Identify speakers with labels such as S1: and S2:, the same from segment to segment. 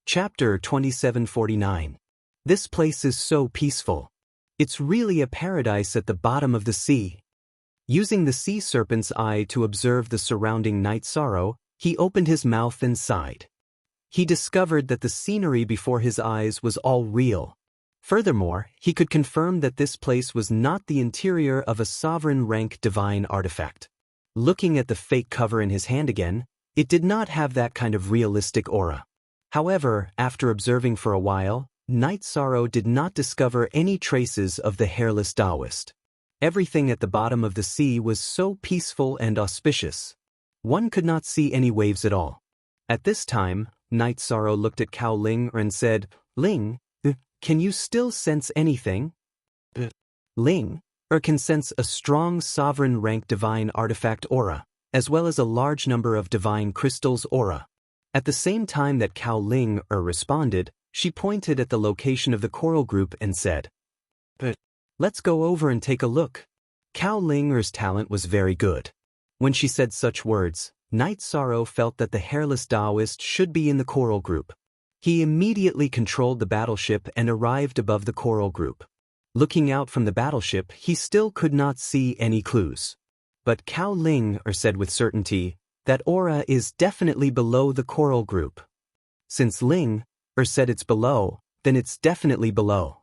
S1: Chapter 2749. This place is so peaceful. It's really a paradise at the bottom of the sea. Using the sea serpent's eye to observe the surrounding night sorrow, he opened his mouth and sighed. He discovered that the scenery before his eyes was all real. Furthermore, he could confirm that this place was not the interior of a sovereign rank divine artifact. Looking at the fake cover in his hand again, it did not have that kind of realistic aura. However, after observing for a while, Night Sorrow did not discover any traces of the hairless Taoist. Everything at the bottom of the sea was so peaceful and auspicious. One could not see any waves at all. At this time, Night Sorrow looked at Cao Ling and said, "Ling, can you still sense anything?" Ling can sense a strong sovereign rank divine artifact aura, as well as a large number of divine crystals aura. At the same time that Cao Ling responded, she pointed at the location of the coral group and said, "Let's go over and take a look." Cao Ling's talent was very good. When she said such words, Night Sorrow felt that the hairless Taoist should be in the coral group. He immediately controlled the battleship and arrived above the coral group. Looking out from the battleship, he still could not see any clues. But Cao Ling said with certainty, that aura is definitely below the coral group. Since Ling said it's below, then it's definitely below.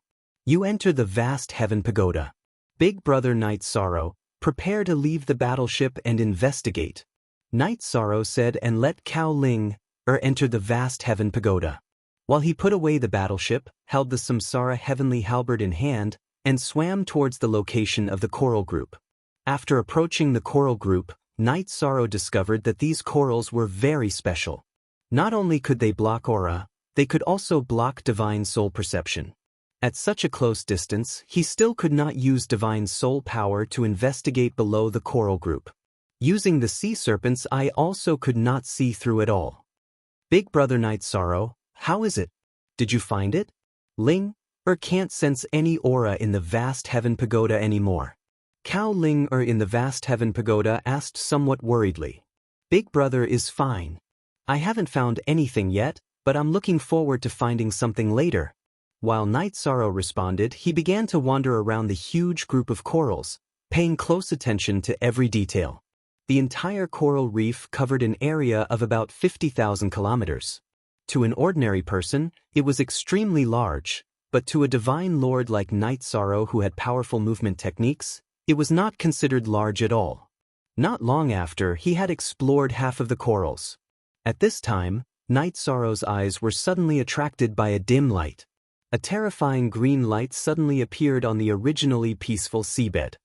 S1: You enter the vast heaven pagoda. Big Brother Night Sorrow, prepare to leave the battleship and investigate. Night Sorrow said and let Cao Ling enter the vast heaven pagoda. While he put away the battleship, held the Samsara heavenly halberd in hand, and swam towards the location of the coral group. After approaching the coral group, Night Sorrow discovered that these corals were very special. Not only could they block aura, they could also block divine soul perception. At such a close distance, he still could not use divine soul power to investigate below the coral group. Using the sea serpent's eye also could not see through it all. Big Brother Night Sorrow, how is it? Did you find it? Ling can't sense any aura in the vast heaven pagoda anymore. Cao Ling in the vast heaven pagoda asked somewhat worriedly. Big Brother is fine. I haven't found anything yet, but I'm looking forward to finding something later. While Night Sorrow responded, he began to wander around the huge group of corals, paying close attention to every detail. The entire coral reef covered an area of about 50,000 kilometers. To an ordinary person, it was extremely large, but to a divine lord like Night Sorrow who had powerful movement techniques, it was not considered large at all. Not long after, he had explored half of the corals. At this time, Night Sorrow's eyes were suddenly attracted by a dim light. A terrifying green light suddenly appeared on the originally peaceful seabed.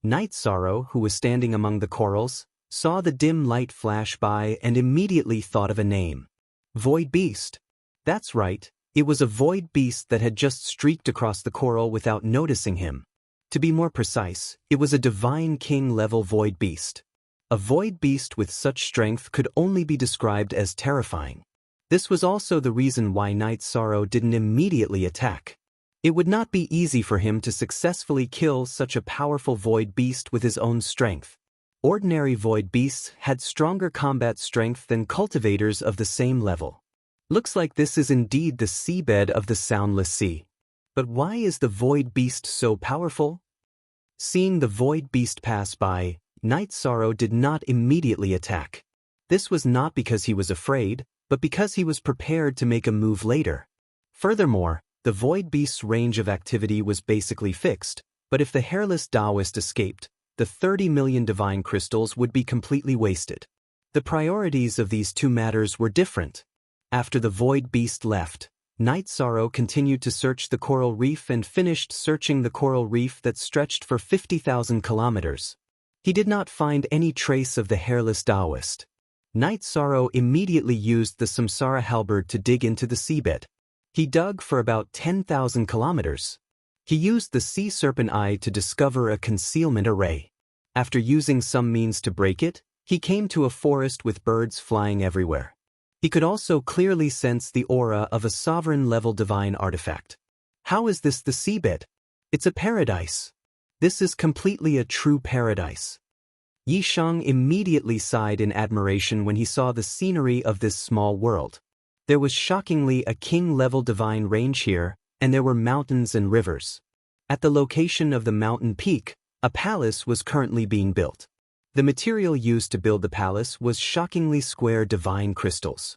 S1: Night Sorrow, who was standing among the corals, saw the dim light flash by and immediately thought of a name. Void Beast. That's right, it was a void beast that had just streaked across the coral without noticing him. To be more precise, it was a divine king-level void beast. A void beast with such strength could only be described as terrifying. This was also the reason why Night Sorrow didn't immediately attack. It would not be easy for him to successfully kill such a powerful void beast with his own strength. Ordinary void beasts had stronger combat strength than cultivators of the same level. Looks like this is indeed the seabed of the Soundless Sea. But why is the void beast so powerful? Seeing the void beast pass by, Night Sorrow did not immediately attack. This was not because he was afraid, but because he was prepared to make a move later. Furthermore, the void beast's range of activity was basically fixed, but if the hairless Taoist escaped, the 30 million divine crystals would be completely wasted. The priorities of these two matters were different. After the void beast left, Night Sorrow continued to search the coral reef and finished searching the coral reef that stretched for 50,000 kilometers. He did not find any trace of the hairless Taoist. Night Sorrow immediately used the Samsara halberd to dig into the seabed. He dug for about 10,000 kilometers. He used the sea serpent eye to discover a concealment array. After using some means to break it, he came to a forest with birds flying everywhere. He could also clearly sense the aura of a sovereign-level divine artifact. How is this the seabed? It's a paradise. This is completely a true paradise. Yi Shang immediately sighed in admiration when he saw the scenery of this small world. There was shockingly a king-level divine range here, and there were mountains and rivers. At the location of the mountain peak, a palace was currently being built. The material used to build the palace was shockingly square divine crystals.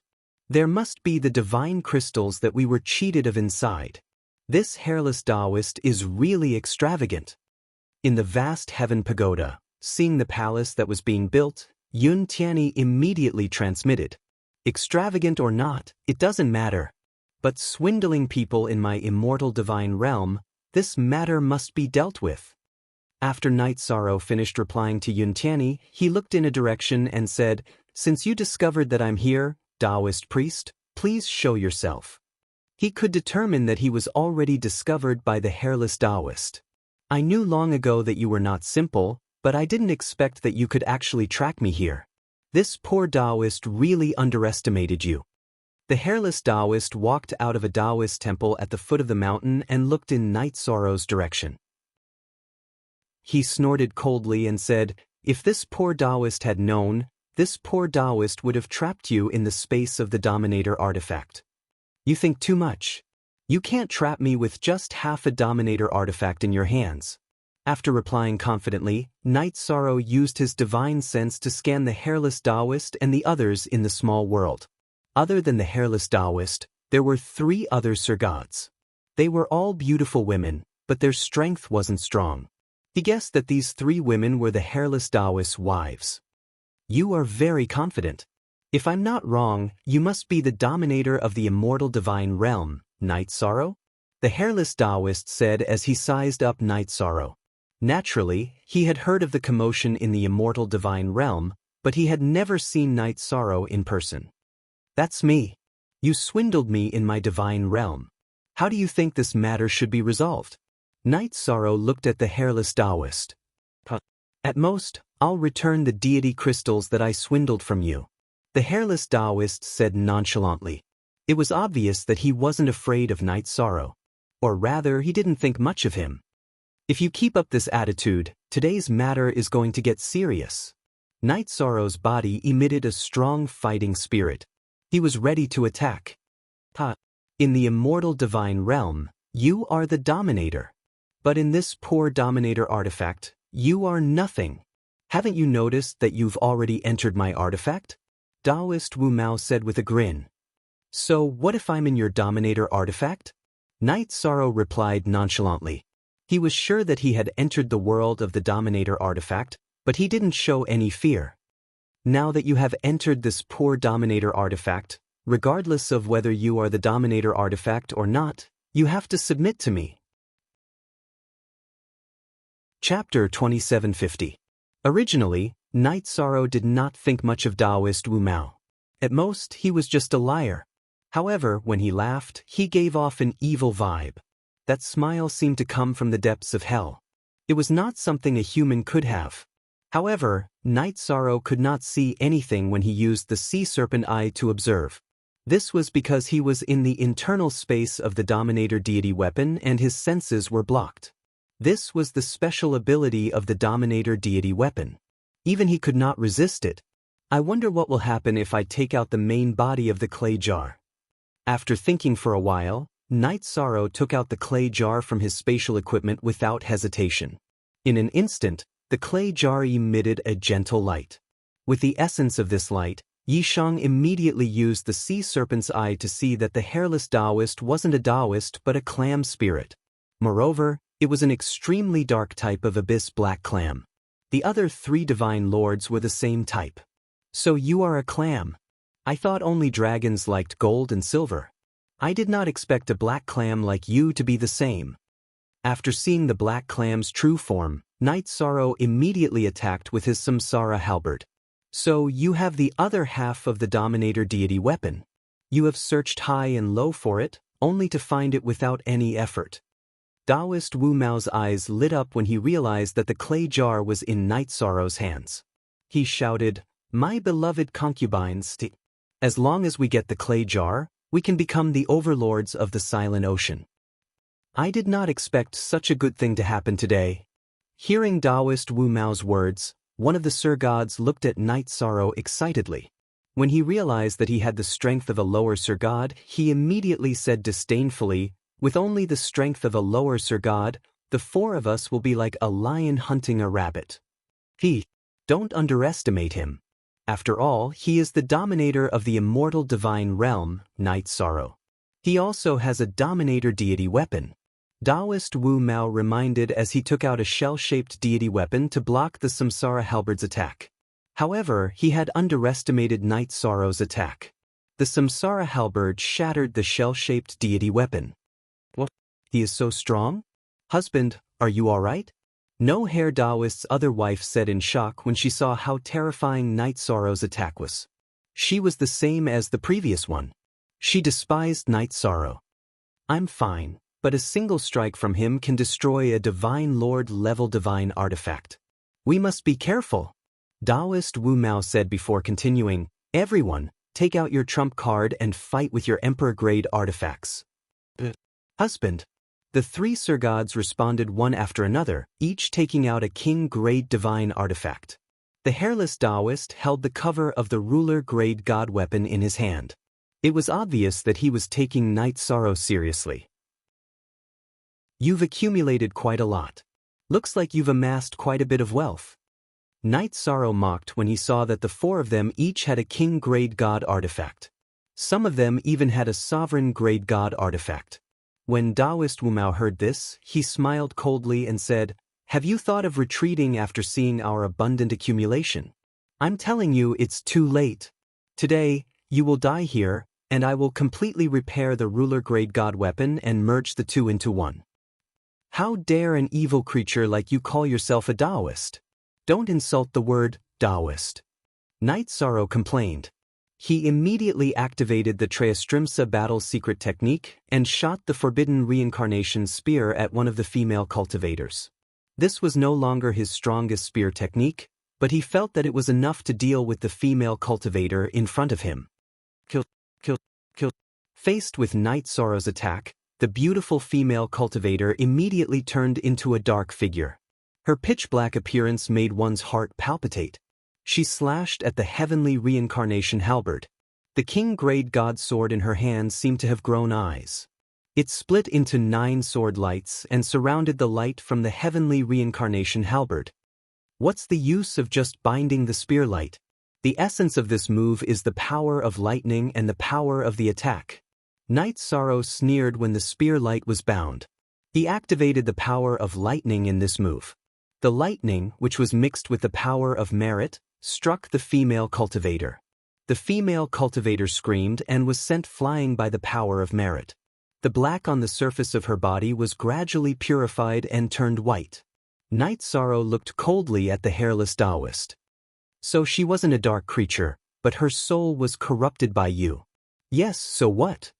S1: There must be the divine crystals that we were cheated of inside. This hairless Taoist is really extravagant. In the vast heaven pagoda, seeing the palace that was being built, Yun Tianyi immediately transmitted. Extravagant or not, it doesn't matter. But swindling people in my immortal divine realm, this matter must be dealt with. After Night Sorrow finished replying to Yun Tianyi, he looked in a direction and said, "Since you discovered that I'm here, Taoist priest, please show yourself." He could determine that he was already discovered by the hairless Taoist. "I knew long ago that you were not simple, but I didn't expect that you could actually track me here. This poor Taoist really underestimated you." The hairless Taoist walked out of a Taoist temple at the foot of the mountain and looked in Night Sorrow's direction. He snorted coldly and said, "If this poor Taoist had known, this poor Taoist would have trapped you in the space of the Dominator artifact. You think too much. You can't trap me with just half a Dominator artifact in your hands." After replying confidently, Night Sorrow used his divine sense to scan the hairless Taoist and the others in the small world. Other than the hairless Taoist, there were 3 other Sir-Gods. They were all beautiful women, but their strength wasn't strong. He guessed that these 3 women were the hairless Taoist's wives. "You are very confident. If I'm not wrong, you must be the Dominator of the immortal divine realm, Night Sorrow?" the hairless Taoist said as he sized up Night Sorrow. Naturally, he had heard of the commotion in the immortal divine realm, but he had never seen Night Sorrow in person. "That's me. You swindled me in my divine realm. How do you think this matter should be resolved?" Night Sorrow looked at the hairless Taoist. "At most, I'll return the deity crystals that I swindled from you," the hairless Taoist said nonchalantly. It was obvious that he wasn't afraid of Night Sorrow. Or rather, he didn't think much of him. "If you keep up this attitude, today's matter is going to get serious." Night Sorrow's body emitted a strong fighting spirit. He was ready to attack. "In the immortal divine realm, you are the Dominator. But in this poor Dominator artifact, you are nothing. Haven't you noticed that you've already entered my artifact?" Taoist Wu Mao said with a grin. "So what if I'm in your Dominator artifact?" Night Sorrow replied nonchalantly. He was sure that he had entered the world of the Dominator artifact, but he didn't show any fear. "Now that you have entered this poor Dominator artifact, regardless of whether you are the Dominator artifact or not, you have to submit to me." Chapter 2750. Originally, Night Sorrow did not think much of Taoist Wu Mao. At most, he was just a liar. However, when he laughed, he gave off an evil vibe. That smile seemed to come from the depths of hell. It was not something a human could have. However, Night Sorrow could not see anything when he used the sea serpent eye to observe. This was because he was in the internal space of the Dominator deity weapon and his senses were blocked. This was the special ability of the Dominator deity weapon. Even he could not resist it. "I wonder what will happen if I take out the main body of the clay jar." After thinking for a while, Night Sorrow took out the clay jar from his spatial equipment without hesitation. In an instant, the clay jar emitted a gentle light. With the essence of this light, Yishang immediately used the sea serpent's eye to see that the hairless Taoist wasn't a Taoist but a clam spirit. Moreover, it was an extremely dark type of abyss black clam. The other 3 divine lords were the same type. "So you are a clam. I thought only dragons liked gold and silver. I did not expect a black clam like you to be the same." After seeing the black clam's true form, Night Sorrow immediately attacked with his Samsara halberd. "So you have the other half of the Dominator deity weapon. You have searched high and low for it, only to find it without any effort." Taoist Wu Mao's eyes lit up when he realized that the clay jar was in Night Sorrow's hands. He shouted, "My beloved concubines, as long as we get the clay jar, we can become the overlords of the Silent Ocean." I did not expect such a good thing to happen today. Hearing Taoist Wu Mao's words, one of the Sir-Gods looked at Night Sorrow excitedly. When he realized that he had the strength of a lower Sir God, he immediately said disdainfully, "With only the strength of a lower Sir God, the four of us will be like a lion hunting a rabbit." Don't underestimate him. After all, he is the dominator of the immortal divine realm, Night Sorrow. He also has a dominator deity weapon. Taoist Wu Mao reminded as he took out a shell-shaped deity weapon to block the Samsara halberd's attack. However, he had underestimated Night Sorrow's attack. The Samsara halberd shattered the shell-shaped deity weapon. What? He is so strong? Husband, are you all right? No-hair Taoist's other wife said in shock when she saw how terrifying Night Sorrow's attack was. She was the same as the previous one. She despised Night Sorrow. "I'm fine, but a single strike from him can destroy a Divine Lord-level divine artifact. We must be careful," Taoist Wu Mao said before continuing, "Everyone, take out your trump card and fight with your Emperor-grade artifacts." Husband. The three Sir Gods responded one after another, each taking out a king-grade divine artifact. The hairless Taoist held the cover of the ruler-grade god weapon in his hand. It was obvious that he was taking Night Sorrow seriously. "You've accumulated quite a lot. Looks like you've amassed quite a bit of wealth." Night Sorrow mocked when he saw that the four of them each had a king-grade god artifact. Some of them even had a sovereign-grade god artifact. When Taoist Wu Mao heard this, he smiled coldly and said, "Have you thought of retreating after seeing our abundant accumulation? I'm telling you it's too late. Today, you will die here, and I will completely repair the ruler-grade god weapon and merge the two into one." How dare an evil creature like you call yourself a Taoist? Don't insult the word Taoist. Night Sorrow complained. He immediately activated the Trayastrimsa battle secret technique and shot the forbidden reincarnation spear at one of the female cultivators. This was no longer his strongest spear technique, but he felt that it was enough to deal with the female cultivator in front of him. Kill. Faced with Night Sorrow's attack, the beautiful female cultivator immediately turned into a dark figure. Her pitch-black appearance made one's heart palpitate. She slashed at the heavenly reincarnation halberd. The king-grade god sword in her hand seemed to have grown eyes. It split into 9 sword lights and surrounded the light from the heavenly reincarnation halberd. What's the use of just binding the spear light? The essence of this move is the power of lightning and the power of the attack. Night Sorrow sneered when the spear light was bound. He activated the power of lightning in this move. The lightning, which was mixed with the power of merit, struck the female cultivator. The female cultivator screamed and was sent flying by the power of merit. The black on the surface of her body was gradually purified and turned white. Night Sorrow looked coldly at the hairless Taoist. "So she wasn't a dark creature, but her soul was corrupted by you." "Yes, so what?"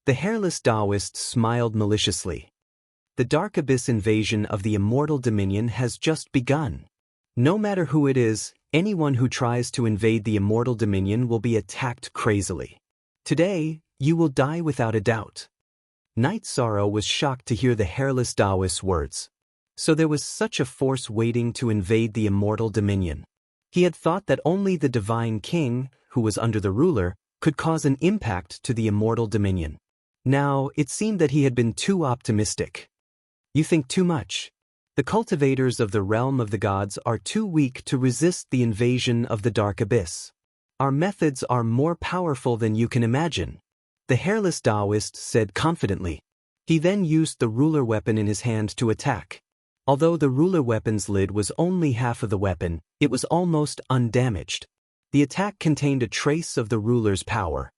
S1: The hairless Taoist smiled maliciously. "The Dark Abyss invasion of the Immortal Dominion has just begun. No matter who it is, anyone who tries to invade the Immortal Dominion will be attacked crazily. Today, you will die without a doubt." Night Sorrow was shocked to hear the hairless Taoist's words. So there was such a force waiting to invade the Immortal Dominion. He had thought that only the Divine King, who was under the ruler, could cause an impact to the Immortal Dominion. Now, it seemed that he had been too optimistic. "You think too much. The cultivators of the realm of the gods are too weak to resist the invasion of the Dark Abyss. Our methods are more powerful than you can imagine," the hairless Taoist said confidently. He then used the ruler weapon in his hand to attack. Although the ruler weapon's lid was only half of the weapon, it was almost undamaged. The attack contained a trace of the ruler's power.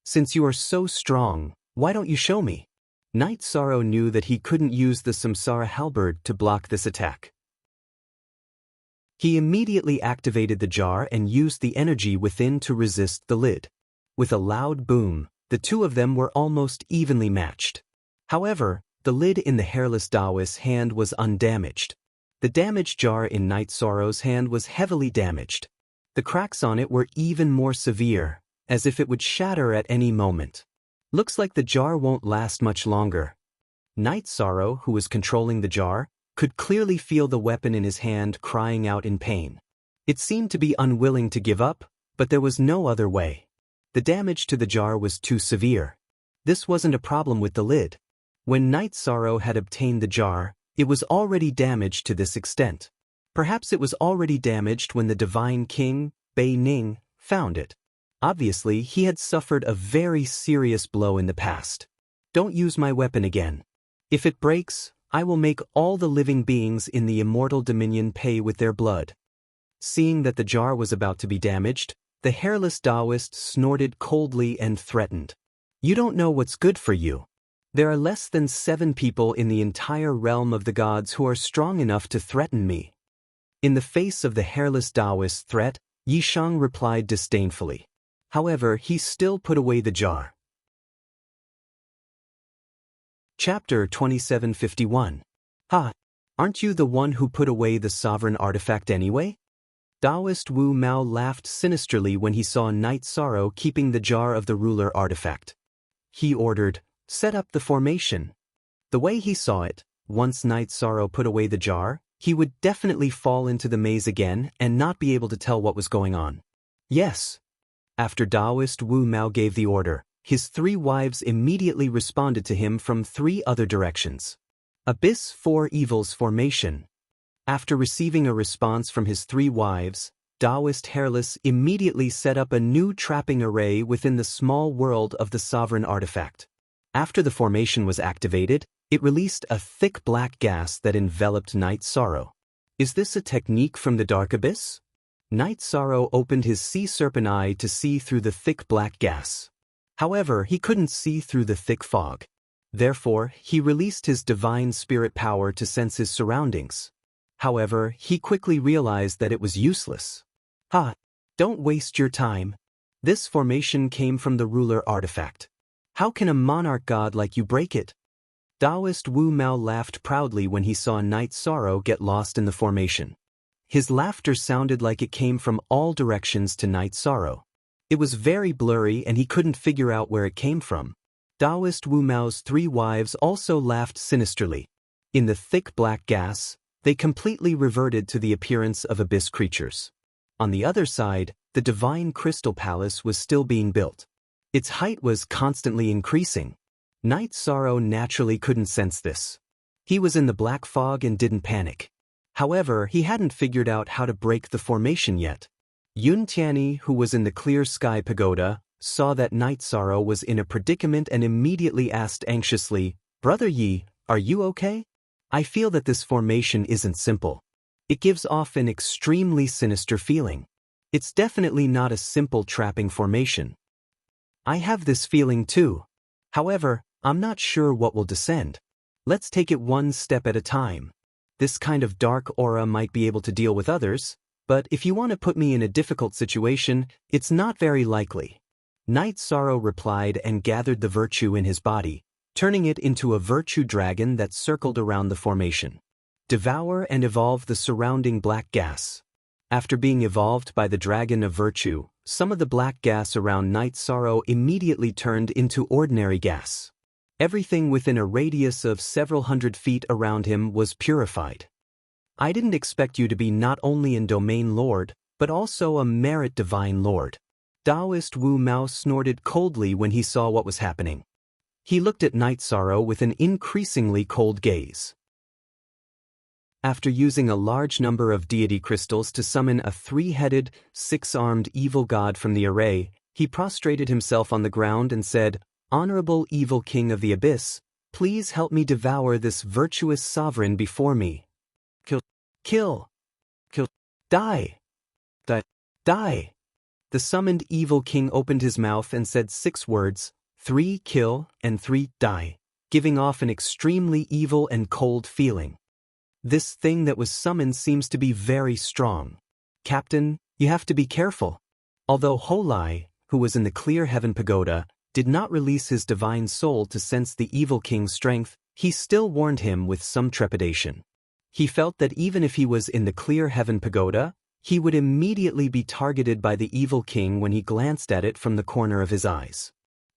S1: "Since you are so strong, why don't you show me?" Night Sorrow knew that he couldn't use the Samsara halberd to block this attack. He immediately activated the jar and used the energy within to resist the lid. With a loud boom, the two of them were almost evenly matched. However, the lid in the hairless Taoist's hand was undamaged. The damaged jar in Night Sorrow's hand was heavily damaged. The cracks on it were even more severe, as if it would shatter at any moment. "Looks like the jar won't last much longer." Night Sorrow, who was controlling the jar, could clearly feel the weapon in his hand crying out in pain. It seemed to be unwilling to give up, But there was no other way. The damage to the jar was too severe. This wasn't a problem with the lid. When Night Sorrow had obtained the jar, it was already damaged to this extent. Perhaps it was already damaged when the Divine King, Bei Ning, found it. Obviously, he had suffered a very serious blow in the past. Don't use my weapon again. If it breaks, I will make all the living beings in the immortal dominion pay with their blood. Seeing that the jar was about to be damaged, the hairless Taoist snorted coldly and threatened. You don't know what's good for you. There are less than 7 people in the entire realm of the gods who are strong enough to threaten me. In the face of the hairless Taoist's threat, Yisheng replied disdainfully. However, he still put away the jar. Chapter 2751. Ha! Aren't you the one who put away the sovereign artifact anyway? Taoist Wu Mao laughed sinisterly when he saw Night Sorrow keeping the jar of the ruler artifact. He ordered, "Set up the formation." The way he saw it, once Night Sorrow put away the jar, he would definitely fall into the maze again and not be able to tell what was going on. Yes. After Taoist Wu Mao gave the order, his 3 wives immediately responded to him from 3 other directions. Abyss 4 Evils Formation. After receiving a response from his 3 wives, Taoist Hairless immediately set up a new trapping array within the small world of the sovereign artifact. After the formation was activated, it released a thick black gas that enveloped Night Sorrow. Is this a technique from the Dark Abyss? Night Sorrow opened his sea serpent eye to see through the thick black gas. However, he couldn't see through the thick fog. Therefore, he released his divine spirit power to sense his surroundings. However, he quickly realized that it was useless. Ha! Don't waste your time. This formation came from the ruler artifact. How can a monarch god like you break it? Taoist Wu Mao laughed proudly when he saw Night Sorrow get lost in the formation. His laughter sounded like it came from all directions to Night Sorrow. It was very blurry and he couldn't figure out where it came from. Taoist Wu Mao's 3 wives also laughed sinisterly. In the thick black gas, they completely reverted to the appearance of abyss creatures. On the other side, the divine crystal palace was still being built. Its height was constantly increasing. Night Sorrow naturally couldn't sense this. He was in the black fog and didn't panic. However, he hadn't figured out how to break the formation yet. Yun Tianyi, who was in the clear sky pagoda, saw that Night Sorrow was in a predicament and immediately asked anxiously, "Brother Yi, are you okay? I feel that this formation isn't simple. It gives off an extremely sinister feeling. It's definitely not a simple trapping formation." I have this feeling too. However, I'm not sure what will descend. Let's take it one step at a time. This kind of dark aura might be able to deal with others, but if you want to put me in a difficult situation, it's not very likely. Night Sorrow replied and gathered the virtue in his body, turning it into a virtue dragon that circled around the formation. Devour and evolve the surrounding black gas. After being evolved by the dragon of virtue, some of the black gas around Night Sorrow immediately turned into ordinary gas. Everything within a radius of several hundred feet around him was purified. I didn't expect you to be not only a domain lord, but also a merit divine lord. Taoist Wu Mao snorted coldly when he saw what was happening. He looked at Night Sorrow with an increasingly cold gaze. After using a large number of deity crystals to summon a 3-headed, 6-armed evil god from the array, he prostrated himself on the ground and said, "Honorable evil king of the abyss, please help me devour this virtuous sovereign before me." Kill. Die. Die. The summoned evil king opened his mouth and said 6 words, 3 kill and 3 die, giving off an extremely evil and cold feeling. This thing that was summoned seems to be very strong. Captain, you have to be careful. Although Holai, who was in the clear heaven pagoda, did not release his divine soul to sense the evil king's strength, he still warned him with some trepidation. He felt that even if he was in the clear heaven pagoda, he would immediately be targeted by the evil king when he glanced at it from the corner of his eyes.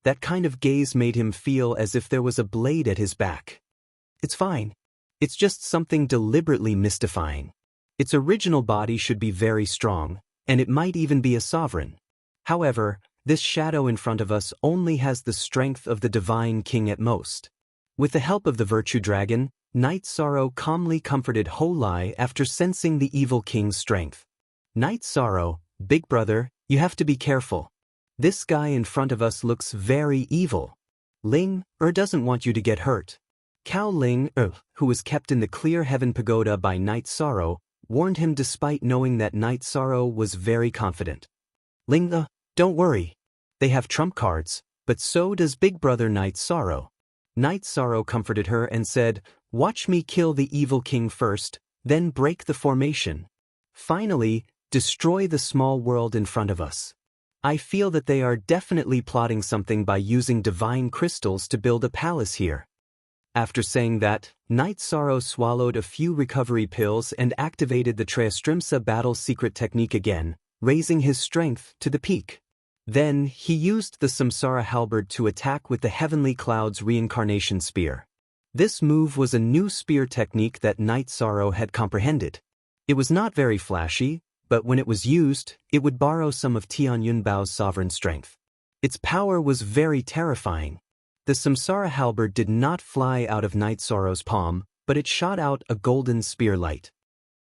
S1: That kind of gaze made him feel as if there was a blade at his back. It's fine. It's just something deliberately mystifying. Its original body should be very strong, and it might even be a sovereign. However, this shadow in front of us only has the strength of the Divine King at most. With the help of the Virtue Dragon, Night Sorrow calmly comforted Holai after sensing the Evil King's strength. Night Sorrow, big brother, you have to be careful. This guy in front of us looks very evil. Ling doesn't want you to get hurt. Cao Ling who was kept in the Clear Heaven Pagoda by Night Sorrow, warned him despite knowing that Night Sorrow was very confident. Ling, don't worry. They have trump cards, but so does big brother Night Sorrow. Night Sorrow comforted her and said, watch me kill the Evil King first, then break the formation. Finally, destroy the small world in front of us. I feel that they are definitely plotting something by using divine crystals to build a palace here. After saying that, Night Sorrow swallowed a few recovery pills and activated the Treastrimsa battle secret technique again, raising his strength to the peak. Then, he used the Samsara halberd to attack with the Heavenly Cloud's reincarnation spear. This move was a new spear technique that Night Sorrow had comprehended. It was not very flashy, but when it was used, it would borrow some of Tian Yunbao's sovereign strength. Its power was very terrifying. The Samsara halberd did not fly out of Night Sorrow's palm, but it shot out a golden spear light.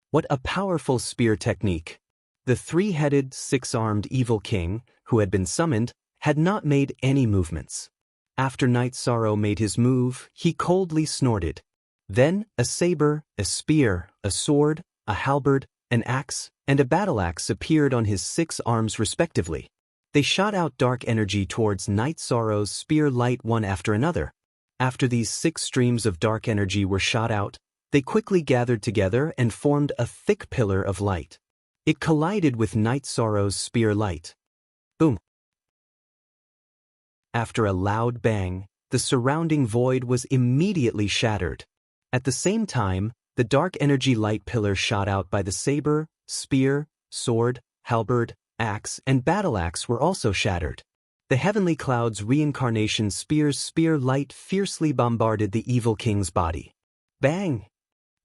S1: What a powerful spear technique! The three-headed, six-armed Evil King, who had been summoned, had not made any movements. After Night Sorrow made his move, he coldly snorted. Then, a saber, a spear, a sword, a halberd, an axe, and a battle axe appeared on his 6 arms respectively. They shot out dark energy towards Night Sorrow's spear light one after another. After these 6 streams of dark energy were shot out, they quickly gathered together and formed a thick pillar of light. It collided with Night Sorrow's spear light. Boom! After a loud bang, the surrounding void was immediately shattered. At the same time, the dark energy light pillar shot out by the saber, spear, sword, halberd, axe, and battle axe were also shattered. The Heavenly Cloud's reincarnation spear's spear light fiercely bombarded the Evil King's body. Bang!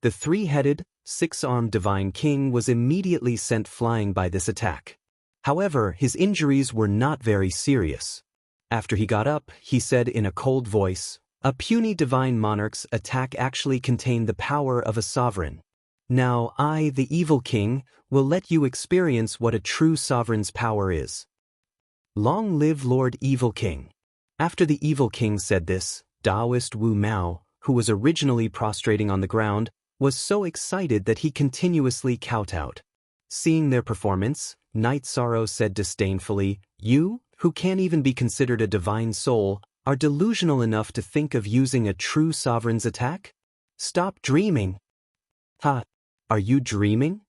S1: The three-headed, 6-armed Divine King was immediately sent flying by this attack. However, his injuries were not very serious. After he got up, he said in a cold voice, "A puny Divine Monarch's attack actually contained the power of a sovereign. Now I, the Evil King, will let you experience what a true sovereign's power is. Long live Lord Evil King." After the Evil King said this, Taoist Wu Mao, who was originally prostrating on the ground, was so excited that he continuously kowtowed. Seeing their performance, Night Sorrow said disdainfully, "You, who can't even be considered a divine soul, are delusional enough to think of using a true sovereign's attack? Stop dreaming." "Ha! Are you dreaming?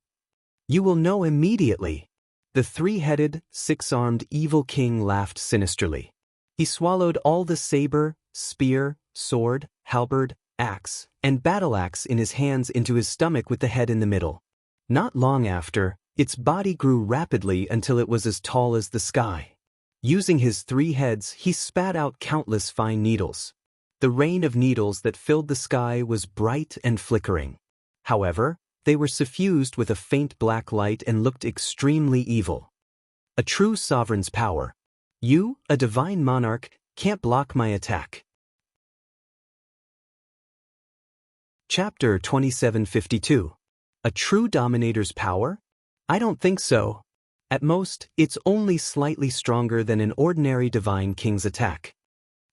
S1: You will know immediately." The three-headed, 6-armed Evil King laughed sinisterly. He swallowed all the saber, spear, sword, halberd, axe, and battle axe in his hands into his stomach with the head in the middle. Not long after, its body grew rapidly until it was as tall as the sky. Using his 3 heads, he spat out countless fine needles. The rain of needles that filled the sky was bright and flickering. However, they were suffused with a faint black light and looked extremely evil. A true sovereign's power. You, a divine monarch, can't block my attack. Chapter 2752. A true dominator's power? I don't think so. At most, it's only slightly stronger than an ordinary Divine King's attack.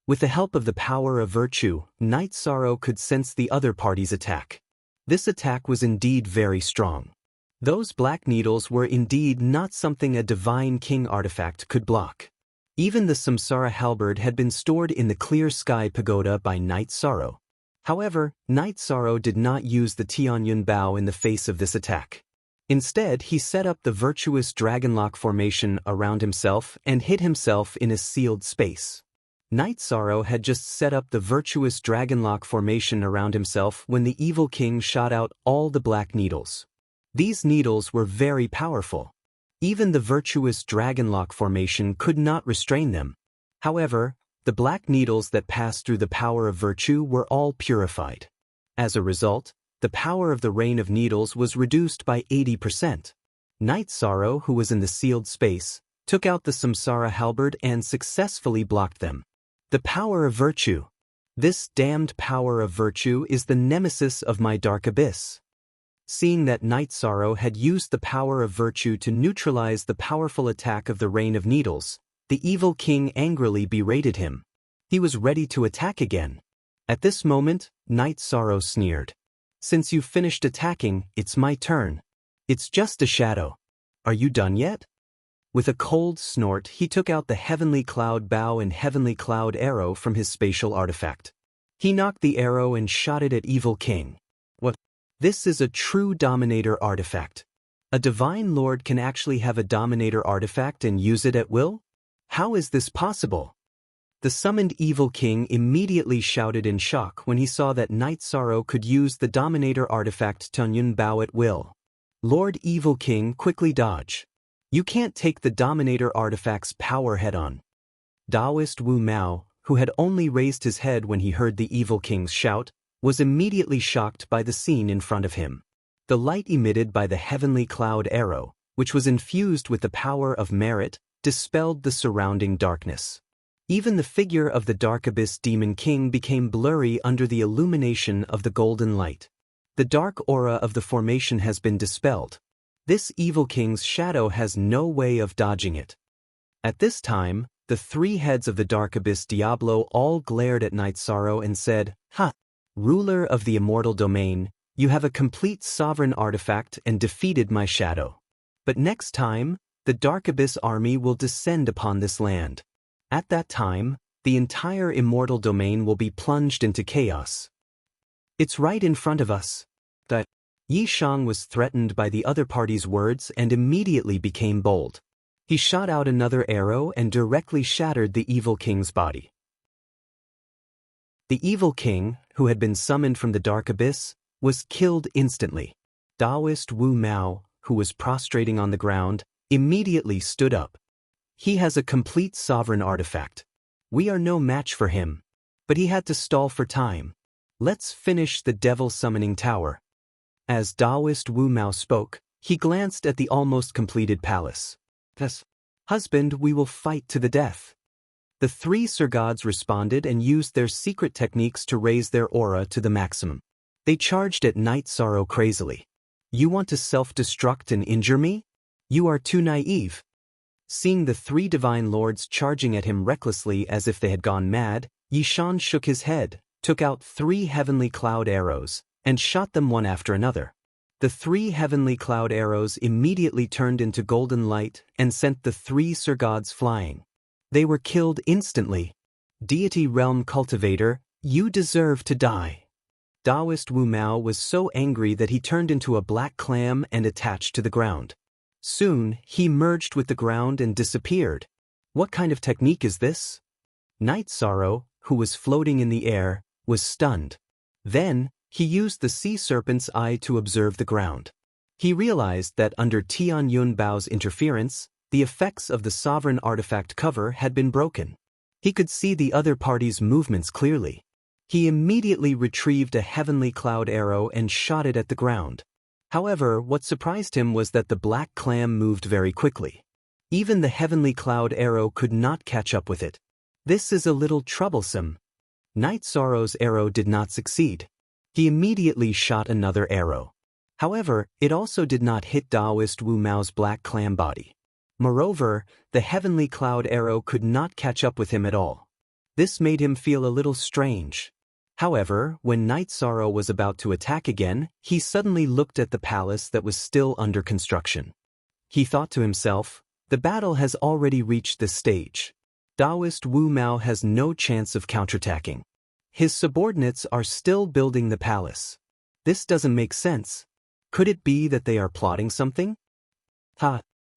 S1: With the help of the power of virtue, Night Sorrow could sense the other party's attack. This attack was indeed very strong. Those black needles were indeed not something a Divine King artifact could block. Even the Samsara halberd had been stored in the Clear Sky Pagoda by Night Sorrow. However, Night Sorrow did not use the Tianyun Bao in the face of this attack. Instead, he set up the virtuous Dragonlock formation around himself and hid himself in a sealed space. Night Sorrow had just set up the virtuous Dragonlock formation around himself when the Evil King shot out all the black needles. These needles were very powerful. Even the virtuous Dragonlock formation could not restrain them. However, the black needles that passed through the power of virtue were all purified. As a result, the power of the rain of needles was reduced by 80%. Night Sorrow, who was in the sealed space, took out the Samsara halberd and successfully blocked them. The power of virtue. This damned power of virtue is the nemesis of my dark abyss. Seeing that Night Sorrow had used the power of virtue to neutralize the powerful attack of the Rain of Needles, the evil king angrily berated him. He was ready to attack again. At this moment, Night Sorrow sneered. Since you've finished attacking, it's my turn. It's just a shadow. Are you done yet? With a cold snort, he took out the Heavenly Cloud Bow and Heavenly Cloud Arrow from his spatial artifact. He knocked the arrow and shot it at Evil King. What? This is a true Dominator artifact. A Divine Lord can actually have a Dominator artifact and use it at will? How is this possible? The summoned Evil King immediately shouted in shock when he saw that Night Sorrow could use the Dominator artifact Tunyun Bao at will. Lord Evil King, quickly dodge. You can't take the Dominator artifact's power head-on. Taoist Wu Mao, who had only raised his head when he heard the Evil King's shout, was immediately shocked by the scene in front of him. The light emitted by the Heavenly Cloud Arrow, which was infused with the power of merit, dispelled the surrounding darkness. Even the figure of the Dark Abyss Demon King became blurry under the illumination of the golden light. The dark aura of the formation has been dispelled. This Evil King's shadow has no way of dodging it. At this time, the three heads of the Dark Abyss Diablo all glared at Night Sorrow and said, "Ha! Ruler of the immortal domain, you have a complete sovereign artifact and defeated my shadow. But next time, the Dark Abyss army will descend upon this land. At that time, the entire immortal domain will be plunged into chaos. It's right in front of us." Yi Shang was threatened by the other party's words and immediately became bold. He shot out another arrow and directly shattered the Evil King's body. The Evil King, who had been summoned from the Dark Abyss, was killed instantly. Taoist Wu Mao, who was prostrating on the ground, immediately stood up. He has a complete sovereign artifact. We are no match for him. But he had to stall for time. Let's finish the Devil Summoning Tower. As Taoist Wu Mao spoke, he glanced at the almost completed palace. "Yes, husband, we will fight to the death." The three Sir Gods responded and used their secret techniques to raise their aura to the maximum. They charged at Night Sorrow crazily. "You want to self-destruct and injure me? You are too naive." Seeing the three divine lords charging at him recklessly as if they had gone mad, Yi Shan shook his head, took out 3 heavenly cloud arrows, and shot them one after another. The 3 heavenly cloud arrows immediately turned into golden light and sent the 3 Sir Gods flying. They were killed instantly. Deity Realm Cultivator, you deserve to die. Taoist Wu Mao was so angry that he turned into a black clam and attached to the ground. Soon, he merged with the ground and disappeared. What kind of technique is this? Night Sorrow, who was floating in the air, was stunned. Then, he used the sea serpent's eye to observe the ground. He realized that under Tian Yun Bao's interference, the effects of the sovereign artifact cover had been broken. He could see the other party's movements clearly. He immediately retrieved a heavenly cloud arrow and shot it at the ground. However, what surprised him was that the black clam moved very quickly. Even the heavenly cloud arrow could not catch up with it. This is a little troublesome. Night Sorrow's arrow did not succeed. He immediately shot another arrow. However, it also did not hit Taoist Wu Mao's black clam body. Moreover, the heavenly cloud arrow could not catch up with him at all. This made him feel a little strange. However, when Night Sorrow was about to attack again, he suddenly looked at the palace that was still under construction. He thought to himself, the battle has already reached this stage. Taoist Wu Mao has no chance of counterattacking. His subordinates are still building the palace. This doesn't make sense. Could it be that they are plotting something?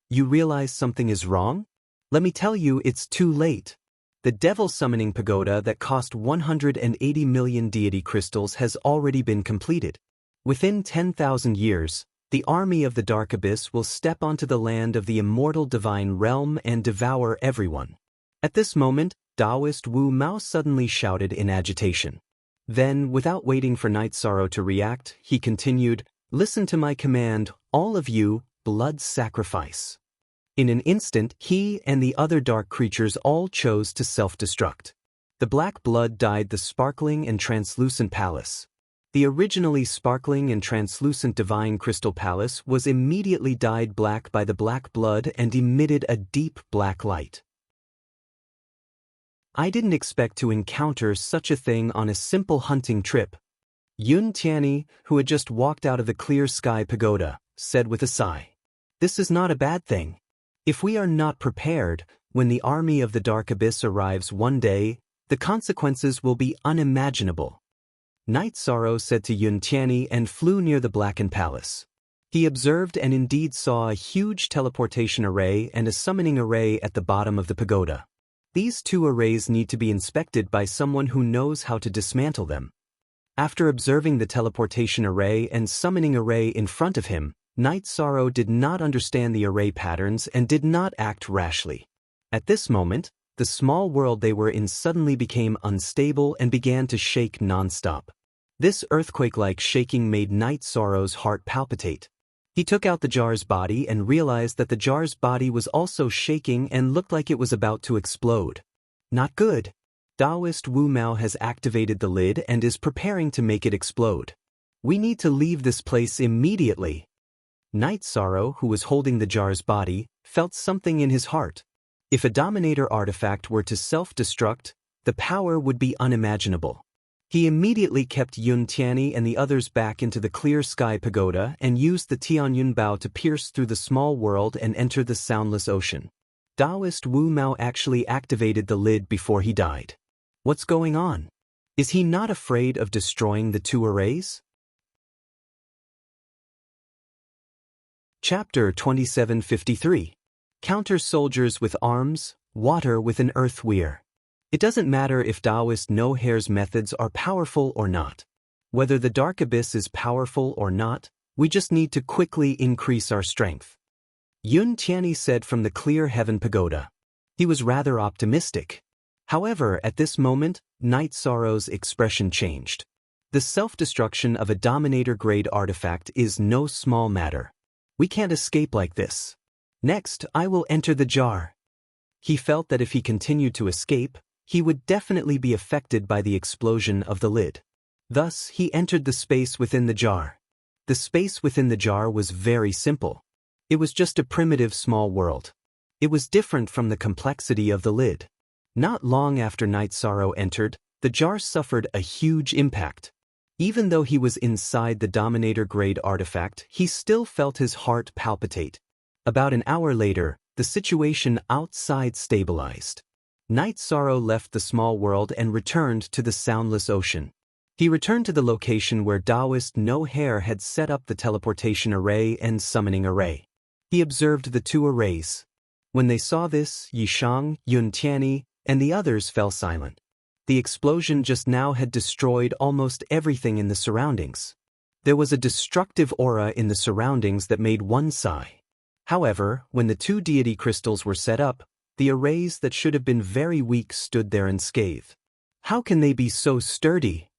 S1: You realize something is wrong? Let me tell you, it's too late. The devil summoning pagoda that cost 180 million deity crystals has already been completed. Within 10,000 years, the army of the Dark Abyss will step onto the land of the immortal divine realm and devour everyone. At this moment, Taoist Wu Mao suddenly shouted in agitation. Then, without waiting for Night Sorrow to react, he continued, "Listen to my command, all of you, blood sacrifice." In an instant, he and the other dark creatures all chose to self-destruct. The black blood dyed the sparkling and translucent palace. The originally sparkling and translucent divine crystal palace was immediately dyed black by the black blood and emitted a deep black light. I didn't expect to encounter such a thing on a simple hunting trip. Yun Tianyi, who had just walked out of the clear sky pagoda, said with a sigh. This is not a bad thing. If we are not prepared, when the army of the Dark Abyss arrives one day, the consequences will be unimaginable. Night Sorrow said to Yun Tianyi and flew near the blackened palace. He observed and indeed saw a huge teleportation array and a summoning array at the bottom of the pagoda. These two arrays need to be inspected by someone who knows how to dismantle them. After observing the teleportation array and summoning array in front of him, Night Sorrow did not understand the array patterns and did not act rashly. At this moment, the small world they were in suddenly became unstable and began to shake non-stop. This earthquake-like shaking made Night Sorrow's heart palpitate. He took out the jar's body and realized that the jar's body was also shaking and looked like it was about to explode. Not good. Taoist Wu Mao has activated the lid and is preparing to make it explode. We need to leave this place immediately. Night Sorrow, who was holding the jar's body, felt something in his heart. If a Dominator artifact were to self-destruct, the power would be unimaginable. He immediately kept Yun Tianyi and the others back into the clear sky pagoda and used the Tianyun Bao to pierce through the small world and enter the soundless ocean. Taoist Wu Mao actually activated the lid before he died. What's going on? Is he not afraid of destroying the two arrays? Chapter 2753. Counter soldiers with arms, water with an earth weir. It doesn't matter if Taoist no-hairs methods are powerful or not. Whether the Dark Abyss is powerful or not, we just need to quickly increase our strength. Yun Tianyi said from the clear heaven pagoda. He was rather optimistic. However, at this moment, Night Sorrow's expression changed. The self-destruction of a Dominator-grade artifact is no small matter. We can't escape like this. Next, I will enter the jar. He felt that if he continued to escape, he would definitely be affected by the explosion of the lid. Thus, he entered the space within the jar. The space within the jar was very simple. It was just a primitive small world. It was different from the complexity of the lid. Not long after Night Sorrow entered, the jar suffered a huge impact. Even though he was inside the Dominator-grade artifact, he still felt his heart palpitate. About an hour later, the situation outside stabilized. Night Sorrow left the small world and returned to the soundless ocean. He returned to the location where Taoist No Hair had set up the teleportation array and summoning array. He observed the two arrays. When they saw this, Yishang, Yun Tianyi, and the others fell silent. The explosion just now had destroyed almost everything in the surroundings. There was a destructive aura in the surroundings that made one sigh. However, when the two deity crystals were set up, the arrays that should have been very weak stood there unscathed. How can they be so sturdy?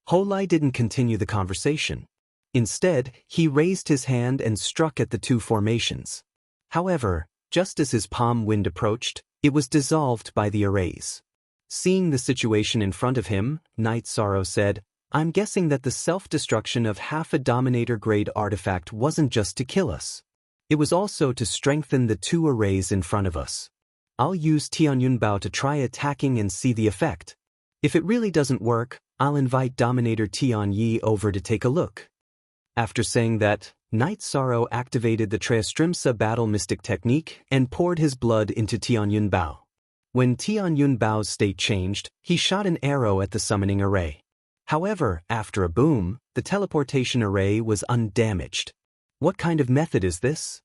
S1: Holai didn't continue the conversation. Instead, he raised his hand and struck at the two formations. However, just as his palm wind approached, it was dissolved by the arrays. Seeing the situation in front of him, Night Sorrow said, I'm guessing that the self-destruction of half a Dominator-grade artifact wasn't just to kill us. It was also to strengthen the two arrays in front of us. I'll use Tianyun Bao to try attacking and see the effect. If it really doesn't work, I'll invite Dominator Tianyi over to take a look. After saying that, Night Sorrow activated the Treastrimsa battle mystic technique and poured his blood into Tianyun Bao. When Tianyun Bao's state changed, he shot an arrow at the summoning array. However, after a boom, the teleportation array was undamaged. What kind of method is this?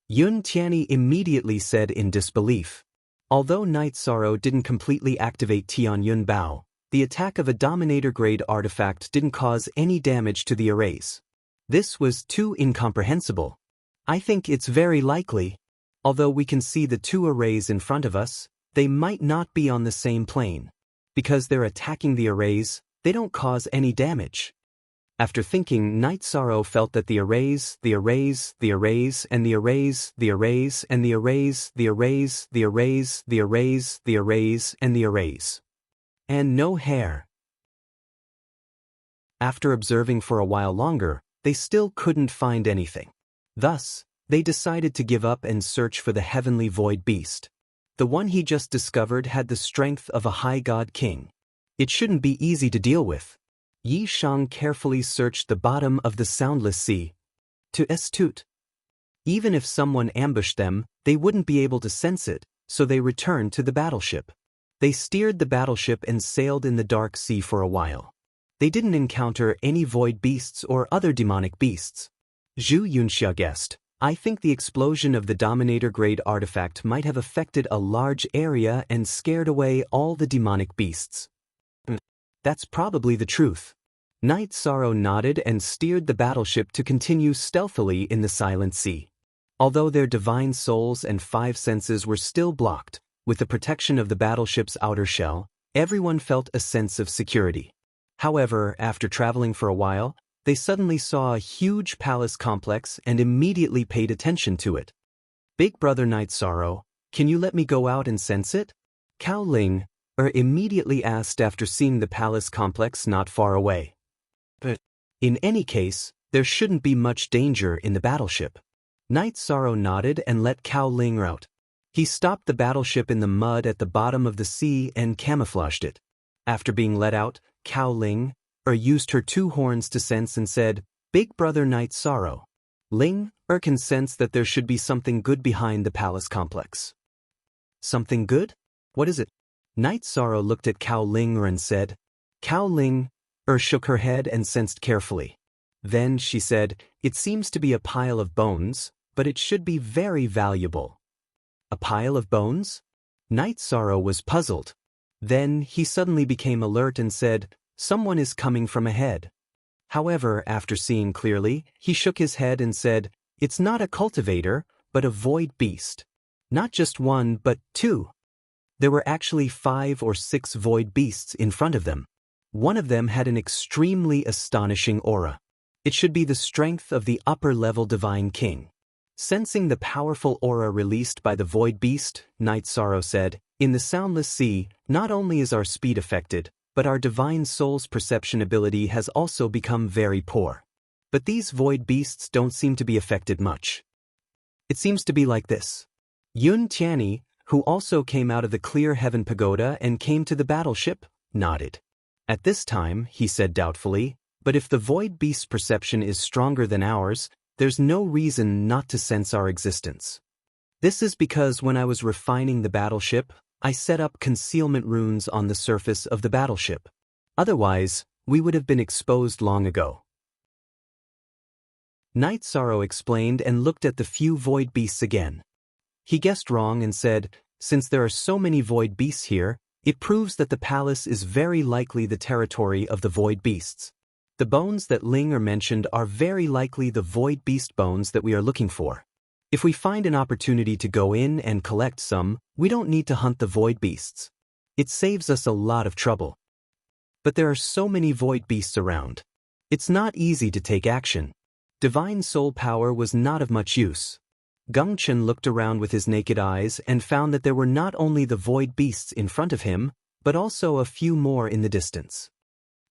S1: Yun Tianyi immediately said in disbelief. Although Night Sorrow didn't completely activate Tianyun Bao, the attack of a Dominator-grade artifact didn't cause any damage to the arrays. This was too incomprehensible. I think it's very likely. Although we can see the two arrays in front of us, they might not be on the same plane. Because they're attacking the arrays, they don't cause any damage. After thinking, Night Sorrow felt that the arrays, and the arrays, and the arrays, and the arrays, and the arrays, and the arrays, and the arrays. And no hair. After observing for a while longer, they still couldn't find anything. Thus, they decided to give up and search for the heavenly void beast. The one he just discovered had the strength of a high god king. It shouldn't be easy to deal with. Yi Shang carefully searched the bottom of the soundless sea. To astute. Even if someone ambushed them, they wouldn't be able to sense it, so they returned to the battleship. They steered the battleship and sailed in the dark sea for a while. They didn't encounter any void beasts or other demonic beasts. Zhu Yunxia guessed, "I think the explosion of the Dominator-grade artifact might have affected a large area and scared away all the demonic beasts." That's probably the truth. Night Sorrow nodded and steered the battleship to continue stealthily in the silent sea. Although their divine souls and five senses were still blocked, with the protection of the battleship's outer shell, everyone felt a sense of security. However, after traveling for a while, they suddenly saw a huge palace complex and immediately paid attention to it. "Big Brother Night Sorrow, can you let me go out and sense it?" Cao Ling immediately asked after seeing the palace complex not far away. But in any case, there shouldn't be much danger in the battleship. Night Sorrow nodded and let Cao Ling out. He stopped the battleship in the mud at the bottom of the sea and camouflaged it. After being let out, Cao Ling used her two horns to sense and said, "Big Brother Night Sorrow. Ling can sense that there should be something good behind the palace complex." "Something good? What is it?" Night Sorrow looked at Cao Ling and said. Cao Ling shook her head and sensed carefully. Then she said, "It seems to be a pile of bones, but it should be very valuable." "A pile of bones?" Night Sorrow was puzzled. Then he suddenly became alert and said, "Someone is coming from ahead." However, after seeing clearly, he shook his head and said, "It's not a cultivator, but a void beast. Not just one, but two." There were actually 5 or 6 void beasts in front of them. One of them had an extremely astonishing aura. It should be the strength of the upper-level divine king. Sensing the powerful aura released by the void beast, Night Sorrow said, "In the soundless sea, not only is our speed affected, but our divine soul's perception ability has also become very poor. But these void beasts don't seem to be affected much. It seems to be like this." Yun Tianyi, who also came out of the Clear Heaven Pagoda and came to the battleship, nodded. At this time, he said doubtfully, "But if the void beast's perception is stronger than ours, there's no reason not to sense our existence. This is because when I was refining the battleship, I set up concealment runes on the surface of the battleship. Otherwise, we would have been exposed long ago." Night Sorrow explained and looked at the few void beasts again. He guessed wrong and said, "Since there are so many void beasts here, it proves that the palace is very likely the territory of the void beasts. The bones that Ling mentioned are very likely the void beast bones that we are looking for. If we find an opportunity to go in and collect some, we don't need to hunt the void beasts. It saves us a lot of trouble. But there are so many void beasts around. It's not easy to take action. Divine soul power was not of much use." Gongchen looked around with his naked eyes and found that there were not only the void beasts in front of him, but also a few more in the distance.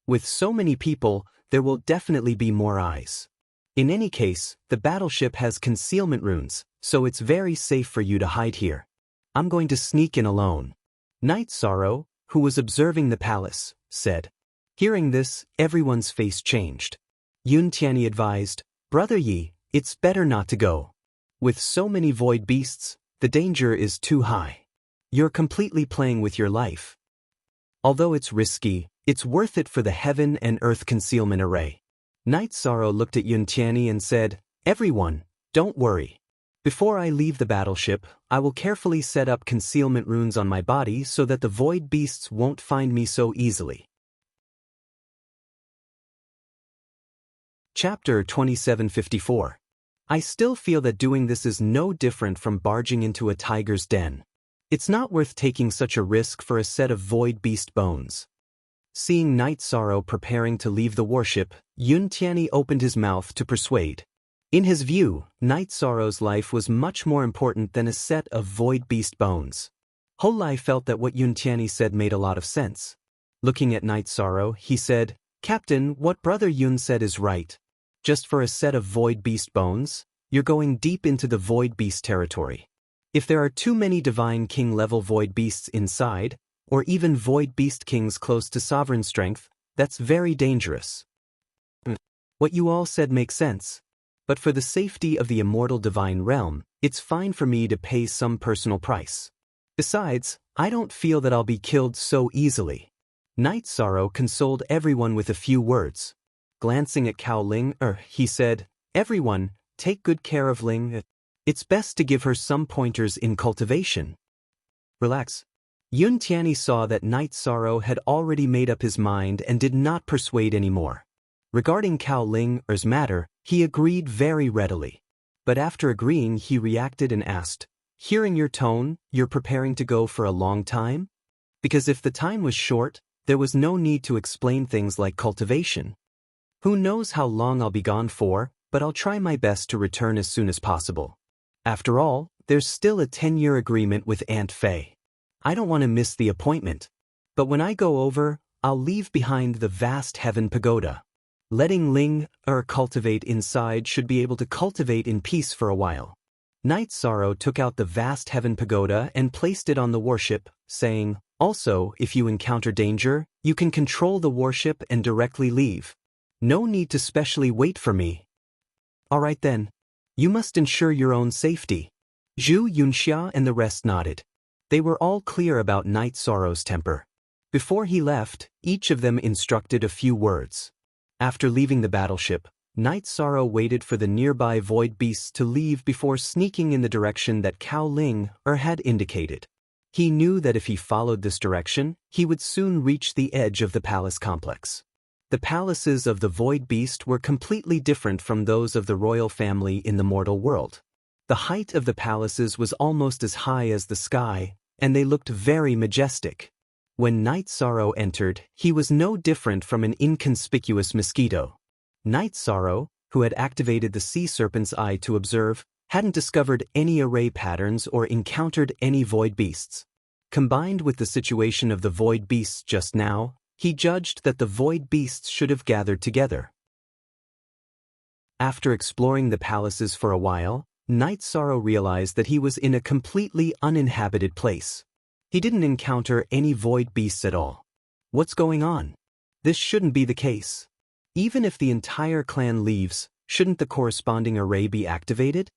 S1: With so many people, there will definitely be more eyes. In any case, the battleship has concealment runes, so it's very safe for you to hide here. I'm going to sneak in alone." Night Sorrow, who was observing the palace, said. Hearing this, everyone's face changed. Yun Tianyi advised, "Brother Yi, it's better not to go. With so many void beasts, the danger is too high. You're completely playing with your life. Although it's risky, it's worth it for the heaven and earth concealment array." Night Sorrow looked at Yun Tianyi and said, "Everyone, don't worry. Before I leave the battleship, I will carefully set up concealment runes on my body so that the void beasts won't find me so easily." Chapter 2754. I still feel that doing this is no different from barging into a tiger's den. It's not worth taking such a risk for a set of void beast bones. Seeing Night Sorrow preparing to leave the worship, Yun Tianyi opened his mouth to persuade. In his view, Night Sorrow's life was much more important than a set of void beast bones. Holai felt that what Yun Tianyi said made a lot of sense. Looking at Night Sorrow, he said, "Captain, what Brother Yun said is right. Just for a set of void beast bones, you're going deep into the void beast territory. If there are too many divine king-level void beasts inside, or even void beast kings close to sovereign strength, that's very dangerous. What you all said makes sense. But for the safety of the immortal divine realm, it's fine for me to pay some personal price. Besides, I don't feel that I'll be killed so easily." Night Sorrow consoled everyone with a few words. Glancing at Cao Ling, he said, "Everyone, take good care of Ling. It's best to give her some pointers in cultivation." Relax. Yun Tianyi saw that Night Sorrow had already made up his mind and did not persuade anymore. Regarding Cao Ling's matter, he agreed very readily. But after agreeing, he reacted and asked, "Hearing your tone, you're preparing to go for a long time?" Because if the time was short, there was no need to explain things like cultivation. "Who knows how long I'll be gone for, but I'll try my best to return as soon as possible. After all, there's still a 10-year agreement with Aunt Fei. I don't want to miss the appointment. But when I go over, I'll leave behind the vast heaven pagoda. Letting Ling cultivate inside should be able to cultivate in peace for a while." Night Sorrow took out the vast heaven pagoda and placed it on the warship, saying, "Also, if you encounter danger, you can control the warship and directly leave. No need to specially wait for me." "All right then. You must ensure your own safety." Zhu Yunxia and the rest nodded. They were all clear about Night Sorrow's temper. Before he left, each of them instructed a few words. After leaving the battleship, Night Sorrow waited for the nearby void beasts to leave before sneaking in the direction that Cao Ling had indicated. He knew that if he followed this direction, he would soon reach the edge of the palace complex. The palaces of the void beast were completely different from those of the royal family in the mortal world. The height of the palaces was almost as high as the sky, and they looked very majestic. When Night Sorrow entered, he was no different from an inconspicuous mosquito. Night Sorrow, who had activated the sea serpent's eye to observe, hadn't discovered any array patterns or encountered any void beasts. Combined with the situation of the void beasts just now, he judged that the void beasts should have gathered together. After exploring the palaces for a while, Night Sorrow realized that he was in a completely uninhabited place. He didn't encounter any void beasts at all. What's going on? This shouldn't be the case. Even if the entire clan leaves, shouldn't the corresponding array be activated?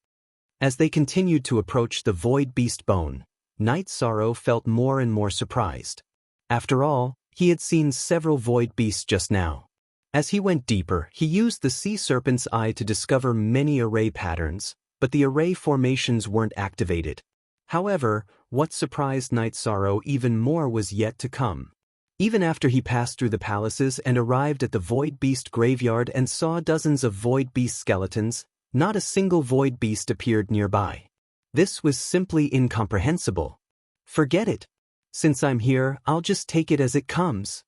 S1: As they continued to approach the void beast bone, Night Sorrow felt more and more surprised. After all, he had seen several void beasts just now. As he went deeper, he used the sea serpent's eye to discover many array patterns, but the array formations weren't activated. However, what surprised Night Sorrow even more was yet to come. Even after he passed through the palaces and arrived at the void beast graveyard and saw dozens of void beast skeletons, not a single void beast appeared nearby. This was simply incomprehensible. "Forget it. Since I'm here, I'll just take it as it comes."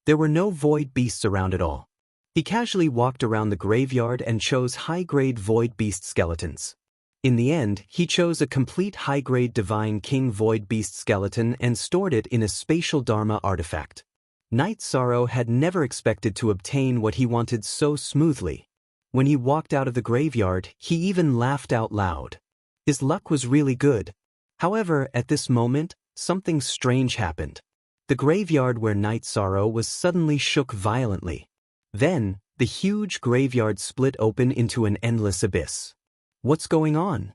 S1: There were no void beasts around at all. He casually walked around the graveyard and chose high-grade void beast skeletons. In the end, he chose a complete high-grade Divine King Void Beast skeleton and stored it in a spatial Dharma artifact. Night Sorrow had never expected to obtain what he wanted so smoothly. When he walked out of the graveyard, he even laughed out loud. His luck was really good. However, at this moment, something strange happened. The graveyard where Night Sorrow was suddenly shook violently. Then, the huge graveyard split open into an endless abyss. What's going on?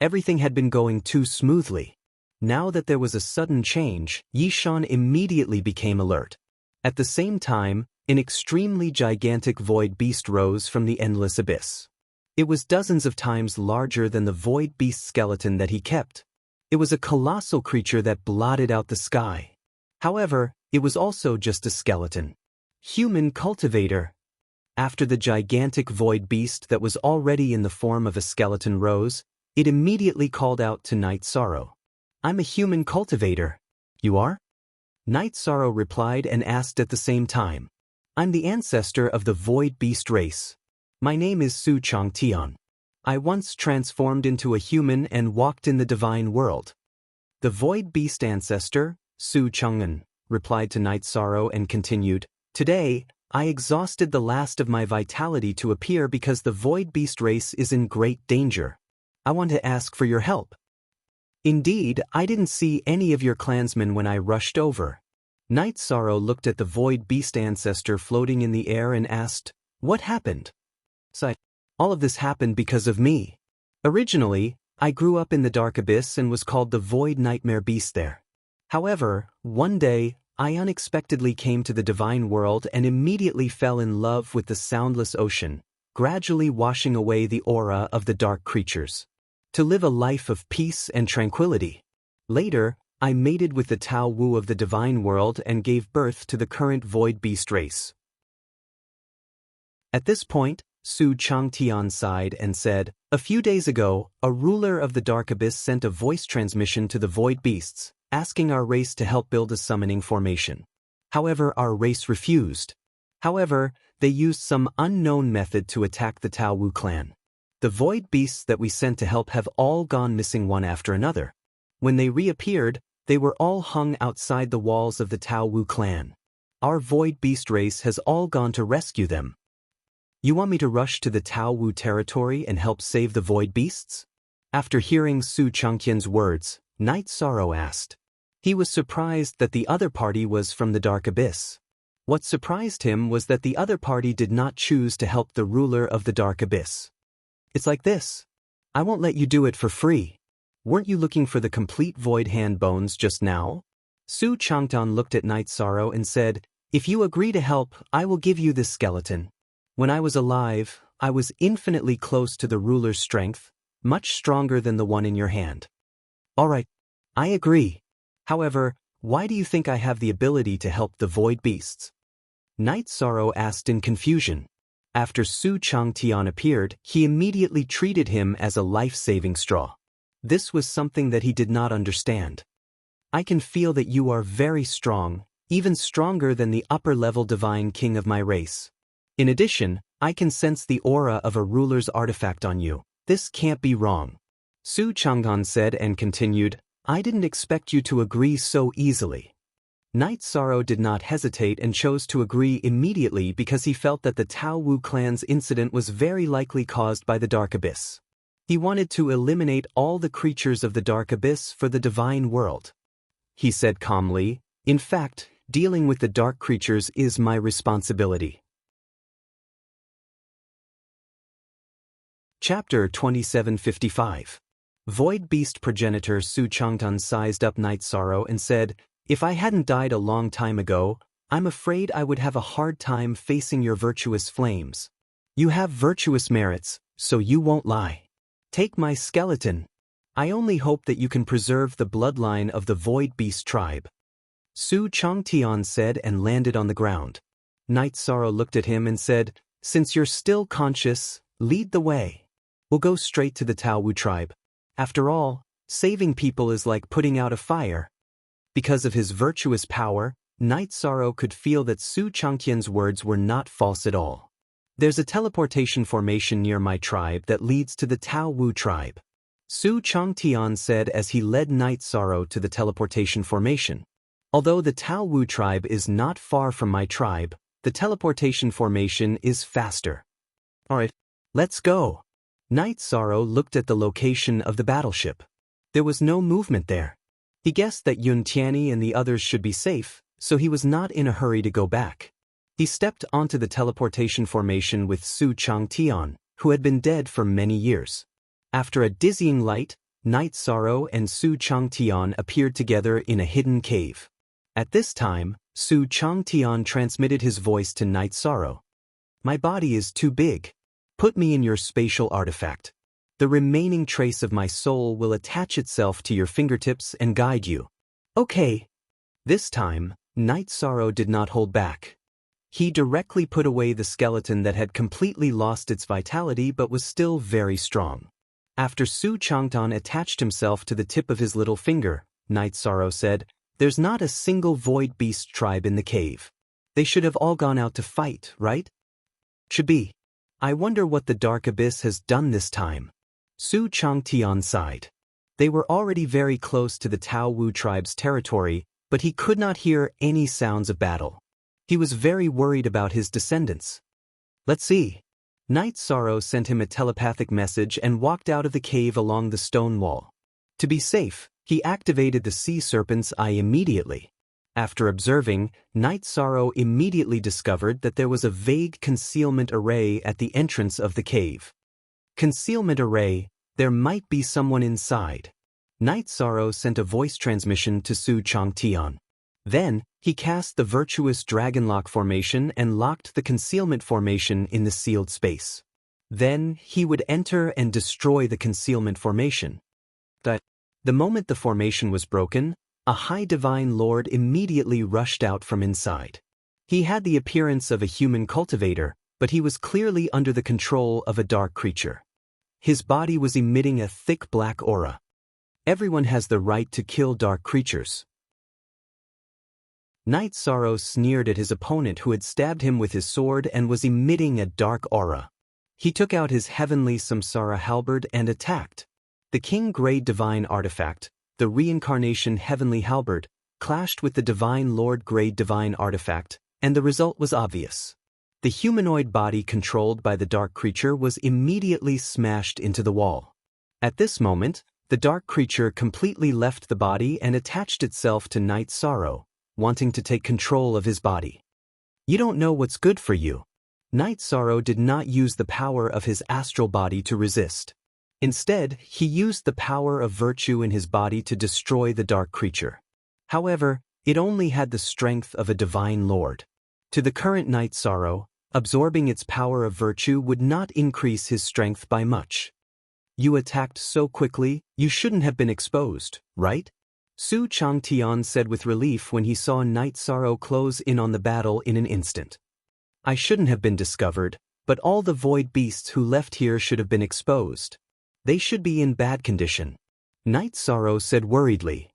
S1: Everything had been going too smoothly. Now that there was a sudden change, Yishan immediately became alert. At the same time, an extremely gigantic void beast rose from the endless abyss. It was dozens of times larger than the void beast skeleton that he kept. It was a colossal creature that blotted out the sky. However, it was also just a skeleton. Human cultivator. After the gigantic void beast that was already in the form of a skeleton rose, it immediately called out to Night Sorrow. "I'm a human cultivator." "You are?" Night Sorrow replied and asked at the same time. I'm the ancestor of the Void Beast race. My name is Su Changtian. I once transformed into a human and walked in the divine world. The Void Beast ancestor, Su Chang'an, replied to Night Sorrow and continued, Today, I exhausted the last of my vitality to appear because the Void Beast race is in great danger. I want to ask for your help. Indeed, I didn't see any of your clansmen when I rushed over. Night Sorrow looked at the Void Beast ancestor floating in the air and asked, What happened? All of this happened because of me. Originally, I grew up in the Dark Abyss and was called the Void Nightmare Beast there. However, one day, I unexpectedly came to the divine world and immediately fell in love with the soundless ocean, gradually washing away the aura of the dark creatures. To live a life of peace and tranquility. Later, I mated with the Tao Wu of the divine world and gave birth to the current Void Beast race. At this point, Su Changtian sighed and said, A few days ago, a ruler of the Dark Abyss sent a voice transmission to the Void Beasts, asking our race to help build a summoning formation. However, our race refused. However, they used some unknown method to attack the Tao Wu clan. The Void Beasts that we sent to help have all gone missing one after another. When they reappeared, they were all hung outside the walls of the Tao Wu clan. Our Void Beast race has all gone to rescue them. You want me to rush to the Tao Wu territory and help save the Void Beasts? After hearing Su Changtian's words, Night Sorrow asked. He was surprised that the other party was from the Dark Abyss. What surprised him was that the other party did not choose to help the ruler of the Dark Abyss. It's like this. I won't let you do it for free. Weren't you looking for the complete Void Hand bones just now? Su Changtian looked at Night Sorrow and said, If you agree to help, I will give you this skeleton. When I was alive, I was infinitely close to the ruler's strength, much stronger than the one in your hand. All right, I agree. However, why do you think I have the ability to help the Void Beasts? Night Sorrow asked in confusion. After Su Changtian appeared, he immediately treated him as a life-saving straw. This was something that he did not understand. I can feel that you are very strong, even stronger than the upper-level divine king of my race. In addition, I can sense the aura of a ruler's artifact on you. This can't be wrong. Su Changtian said and continued, I didn't expect you to agree so easily. Night Sorrow did not hesitate and chose to agree immediately because he felt that the Tao Wu clan's incident was very likely caused by the Dark Abyss. He wanted to eliminate all the creatures of the Dark Abyss for the divine world. He said calmly, In fact, dealing with the dark creatures is my responsibility. Chapter 2755. Void Beast progenitor Su Changtian sized up Night Sorrow and said, If I hadn't died a long time ago, I'm afraid I would have a hard time facing your virtuous flames. You have virtuous merits, so you won't lie. Take my skeleton. I only hope that you can preserve the bloodline of the Void Beast tribe. Su Changtian said and landed on the ground. Night Sorrow looked at him and said, Since you're still conscious, lead the way. We'll go straight to the Tao Wu tribe. After all, saving people is like putting out a fire. Because of his virtuous power, Night Sorrow could feel that Su Changtian's words were not false at all. There's a teleportation formation near my tribe that leads to the Tao Wu tribe. Su Changtian said as he led Night Sorrow to the teleportation formation. Although the Tao Wu tribe is not far from my tribe, the teleportation formation is faster. Alright, let's go. Night Sorrow looked at the location of the battleship. There was no movement there. He guessed that Yun Tianyi and the others should be safe, so he was not in a hurry to go back. He stepped onto the teleportation formation with Su Changtian, who had been dead for many years. After a dizzying light, Night Sorrow and Su Changtian appeared together in a hidden cave. At this time, Su Changtian transmitted his voice to Night Sorrow. My body is too big. Put me in your spatial artifact. The remaining trace of my soul will attach itself to your fingertips and guide you. Okay. This time, Night Sorrow did not hold back. He directly put away the skeleton that had completely lost its vitality but was still very strong. After Su Changtian attached himself to the tip of his little finger, Night Sorrow said, There's not a single void beast tribe in the cave. They should have all gone out to fight, right? Should be. I wonder what the Dark Abyss has done this time. Su Changtian sighed. They were already very close to the Tao Wu tribe's territory, but he could not hear any sounds of battle. He was very worried about his descendants. Let's see. Night Sorrow sent him a telepathic message and walked out of the cave along the stone wall. To be safe, he activated the sea serpent's eye immediately. After observing, Night Sorrow immediately discovered that there was a vague concealment array at the entrance of the cave. Concealment array, there might be someone inside. Night Sorrow sent a voice transmission to Su Changtian. Then, he cast the virtuous dragonlock formation and locked the concealment formation in the sealed space. Then, he would enter and destroy the concealment formation. The moment the formation was broken, a high divine lord immediately rushed out from inside. He had the appearance of a human cultivator, but he was clearly under the control of a dark creature. His body was emitting a thick black aura. Everyone has the right to kill dark creatures. Night Sorrow sneered at his opponent who had stabbed him with his sword and was emitting a dark aura. He took out his heavenly Samsara halberd and attacked. The King Grade Divine Artifact, the Reincarnation Heavenly Halberd, clashed with the Divine Lord Grade Divine Artifact, and the result was obvious. The humanoid body controlled by the dark creature was immediately smashed into the wall. At this moment, the dark creature completely left the body and attached itself to Night Sorrow, wanting to take control of his body. You don't know what's good for you. Night Sorrow did not use the power of his astral body to resist. Instead, he used the power of virtue in his body to destroy the dark creature. However, it only had the strength of a divine lord. To the current Night Sorrow, absorbing its power of virtue would not increase his strength by much. You attacked so quickly, you shouldn't have been exposed, right? Su Changtian said with relief when he saw Night Sorrow close in on the battle in an instant. I shouldn't have been discovered, but all the void beasts who left here should have been exposed. They should be in bad condition. Night Sorrow said worriedly.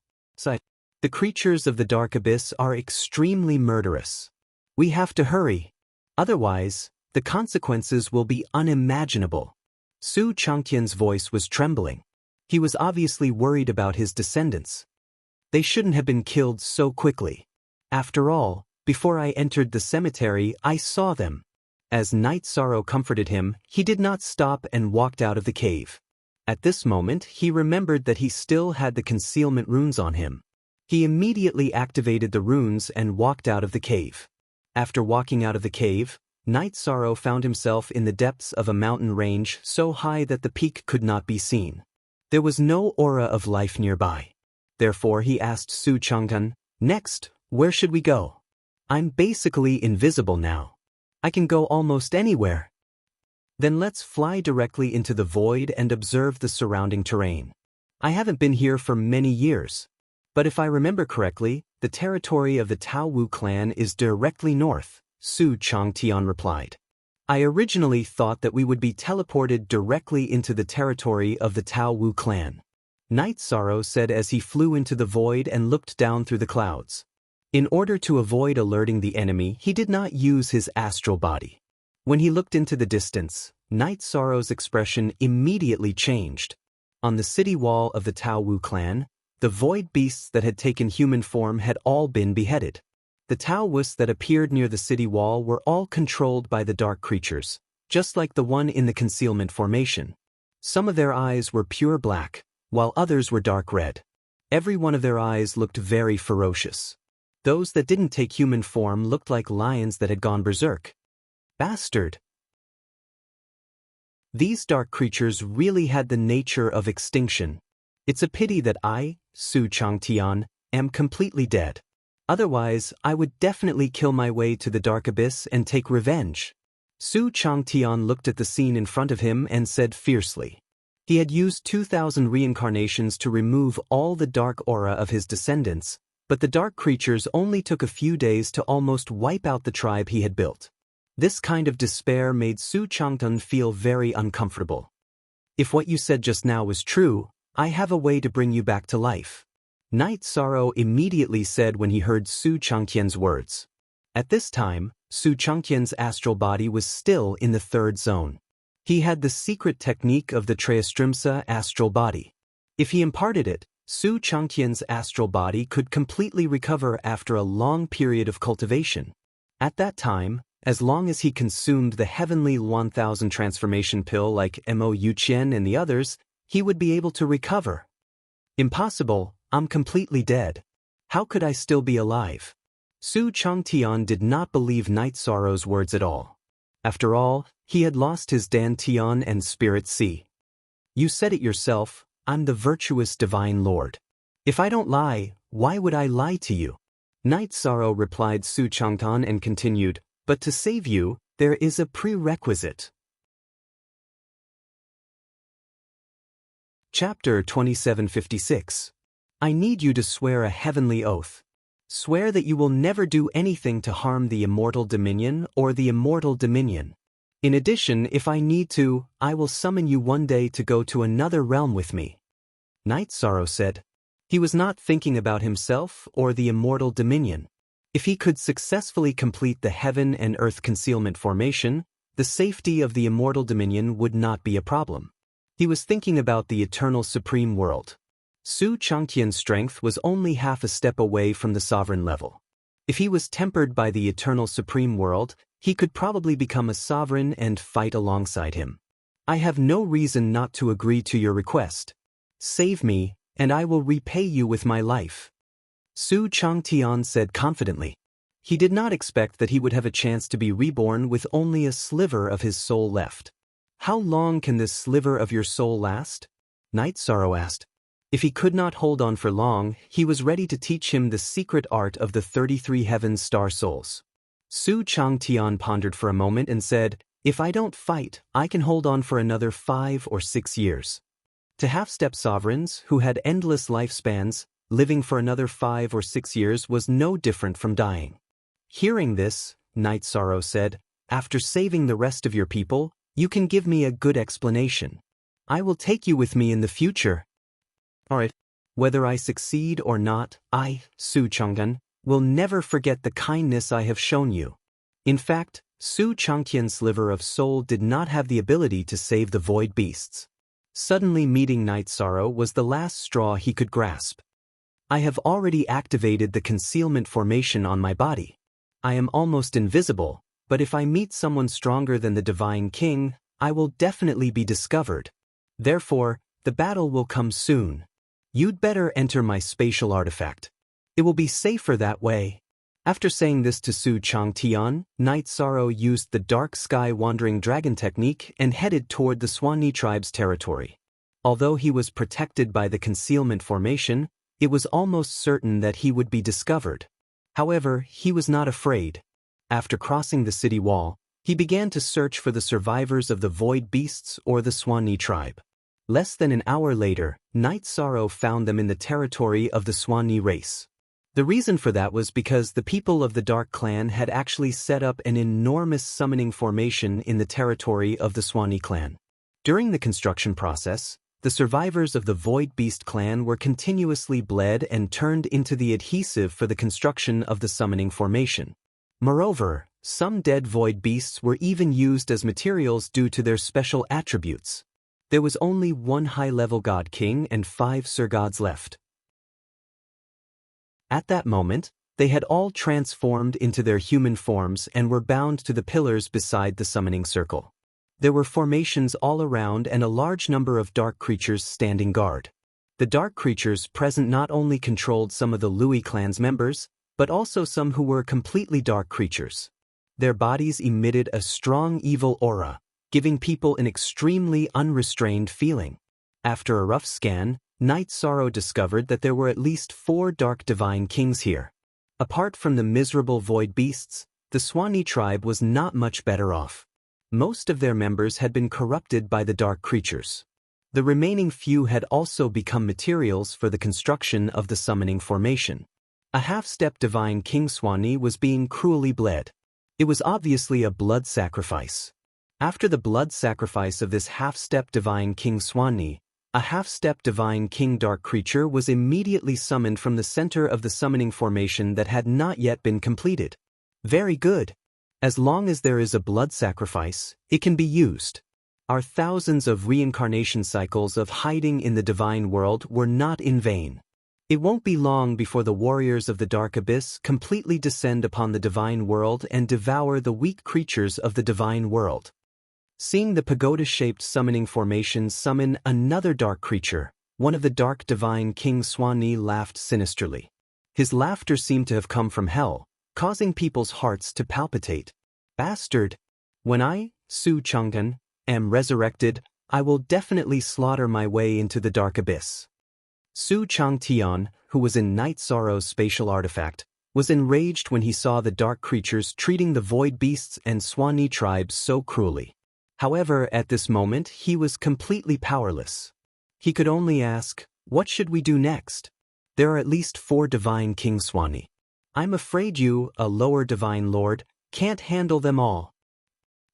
S1: The creatures of the Dark Abyss are extremely murderous. We have to hurry. Otherwise, the consequences will be unimaginable. Su Changtian's voice was trembling. He was obviously worried about his descendants. They shouldn't have been killed so quickly. After all, before I entered the cemetery, I saw them. As Night Sorrow comforted him, he did not stop and walked out of the cave. At this moment, he remembered that he still had the concealment runes on him. He immediately activated the runes and walked out of the cave. After walking out of the cave, Night Sorrow found himself in the depths of a mountain range so high that the peak could not be seen. There was no aura of life nearby. Therefore, he asked Su Changtian, "Next, where should we go? I'm basically invisible now. I can go almost anywhere." Then let's fly directly into the void and observe the surrounding terrain. I haven't been here for many years. But if I remember correctly, the territory of the Tao Wu clan is directly north, Su Changtian replied. I originally thought that we would be teleported directly into the territory of the Tao Wu clan. Night Sorrow said as he flew into the void and looked down through the clouds. In order to avoid alerting the enemy, he did not use his astral body. When he looked into the distance, Night Sorrow's expression immediately changed. On the city wall of the Tao Wu clan, the void beasts that had taken human form had all been beheaded. The Taoists that appeared near the city wall were all controlled by the dark creatures, just like the one in the concealment formation. Some of their eyes were pure black, while others were dark red. Every one of their eyes looked very ferocious. Those that didn't take human form looked like lions that had gone berserk. Bastard! These dark creatures really had the nature of extinction. It's a pity that I, Su Changtian, am completely dead. Otherwise, I would definitely kill my way to the Dark Abyss and take revenge. Su Changtian looked at the scene in front of him and said fiercely. He had used 2,000 reincarnations to remove all the dark aura of his descendants, but the dark creatures only took a few days to almost wipe out the tribe he had built. This kind of despair made Su Changtian feel very uncomfortable. If what you said just now was true, I have a way to bring you back to life. Night Sorrow immediately said when he heard Su Changqian's words. At this time, Su Changqian's astral body was still in the third zone. He had the secret technique of the Treastrimsa astral body. If he imparted it, Su Changqian's astral body could completely recover after a long period of cultivation. At that time, as long as he consumed the heavenly 1000 transformation pill like Mo Yuqian and the others, he would be able to recover. Impossible, I'm completely dead. How could I still be alive? Su Changtian did not believe Night Sorrow's words at all. After all, he had lost his Dantian and Spirit Sea. You said it yourself, I'm the virtuous divine lord. If I don't lie, why would I lie to you? Night Sorrow replied Su Changtan and continued, but to save you, there is a prerequisite. Chapter 2756. I need you to swear a heavenly oath. Swear that you will never do anything to harm the immortal dominion or the immortal dominion. In addition, if I need to, I will summon you one day to go to another realm with me. Night Sorrow said. He was not thinking about himself or the immortal dominion. If he could successfully complete the heaven and earth concealment formation, the safety of the immortal dominion would not be a problem. He was thinking about the eternal supreme world. Su Changqian's strength was only half a step away from the sovereign level. If he was tempered by the eternal supreme world, he could probably become a sovereign and fight alongside him. I have no reason not to agree to your request. Save me, and I will repay you with my life. Su Changtian said confidently. He did not expect that he would have a chance to be reborn with only a sliver of his soul left. How long can this sliver of your soul last? Night Sorrow asked. If he could not hold on for long, he was ready to teach him the secret art of the 33 heavens star souls. Su Changtian pondered for a moment and said, if I don't fight, I can hold on for another 5 or 6 years. To half-step sovereigns, who had endless lifespans, living for another 5 or 6 years was no different from dying. Hearing this, Night Sorrow said, after saving the rest of your people, you can give me a good explanation. I will take you with me in the future. Alright. Whether I succeed or not, I, Su Chang'an, will never forget the kindness I have shown you. In fact, Su Changqian's sliver of soul did not have the ability to save the void beasts. Suddenly meeting Night Sorrow was the last straw he could grasp. I have already activated the concealment formation on my body. I am almost invisible, but if I meet someone stronger than the Divine King, I will definitely be discovered. Therefore, the battle will come soon. You'd better enter my spatial artifact. It will be safer that way. After saying this to Su Changtian, Night Sorrow used the Dark Sky Wandering Dragon technique and headed toward the Swanee tribe's territory. Although he was protected by the concealment formation, it was almost certain that he would be discovered. However, he was not afraid. After crossing the city wall, he began to search for the survivors of the Void Beasts or the Swanee tribe. Less than an hour later, Night Sorrow found them in the territory of the Swanee race. The reason for that was because the people of the Dark Clan had actually set up an enormous summoning formation in the territory of the Swanee clan. During the construction process, the survivors of the Void Beast clan were continuously bled and turned into the adhesive for the construction of the summoning formation. Moreover, some dead Void Beasts were even used as materials due to their special attributes. There was only one high-level God King and 5 Sir Gods left. At that moment, they had all transformed into their human forms and were bound to the pillars beside the summoning circle. There were formations all around and a large number of dark creatures standing guard. The dark creatures present not only controlled some of the Lui clan's members, but also some who were completely dark creatures. Their bodies emitted a strong evil aura, giving people an extremely unrestrained feeling. After a rough scan, Night Sorrow discovered that there were at least 4 Dark Divine Kings here. Apart from the miserable Void Beasts, the Swanee tribe was not much better off. Most of their members had been corrupted by the dark creatures. The remaining few had also become materials for the construction of the summoning formation. A half-step Divine King Swanee was being cruelly bled. It was obviously a blood sacrifice. After the blood sacrifice of this half-step Divine King Swanee, A half-step divine king dark creature was immediately summoned from the center of the summoning formation that had not yet been completed. Very good. As long as there is a blood sacrifice, it can be used. Our thousands of reincarnation cycles of hiding in the divine world were not in vain. It won't be long before the warriors of the dark abyss completely descend upon the divine world and devour the weak creatures of the divine world. Seeing the pagoda-shaped summoning formation summon another dark creature, one of the dark divine King Swanee laughed sinisterly. His laughter seemed to have come from hell, causing people's hearts to palpitate. Bastard! When I, Su Chang'an, am resurrected, I will definitely slaughter my way into the dark abyss. Su Changtian, who was in Night Sorrow's spatial artifact, was enraged when he saw the dark creatures treating the void beasts and Swanee tribes so cruelly. However, at this moment, he was completely powerless. He could only ask, what should we do next? There are at least 4 divine King Swanee. I'm afraid you, a lower divine lord, can't handle them all.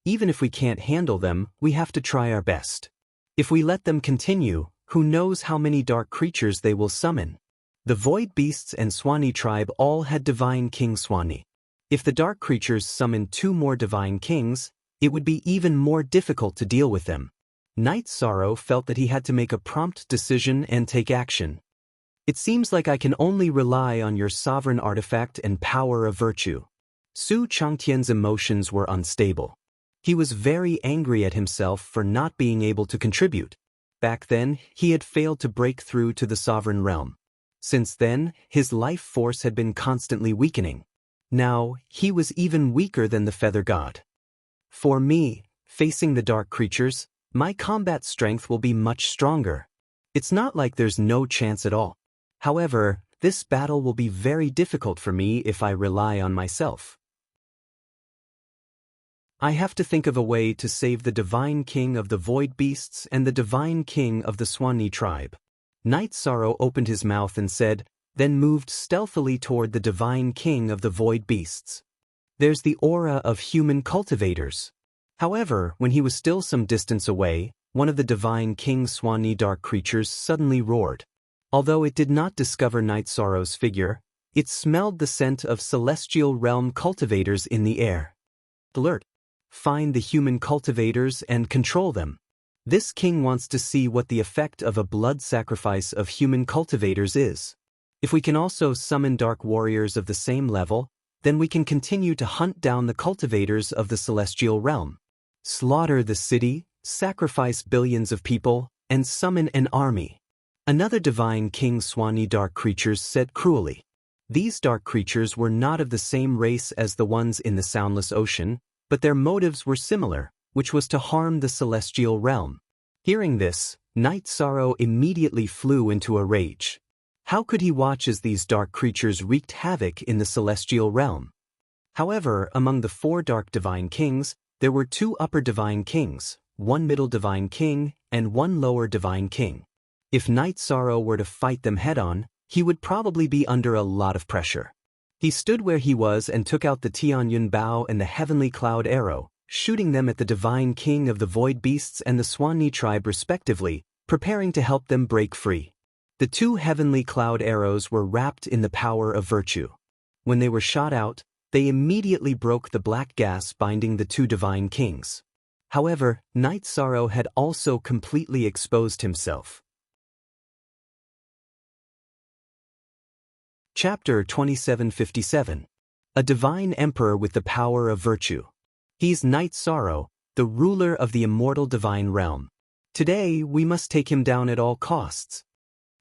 S1: Even if we can't handle them, we have to try our best. If we let them continue, who knows how many dark creatures they will summon? The void beasts and Swanee tribe all had divine King Swanee. If the dark creatures summoned 2 more divine kings, it would be even more difficult to deal with them. Night Sorrow felt that he had to make a prompt decision and take action. It seems like I can only rely on your sovereign artifact and power of virtue. Su Changtian's emotions were unstable. He was very angry at himself for not being able to contribute. Back then, he had failed to break through to the sovereign realm. Since then, his life force had been constantly weakening. Now, he was even weaker than the Feather God. For me, facing the dark creatures, my combat strength will be much stronger. It's not like there's no chance at all. However, this battle will be very difficult for me if I rely on myself. I have to think of a way to save the divine king of the void beasts and the divine king of the Swanee tribe. Night Sorrow opened his mouth and said, then moved stealthily toward the divine king of the void beasts. There's the aura of human cultivators. However, when he was still some distance away, one of the divine King Swanee dark creatures suddenly roared. Although it did not discover Night Sorrow's figure, it smelled the scent of celestial realm cultivators in the air. Alert! Find the human cultivators and control them. This king wants to see what the effect of a blood sacrifice of human cultivators is. If we can also summon dark warriors of the same level, then we can continue to hunt down the cultivators of the celestial realm. Slaughter the city, sacrifice billions of people, and summon an army. Another divine King Swanee dark creatures said cruelly. These dark creatures were not of the same race as the ones in the Soundless Ocean, but their motives were similar, which was to harm the celestial realm. Hearing this, Night Sorrow immediately flew into a rage. How could he watch as these dark creatures wreaked havoc in the celestial realm? However, among the 4 dark divine kings, there were 2 upper divine kings, 1 middle divine king, and 1 lower divine king. If Night Sorrow were to fight them head-on, he would probably be under a lot of pressure. He stood where he was and took out the Tianyun bow and the heavenly cloud arrow, shooting them at the divine king of the void beasts and the Swanee tribe respectively, preparing to help them break free. The 2 heavenly cloud arrows were wrapped in the power of virtue. When they were shot out, they immediately broke the black gas binding the 2 divine kings. However, Night Sorrow had also completely exposed himself. Chapter 2757. A Divine Emperor with the Power of Virtue. He's Night Sorrow, the ruler of the immortal divine realm. Today, we must take him down at all costs.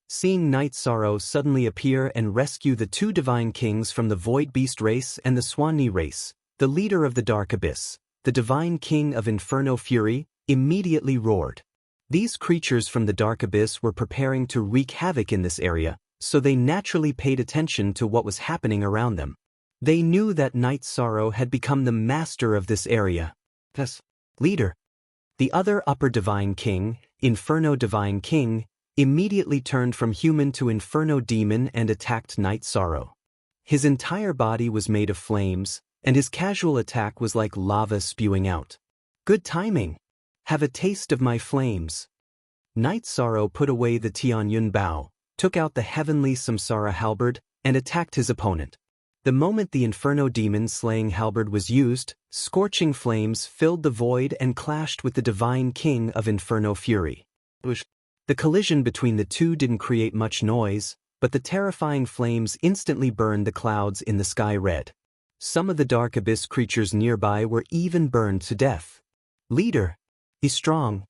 S1: Seeing Night Sorrow suddenly appear and rescue the 2 divine kings from the Void Beast race and the Swanee race, the leader of the Dark Abyss, the divine king of Inferno Fury, immediately roared. These creatures from the Dark Abyss were preparing to wreak havoc in this area, so they naturally paid attention to what was happening around them. They knew that Night Sorrow had become the master of this area. Thus, leader. The other upper divine king, Inferno Divine King, immediately turned from human to Inferno Demon and attacked Night Sorrow. His entire body was made of flames, and his casual attack was like lava spewing out. Good timing. Have a taste of my flames. Night Sorrow put away the Tianyun bow, took out the heavenly Samsara halberd, and attacked his opponent. The moment the Inferno demon-slaying halberd was used, scorching flames filled the void and clashed with the divine king of Inferno Fury. The collision between the two didn't create much noise, but the terrifying flames instantly burned the clouds in the sky red. Some of the Dark Abyss creatures nearby were even burned to death. Leader. He's strong.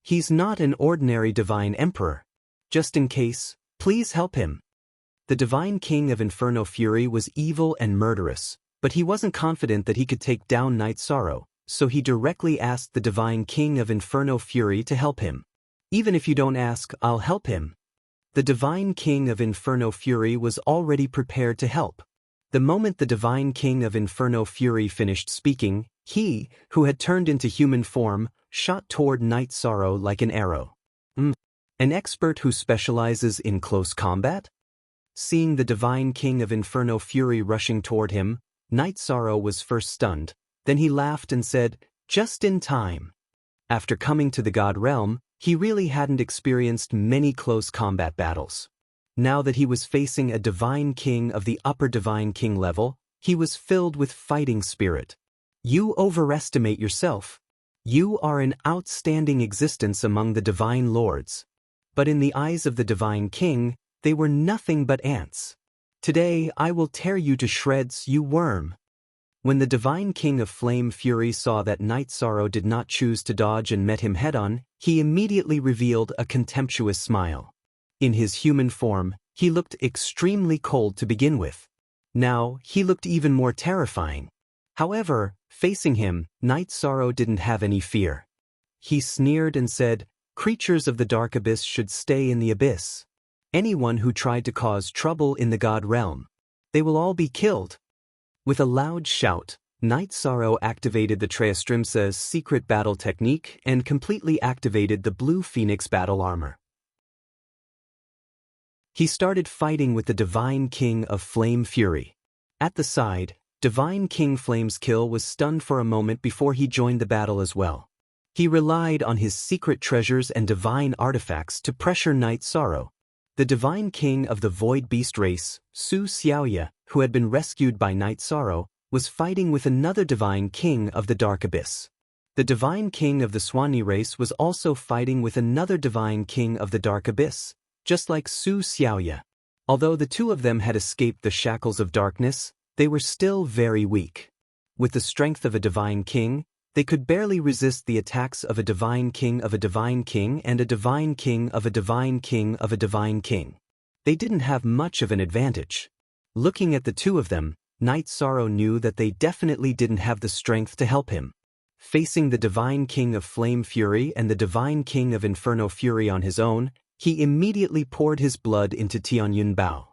S1: He's not an ordinary divine emperor. Just in case, please help him. The divine king of Inferno Fury was evil and murderous, but he wasn't confident that he could take down Night Sorrow, so he directly asked the divine king of Inferno Fury to help him. Even if you don't ask, I'll help him. The divine king of Inferno Fury was already prepared to help. The moment the divine king of Inferno Fury finished speaking, he, who had turned into human form, shot toward Night Sorrow like an arrow. An expert who specializes in close combat? Seeing the divine king of Inferno Fury rushing toward him, Night Sorrow was first stunned, then he laughed and said, "Just in time." After coming to the God Realm, he really hadn't experienced many close combat battles. Now that he was facing a divine king of the upper divine king level, he was filled with fighting spirit. You overestimate yourself. You are an outstanding existence among the divine lords. But in the eyes of the divine king, they were nothing but ants. Today I will tear you to shreds, you worm. When the divine king of Flame Fury saw that Night Sorrow did not choose to dodge and met him head-on, he immediately revealed a contemptuous smile. In his human form, he looked extremely cold to begin with. Now, he looked even more terrifying. However, facing him, Night Sorrow didn't have any fear. He sneered and said, "Creatures of the Dark Abyss should stay in the abyss. Anyone who tried to cause trouble in the God Realm, they will all be killed." With a loud shout, Night Sorrow activated the Treastrimsa's secret battle technique and completely activated the Blue Phoenix battle armor. He started fighting with the Divine King of Flame Fury. At the side, Divine King Flameskill was stunned for a moment before he joined the battle as well. He relied on his secret treasures and divine artifacts to pressure Night Sorrow. The Divine King of the Void Beast race, Su Xiaoya, who had been rescued by Night Sorrow, was fighting with another Divine King of the Dark Abyss. The Divine King of the Swanee race was also fighting with another Divine King of the Dark Abyss, just like Su Xiaoya. Although the two of them had escaped the shackles of darkness, they were still very weak. With the strength of a Divine King, they could barely resist the attacks of a Divine King of a Divine King and a Divine King of a Divine King of a Divine King. They didn't have much of an advantage. Looking at the two of them, Night Sorrow knew that they definitely didn't have the strength to help him. Facing the Divine King of Flame Fury and the Divine King of Inferno Fury on his own, he immediately poured his blood into Tianyun Bao.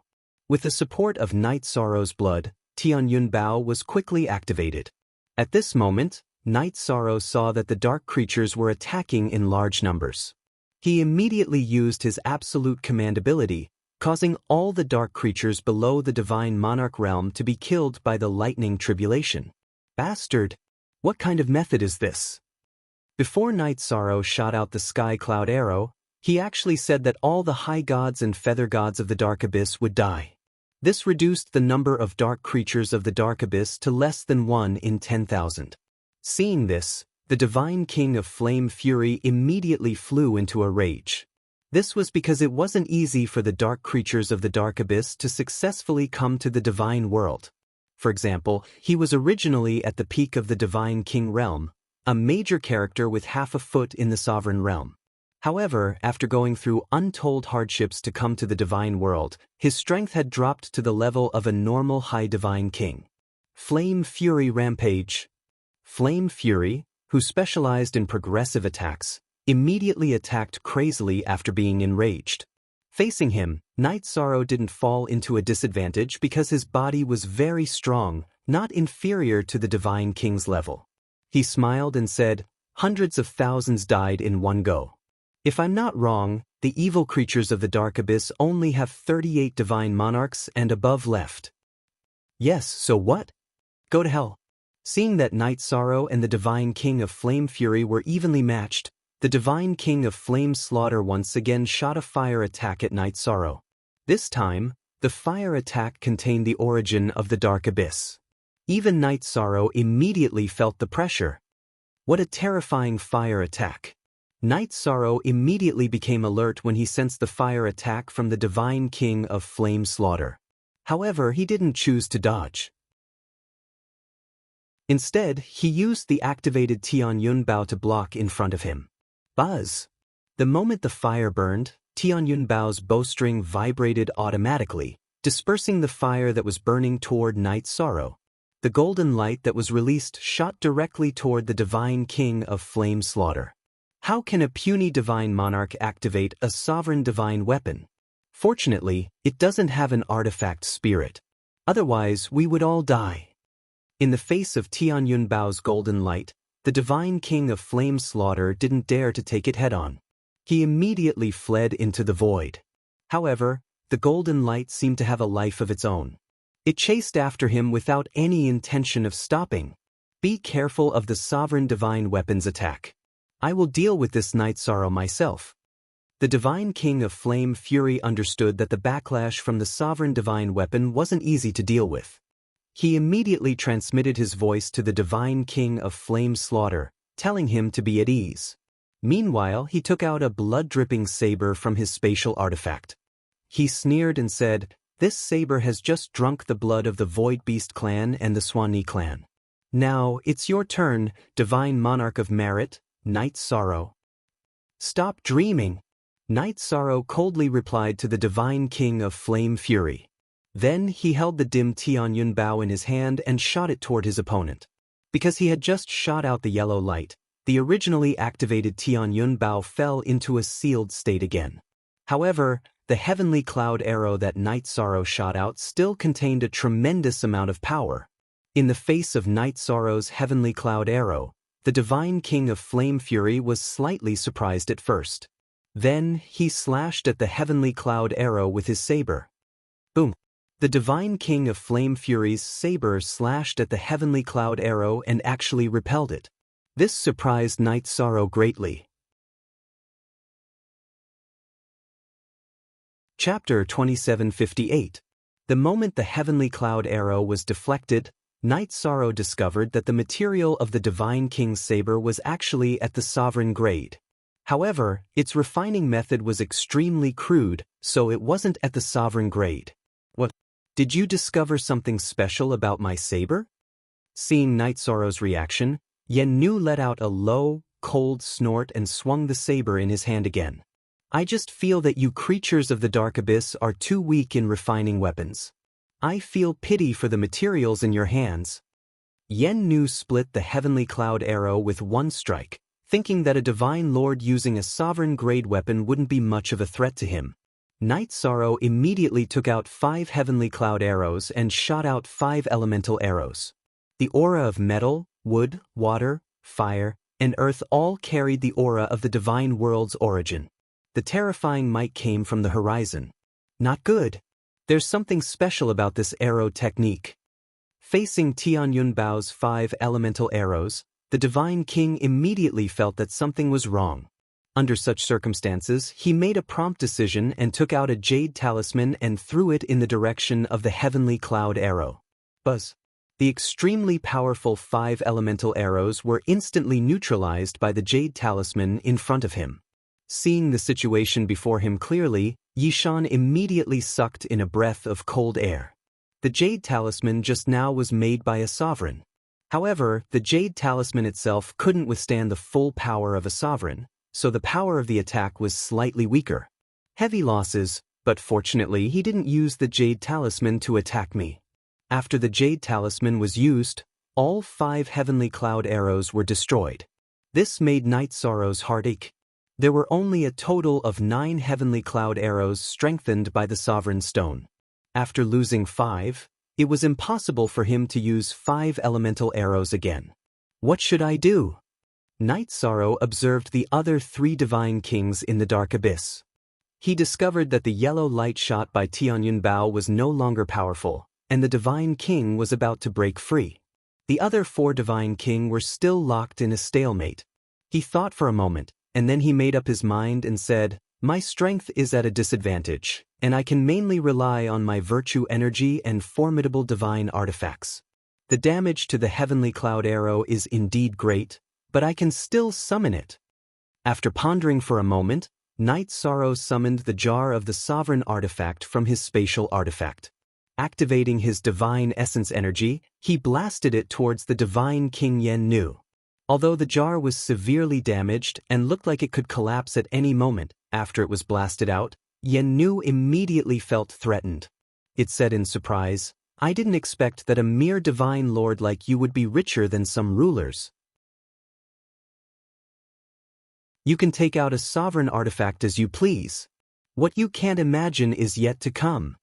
S1: With the support of Night Sorrow's blood, Tianyun Bao was quickly activated. At this moment, Night Sorrow saw that the dark creatures were attacking in large numbers. He immediately used his absolute command ability, causing all the dark creatures below the Divine Monarch realm to be killed by the lightning tribulation. Bastard! What kind of method is this? Before Night Sorrow shot out the Sky Cloud arrow, he actually said that all the high gods and feather gods of the Dark Abyss would die. This reduced the number of dark creatures of the Dark Abyss to less than 1 in 10,000. Seeing this, the Divine King of Flame Fury immediately flew into a rage. This was because it wasn't easy for the dark creatures of the Dark Abyss to successfully come to the Divine World. For example, he was originally at the peak of the Divine King realm, a major character with half a foot in the Sovereign realm. However, after going through untold hardships to come to the Divine World, his strength had dropped to the level of a normal High Divine King. Flame Fury Rampage. Flame Fury, who specialized in progressive attacks, immediately attacked crazily after being enraged. Facing him, Night Sorrow didn't fall into a disadvantage because his body was very strong, not inferior to the Divine King's level. He smiled and said, "Hundreds of thousands died in one go. If I'm not wrong, the evil creatures of the Dark Abyss only have 38 Divine Monarchs and above left." "Yes, so what? Go to hell." Seeing that Night Sorrow and the Divine King of Flame Fury were evenly matched, the Divine King of Flame Slaughter once again shot a fire attack at Night Sorrow. This time, the fire attack contained the origin of the Dark Abyss. Even Night Sorrow immediately felt the pressure. What a terrifying fire attack! Night Sorrow immediately became alert when he sensed the fire attack from the Divine King of Flame Slaughter. However, he didn't choose to dodge. Instead, he used the activated Tian Yun Bao to block in front of him. Buzz! The moment the fire burned, Tian Yun Bao's bowstring vibrated automatically, dispersing the fire that was burning toward Night Sorrow. The golden light that was released shot directly toward the Divine King of Flame Slaughter. How can a puny divine monarch activate a sovereign divine weapon? Fortunately, it doesn't have an artifact spirit. Otherwise, we would all die. In the face of Tian Yun Bao's golden light, the Divine King of Flame Slaughter didn't dare to take it head-on. He immediately fled into the void. However, the golden light seemed to have a life of its own. It chased after him without any intention of stopping. Be careful of the sovereign divine weapon's attack. I will deal with this Night Sorrow myself. The Divine King of Flame Fury understood that the backlash from the sovereign divine weapon wasn't easy to deal with. He immediately transmitted his voice to the Divine King of Flame Slaughter, telling him to be at ease. Meanwhile, he took out a blood-dripping saber from his spatial artifact. He sneered and said, "This saber has just drunk the blood of the Void Beast clan and the Swanee clan. Now, it's your turn, Divine Monarch of Merit, Night Sorrow." "Stop dreaming," Night Sorrow coldly replied to the Divine King of Flame Fury. Then he held the dim Tian Yun Bao in his hand and shot it toward his opponent. Because he had just shot out the yellow light, the originally activated Tian Yun Bao fell into a sealed state again. However, the heavenly cloud arrow that Night Sorrow shot out still contained a tremendous amount of power. In the face of Night Sorrow's heavenly cloud arrow, the Divine King of Flame Fury was slightly surprised at first. Then, he slashed at the heavenly cloud arrow with his saber. Boom! The Divine King of Flame Fury's saber slashed at the heavenly cloud arrow and actually repelled it. This surprised Night Sorrow greatly. Chapter 2758. The moment the heavenly cloud arrow was deflected, Night Sorrow discovered that the material of the Divine King's saber was actually at the sovereign grade. However, its refining method was extremely crude, so it wasn't at the sovereign grade. "What? Did you discover something special about my saber?" Seeing Night Sorrow's reaction, Yen Nu let out a low, cold snort and swung the saber in his hand again. "I just feel that you creatures of the Dark Abyss are too weak in refining weapons. I feel pity for the materials in your hands." Yen Nu split the heavenly cloud arrow with one strike, thinking that a divine lord using a sovereign-grade weapon wouldn't be much of a threat to him. Night Sorrow immediately took out 5 heavenly cloud arrows and shot out 5 elemental arrows. The aura of metal, wood, water, fire, and earth all carried the aura of the divine world's origin. The terrifying might came from the horizon. Not good. There's something special about this arrow technique. Facing Tian Yun Bao's 5 elemental arrows, the Divine King immediately felt that something was wrong. Under such circumstances, he made a prompt decision and took out a jade talisman and threw it in the direction of the heavenly cloud arrow. Buzz! The extremely powerful 5 elemental arrows were instantly neutralized by the jade talisman in front of him. Seeing the situation before him clearly, Yishan immediately sucked in a breath of cold air. The jade talisman just now was made by a sovereign. However, the jade talisman itself couldn't withstand the full power of a sovereign, so the power of the attack was slightly weaker. Heavy losses, but fortunately he didn't use the jade talisman to attack me. After the jade talisman was used, all 5 heavenly cloud arrows were destroyed. This made Night Sorrow's heart ache. There were only a total of 9 heavenly cloud arrows strengthened by the sovereign stone. After losing 5, it was impossible for him to use 5 elemental arrows again. What should I do? Night Sorrow observed the other 3 divine kings in the Dark Abyss. He discovered that the yellow light shot by Tian Yun Bao was no longer powerful, and the Divine King was about to break free. The other 4 Divine King were still locked in a stalemate. He thought for a moment, and then he made up his mind and said, "My strength is at a disadvantage, and I can mainly rely on my virtue energy and formidable divine artifacts. The damage to the heavenly cloud arrow is indeed great, but I can still summon it." After pondering for a moment, Night Sorrow summoned the jar of the sovereign artifact from his spatial artifact. Activating his divine essence energy, he blasted it towards the divine King Yen Nu. Although the jar was severely damaged and looked like it could collapse at any moment after it was blasted out, Yen Nu immediately felt threatened. It said in surprise, "I didn't expect that a mere divine lord like you would be richer than some rulers. You can take out a sovereign artifact as you please. What you can't imagine is yet to come."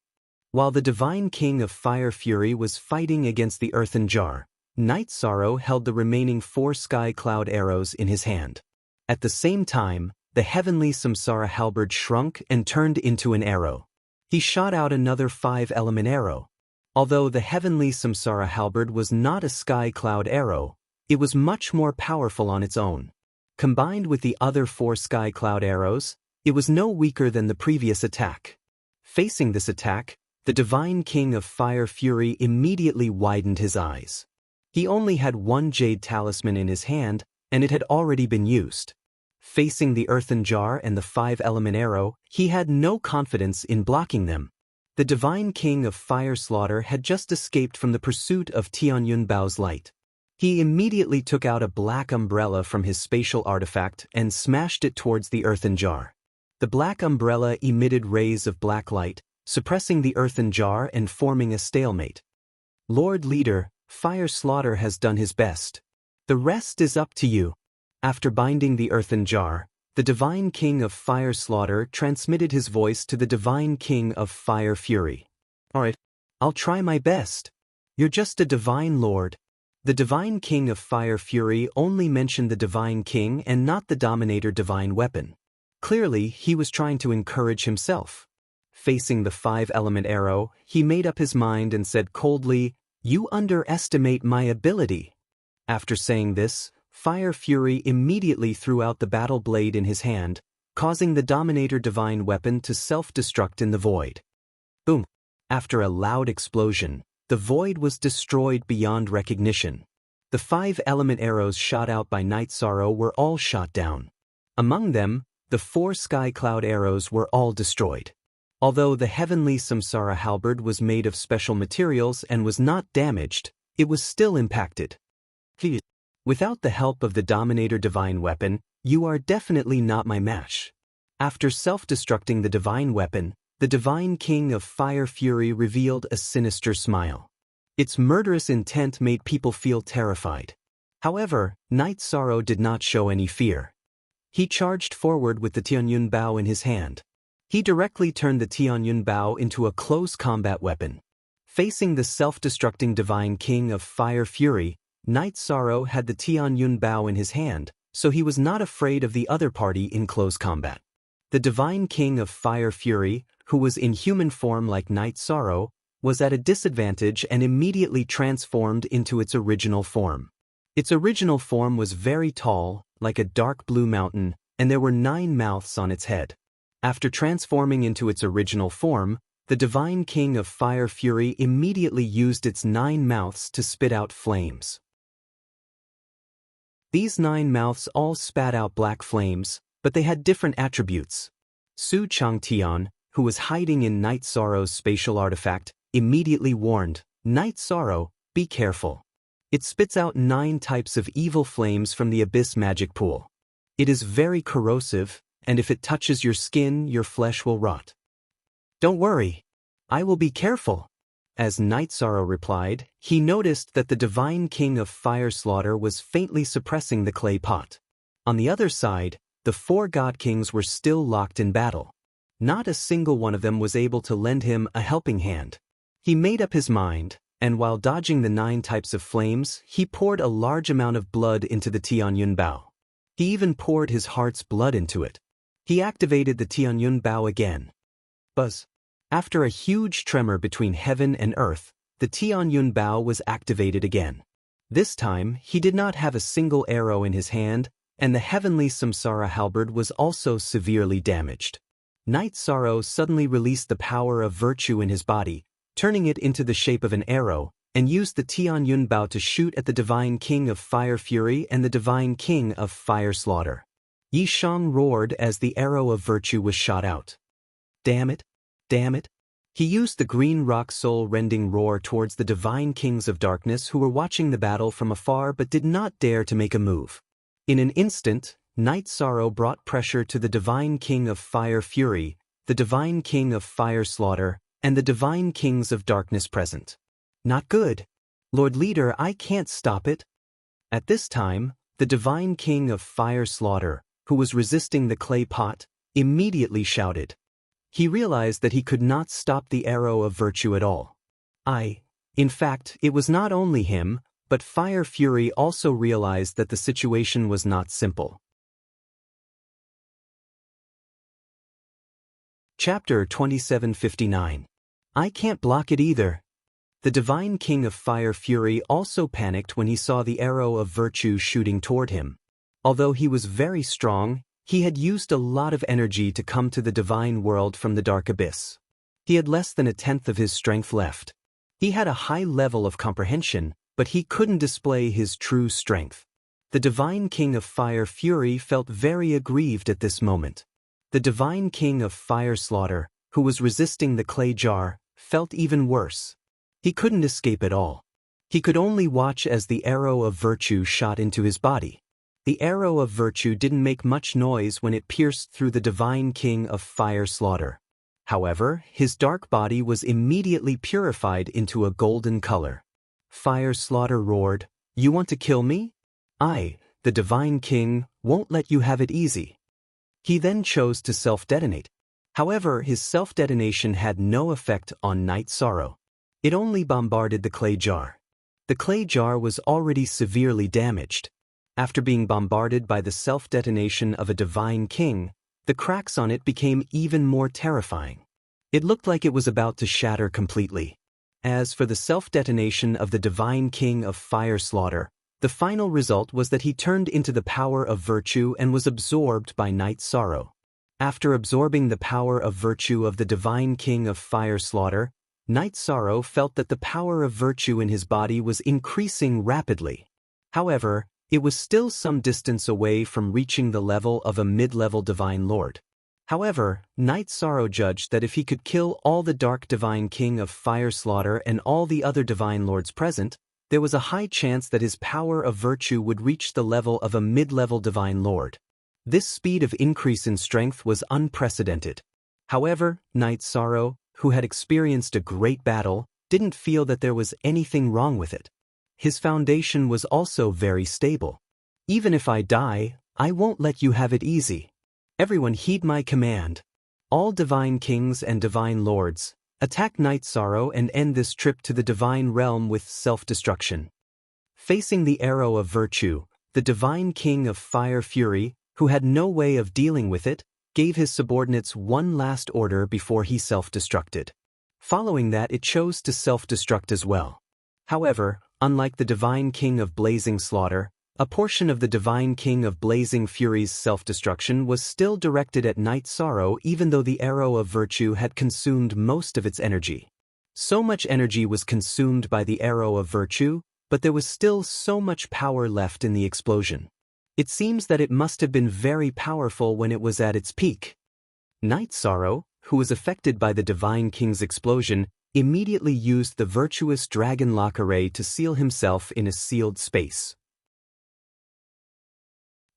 S1: While the divine king of Fire Fury was fighting against the earthen jar, Night Sorrow held the remaining 4 sky cloud arrows in his hand. At the same time, the heavenly Samsara halberd shrunk and turned into an arrow. He shot out another 5-element arrow. Although the heavenly Samsara halberd was not a sky cloud arrow, it was much more powerful on its own. Combined with the other 4 sky cloud arrows, it was no weaker than the previous attack. Facing this attack, the divine king of Fire Fury immediately widened his eyes. He only had 1 jade talisman in his hand, and it had already been used. Facing the earthen jar and the 5-element arrow, he had no confidence in blocking them. The divine king of Fire Slaughter had just escaped from the pursuit of Tianyun Bao's light. He immediately took out a black umbrella from his spatial artifact and smashed it towards the earthen jar. The black umbrella emitted rays of black light, suppressing the earthen jar and forming a stalemate. "Lord Leader, Fire Slaughter has done his best. The rest is up to you." After binding the earthen jar, the divine king of Fire Slaughter transmitted his voice to the divine king of Fire Fury. "Alright, I'll try my best. You're just a divine lord." The divine king of Fire Fury only mentioned the divine king and not the dominator divine weapon. Clearly, he was trying to encourage himself. Facing the 5-element arrow, he made up his mind and said coldly, "You underestimate my ability." After saying this, Fire Fury immediately threw out the battle blade in his hand, causing the dominator divine weapon to self-destruct in the void. Boom! After a loud explosion, the void was destroyed beyond recognition. The 5-element arrows shot out by Night Sorrow were all shot down. Among them, the 4 sky cloud arrows were all destroyed. Although the heavenly Samsara halberd was made of special materials and was not damaged, it was still impacted. "Without the help of the dominator divine weapon, you are definitely not my match." After self-destructing the divine weapon, the divine king of Fire Fury revealed a sinister smile. Its murderous intent made people feel terrified. However, Night Sorrow did not show any fear. He charged forward with the Tianyun Bao in his hand. He directly turned the Tianyun Bao into a close combat weapon. Facing the self-destructing divine king of Fire Fury, Night Sorrow had the Tianyun Bao in his hand, so he was not afraid of the other party in close combat. The divine king of Fire Fury, who was in human form like Night Sorrow, was at a disadvantage and immediately transformed into its original form. Its original form was very tall, like a dark blue mountain, and there were 9 mouths on its head. After transforming into its original form, the divine king of Fire Fury immediately used its 9 mouths to spit out flames. These 9 mouths all spat out black flames, but they had different attributes. Su Changtian, who was hiding in Night Sorrow's spatial artifact, immediately warned, "Night Sorrow, be careful. It spits out 9 types of evil flames from the Abyss magic pool. It is very corrosive, and if it touches your skin, your flesh will rot." "Don't worry. I will be careful." As Night Sorrow replied, he noticed that the divine king of Fire Slaughter was faintly suppressing the clay pot. On the other side, the 4 god kings were still locked in battle. Not a single one of them was able to lend him a helping hand. He made up his mind, and while dodging the 9 types of flames, he poured a large amount of blood into the Tianyun Bao. He even poured his heart's blood into it. He activated the Tianyun Bao again. Buzz. After a huge tremor between heaven and earth, the Tianyun Bao was activated again. This time, he did not have a single arrow in his hand, and the heavenly Samsara halberd was also severely damaged. Night Sorrow suddenly released the power of virtue in his body, turning it into the shape of an arrow, and used the Tianyun Bao to shoot at the Divine King of Fire Fury and the Divine King of Fire Slaughter. Yi Shang roared as the arrow of virtue was shot out. Damn it! Damn it! He used the green rock soul-rending roar towards the Divine Kings of Darkness who were watching the battle from afar but did not dare to make a move. In an instant, Night Sorrow brought pressure to the Divine King of Fire Fury, the Divine King of Fire Slaughter, and the Divine Kings of Darkness present. Not good. Lord Leader, I can't stop it. At this time, the Divine King of Fire Slaughter, who was resisting the clay pot, immediately shouted. He realized that he could not stop the arrow of virtue at all. In fact, it was not only him, but Fire Fury also realized that the situation was not simple. Chapter 2759. I can't block it either. The Divine King of Fire Fury also panicked when he saw the arrow of virtue shooting toward him. Although he was very strong, he had used a lot of energy to come to the divine world from the dark abyss. He had less than a tenth of his strength left. He had a high level of comprehension, but he couldn't display his true strength. The Divine King of Fire Fury felt very aggrieved at this moment. The Divine King of Fire Slaughter, who was resisting the clay jar, felt even worse. He couldn't escape at all. He could only watch as the arrow of virtue shot into his body. The arrow of virtue didn't make much noise when it pierced through the Divine King of Fire Slaughter. However, his dark body was immediately purified into a golden color. Fire Slaughter roared, "You want to kill me? I, the Divine King, won't let you have it easy." He then chose to self-detonate. However, his self-detonation had no effect on Night Sorrow. It only bombarded the clay jar. The clay jar was already severely damaged. After being bombarded by the self-detonation of a Divine King, the cracks on it became even more terrifying. It looked like it was about to shatter completely. As for the self-detonation of the Divine King of Fire Slaughter, the final result was that he turned into the power of virtue and was absorbed by Night Sorrow. After absorbing the power of virtue of the Divine King of Fire Slaughter, Night Sorrow felt that the power of virtue in his body was increasing rapidly. However, it was still some distance away from reaching the level of a mid-level Divine Lord. However, Night Sorrow judged that if he could kill all the Dark Divine King of Fire Slaughter and all the other Divine Lords present, there was a high chance that his power of virtue would reach the level of a mid-level Divine Lord. This speed of increase in strength was unprecedented. However, Night Sorrow, who had experienced a great battle, didn't feel that there was anything wrong with it. His foundation was also very stable. Even if I die, I won't let you have it easy. Everyone heed my command. All Divine Kings and Divine Lords, attack Night Sorrow and end this trip to the Divine Realm with self-destruction. Facing the arrow of virtue, the Divine King of Fire Fury, who had no way of dealing with it, gave his subordinates one last order before he self-destructed. Following that, it chose to self-destruct as well. However, unlike the Divine King of Blazing Slaughter, a portion of the Divine King of Blazing Fury's self-destruction was still directed at Night Sorrow even though the arrow of virtue had consumed most of its energy. So much energy was consumed by the arrow of virtue, but there was still so much power left in the explosion. It seems that it must have been very powerful when it was at its peak. Night Sorrow, who was affected by the Divine King's explosion, immediately used the virtuous Dragon Lock Array to seal himself in a sealed space.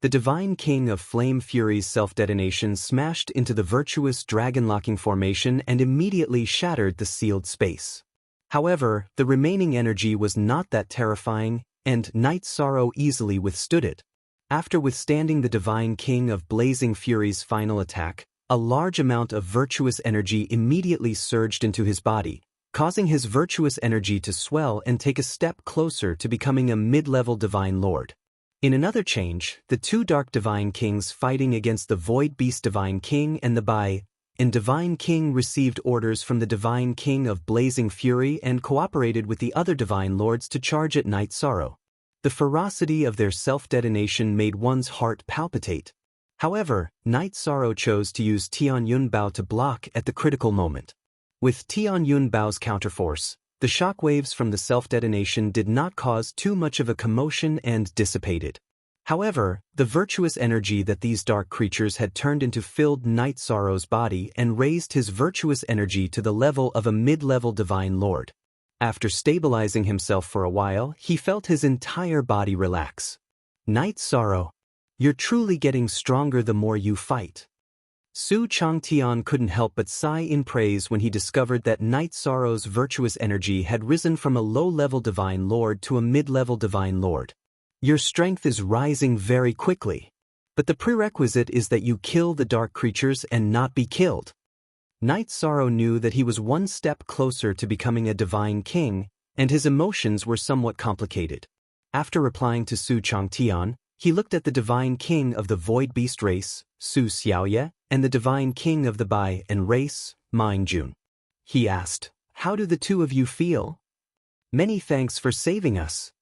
S1: The Divine King of Flame Fury's self-detonation smashed into the virtuous dragon-locking formation and immediately shattered the sealed space. However, the remaining energy was not that terrifying, and Night Sorrow easily withstood it. After withstanding the Divine King of Blazing Fury's final attack, a large amount of virtuous energy immediately surged into his body, causing his virtuous energy to swell and take a step closer to becoming a mid-level Divine Lord. In another change, the two Dark Divine Kings fighting against the Void Beast Divine King and the Bai and Divine King received orders from the Divine King of Blazing Fury and cooperated with the other Divine Lords to charge at Night Sorrow. The ferocity of their self-detonation made one's heart palpitate. However, Night Sorrow chose to use Tian Yun Bao to block at the critical moment. With Tian Yun Bao's counterforce, the shockwaves from the self-detonation did not cause too much of a commotion and dissipated. However, the virtuous energy that these dark creatures had turned into filled Night Sorrow's body and raised his virtuous energy to the level of a mid-level divine lord. After stabilizing himself for a while, he felt his entire body relax. Night Sorrow, you're truly getting stronger the more you fight. Su Changtian couldn't help but sigh in praise when he discovered that Night Sorrow's virtuous energy had risen from a low-level divine lord to a mid-level divine lord. Your strength is rising very quickly. But the prerequisite is that you kill the dark creatures and not be killed. Night Sorrow knew that he was one step closer to becoming a divine king, and his emotions were somewhat complicated. After replying to Su Changtian, he looked at the divine king of the Void Beast race, Su Xiaoye, and the divine king of the Bai and race, Ma Yingjun. He asked, "How do the two of you feel?" "Many thanks for saving us.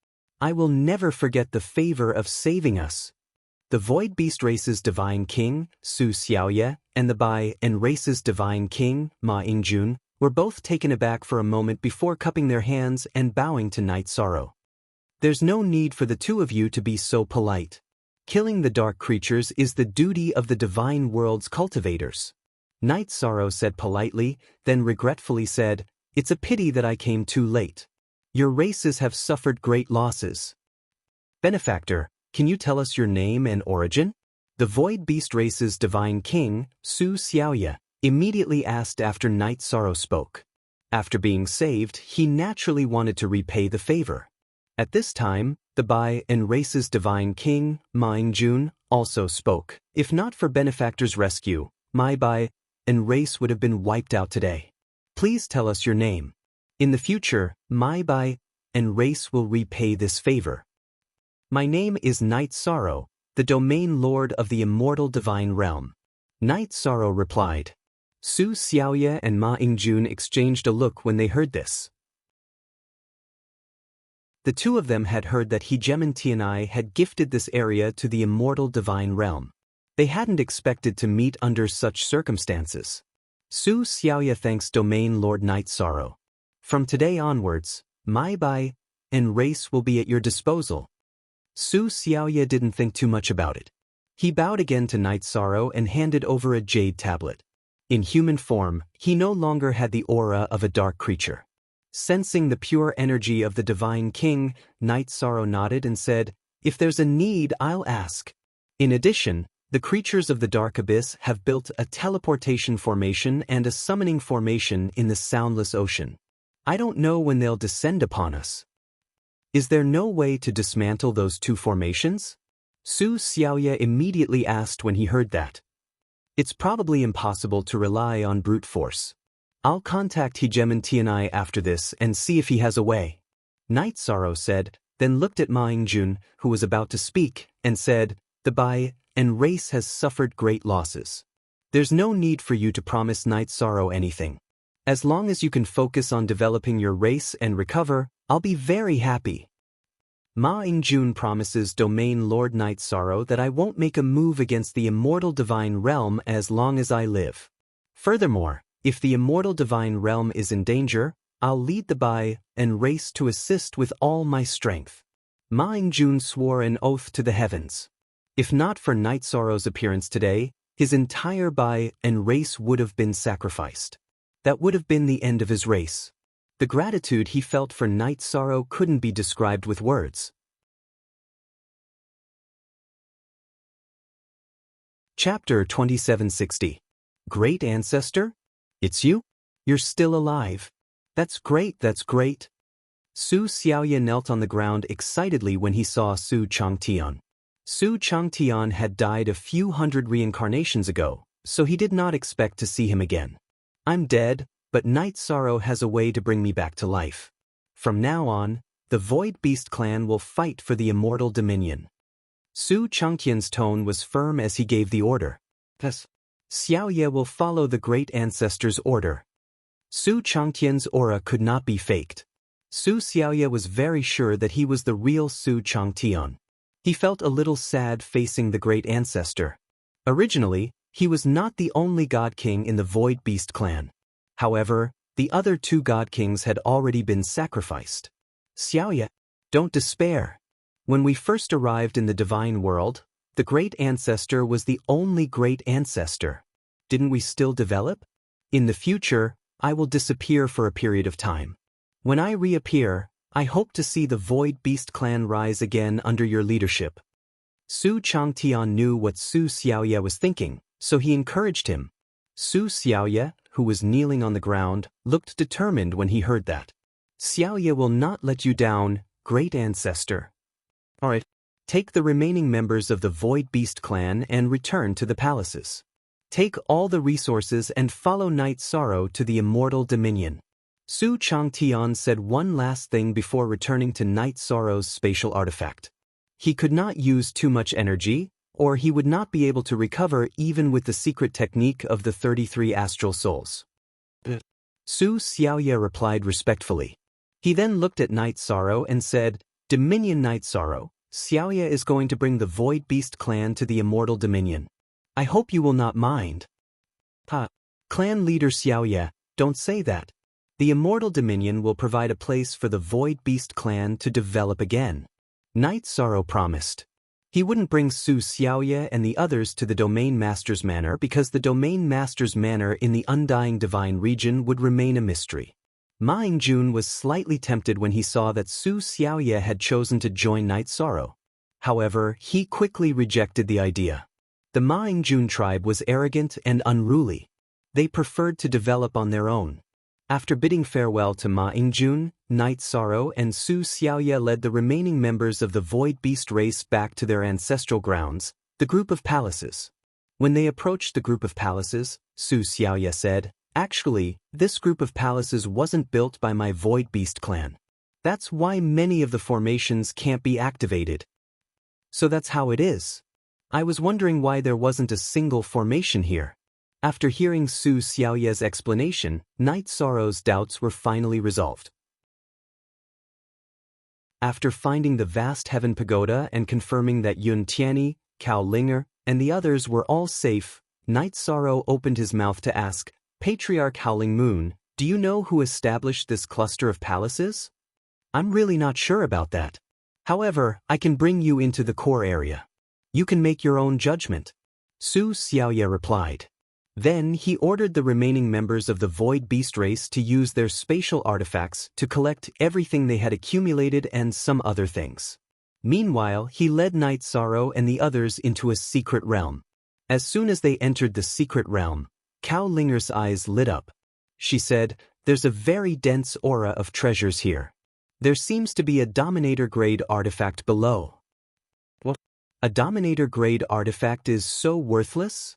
S1: I will never forget the favor of saving us." The Void Beast race's divine king, Su Xiaoye, and the Bai and race's divine king, Ma Yingjun, were both taken aback for a moment before cupping their hands and bowing to Night Sorrow. "There's no need for the two of you to be so polite. Killing the dark creatures is the duty of the divine world's cultivators." Night Sorrow said politely, then regretfully said, "It's a pity that I came too late. Your races have suffered great losses. Benefactor, can you tell us your name and origin?" The Void Beast race's divine king, Su Xiaoye, immediately asked after Night Sorrow spoke. After being saved, he naturally wanted to repay the favor. At this time, the Bai and race's divine king, Ma Yingjun, also spoke. "If not for Benefactor's rescue, my Bai and race would have been wiped out today. Please tell us your name. In the future, my Bai and race will repay this favor." "My name is Night Sorrow, the domain lord of the immortal divine realm." Night Sorrow replied. Su Xiaoye and Ma Yingjun exchanged a look when they heard this. The two of them had heard that Hegemon Tianai had gifted this area to the immortal divine realm. They hadn't expected to meet under such circumstances. Su Xiaoye thanks Domain Lord Night Sorrow. "From today onwards, my Bai and race will be at your disposal." Su Xiaoye didn't think too much about it. He bowed again to Night Sorrow and handed over a jade tablet. In human form, he no longer had the aura of a dark creature. Sensing the pure energy of the divine king, Night Sorrow nodded and said, "If there's a need, I'll ask." In addition, the creatures of the Dark Abyss have built a teleportation formation and a summoning formation in the Soundless Ocean. I don't know when they'll descend upon us. Is there no way to dismantle those two formations? Su Xiaoye immediately asked when he heard that. It's probably impossible to rely on brute force. I'll contact Hegemon Tianai after this and see if he has a way. Night Sorrow said, then looked at Ma Yingjun, who was about to speak, and said, "The Bai and race has suffered great losses. There's no need for you to promise Night Sorrow anything. As long as you can focus on developing your race and recover, I'll be very happy." Ma Yingjun promises Domain Lord Night Sorrow that I won't make a move against the immortal divine realm as long as I live. Furthermore, if the immortal divine realm is in danger, I'll lead the Bai and race to assist with all my strength. Ma Yingjun swore an oath to the heavens. If not for Night Sorrow's appearance today, his entire Bai and race would have been sacrificed. That would have been the end of his race. The gratitude he felt for Night Sorrow couldn't be described with words. Chapter 2760. Great Ancestor? It's you? You're still alive. That's great, that's great. Su Xiaoye knelt on the ground excitedly when he saw Su Changtian. Su Changtian had died a few hundred reincarnations ago, so he did not expect to see him again. I'm dead, but Night Sorrow has a way to bring me back to life. From now on, the Void Beast clan will fight for the immortal dominion. Su Changtian's tone was firm as he gave the order. Thus, Xiaoye will follow the great ancestor's order. Su Changtian's aura could not be faked. Su Xiaoye was very sure that he was the real Su Changtian. He felt a little sad facing the great ancestor. Originally, he was not the only God King in the Void Beast clan. However, the other two God Kings had already been sacrificed. Xiaoye, don't despair. When we first arrived in the divine world, the great ancestor was the only great ancestor. Didn't we still develop? In the future, I will disappear for a period of time. When I reappear, I hope to see the Void Beast clan rise again under your leadership. Su Changtian knew what Su Xiaoye was thinking, so he encouraged him. Su Xiaoye, who was kneeling on the ground, looked determined when he heard that. Xiaoye will not let you down, great ancestor. Alright, take the remaining members of the Void Beast clan and return to the palaces. Take all the resources and follow Night Sorrow to the Immortal Dominion. Su Changtian said one last thing before returning to Night Sorrow's spatial artifact. He could not use too much energy, or he would not be able to recover even with the secret technique of the 33 astral souls. Su Xiaoye replied respectfully. He then looked at Night Sorrow and said, Dominion Night Sorrow, Xiaoye is going to bring the Void Beast clan to the Immortal Dominion. I hope you will not mind. Clan leader Xiaoye, don't say that. The Immortal Dominion will provide a place for the Void Beast clan to develop again. Night Sorrow promised. He wouldn't bring Su Xiaoye and the others to the Domain Master's Manor because the Domain Master's Manor in the Undying Divine region would remain a mystery. Ma Yingjun was slightly tempted when he saw that Su Xiaoye had chosen to join Night Sorrow. However, he quickly rejected the idea. The Ma Yingjun tribe was arrogant and unruly. They preferred to develop on their own. After bidding farewell to Ma Yingjun, Night Sorrow and Su Xiaoye led the remaining members of the Void Beast race back to their ancestral grounds, the group of palaces. When they approached the group of palaces, Su Xiaoye said, Actually, this group of palaces wasn't built by my Void Beast clan. That's why many of the formations can't be activated. So that's how it is. I was wondering why there wasn't a single formation here. After hearing Su Xiaoye's explanation, Night Sorrow's doubts were finally resolved. After finding the vast heaven pagoda and confirming that Yun Tianyi, Cao Linger, and the others were all safe, Night Sorrow opened his mouth to ask, Patriarch Howling Moon, do you know who established this cluster of palaces? I'm really not sure about that. However, I can bring you into the core area. You can make your own judgment. Su Xiaoye replied. Then he ordered the remaining members of the Void Beast race to use their spatial artifacts to collect everything they had accumulated and some other things. Meanwhile, he led Night Sorrow and the others into a secret realm. As soon as they entered the secret realm, Cao Linger's eyes lit up. She said, There's a very dense aura of treasures here. There seems to be a Dominator-grade artifact below. What? A Dominator-grade artifact is so worthless?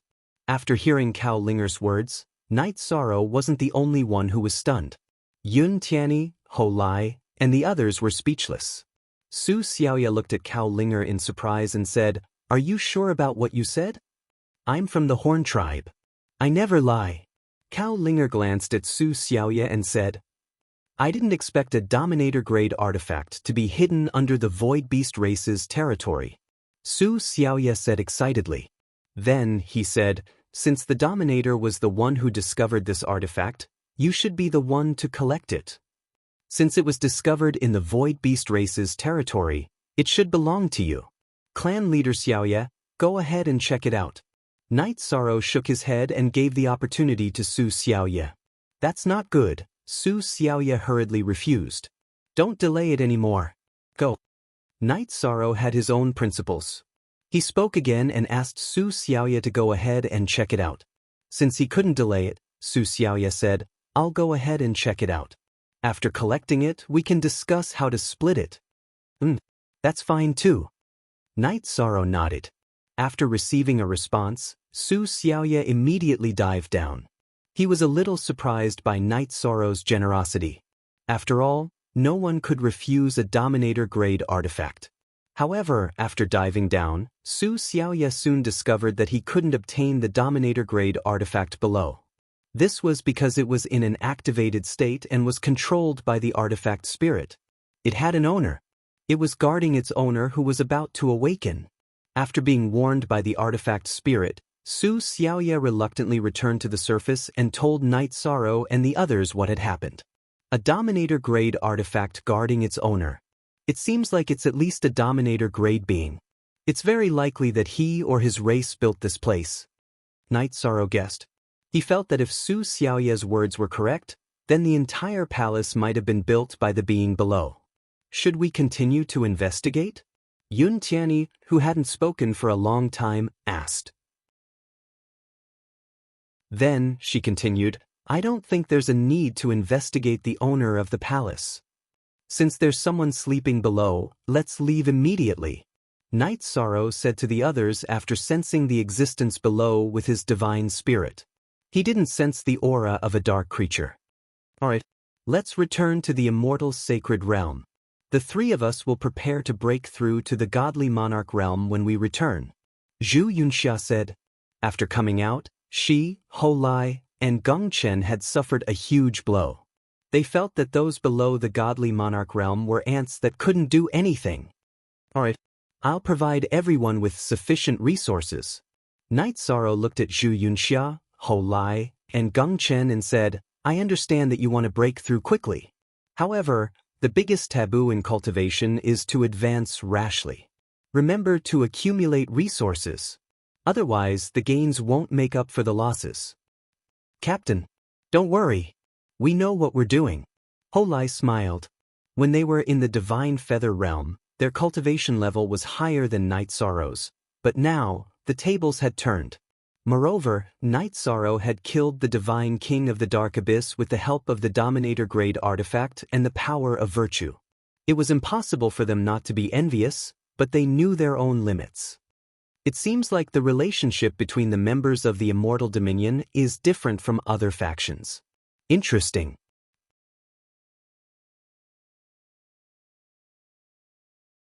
S1: After hearing Cao Linger's words, Night Sorrow wasn't the only one who was stunned. Yun Tianyi, Ho Lai, and the others were speechless. Su Xiaoye looked at Cao Linger in surprise and said, Are you sure about what you said? I'm from the Horn tribe. I never lie. Cao Linger glanced at Su Xiaoye and said, I didn't expect a Dominator-grade artifact to be hidden under the Void Beast race's territory. Su Xiaoye said excitedly. Then, he said, since the Dominator was the one who discovered this artifact, you should be the one to collect it. Since it was discovered in the Void Beast race's territory, it should belong to you. Clan leader Xiaoye, go ahead and check it out. Night Sorrow shook his head and gave the opportunity to Su Xiaoye. That's not good, Su Xiaoye hurriedly refused. Don't delay it anymore. Go. Night Sorrow had his own principles. He spoke again and asked Su Xiaoye to go ahead and check it out. Since he couldn't delay it, Su Xiaoye said, I'll go ahead and check it out. After collecting it, we can discuss how to split it. That's fine too. Night Sorrow nodded. After receiving a response, Su Xiaoye immediately dived down. He was a little surprised by Night Sorrow's generosity. After all, no one could refuse a Dominator-grade artifact. However, after diving down, Su Xiaoye soon discovered that he couldn't obtain the Dominator-grade artifact below. This was because it was in an activated state and was controlled by the artifact spirit. It had an owner. It was guarding its owner who was about to awaken. After being warned by the artifact spirit, Su Xiaoye reluctantly returned to the surface and told Night Sorrow and the others what had happened. A Dominator-grade artifact guarding its owner. It seems like it's at least a Dominator-grade being. It's very likely that he or his race built this place. Night Sorrow guessed. He felt that if Su Xiaoye's words were correct, then the entire palace might have been built by the being below. Should we continue to investigate? Yun Tianyi, who hadn't spoken for a long time, asked. Then, she continued, I don't think there's a need to investigate the owner of the palace. Since there's someone sleeping below, let's leave immediately. Night Sorrow said to the others after sensing the existence below with his divine spirit. He didn't sense the aura of a dark creature. Alright, let's return to the immortal sacred realm. The three of us will prepare to break through to the godly monarch realm when we return. Zhu Yunxia said. After coming out, she, Hou Lai, and Gong Chen had suffered a huge blow. They felt that those below the godly monarch realm were ants that couldn't do anything. Alright, I'll provide everyone with sufficient resources. Night Sorrow looked at Zhu Yunxia, Hou Lai, and Gong Chen and said, I understand that you want to break through quickly. However, the biggest taboo in cultivation is to advance rashly. Remember to accumulate resources. Otherwise, the gains won't make up for the losses. Captain, don't worry. We know what we're doing. Hou Lai smiled. When they were in the divine feather realm, their cultivation level was higher than Night Sorrow's, but now, the tables had turned. Moreover, Night Sorrow had killed the divine king of the dark abyss with the help of the Dominator-grade artifact and the power of virtue. It was impossible for them not to be envious, but they knew their own limits. It seems like the relationship between the members of the Immortal Dominion is different from other factions. Interesting.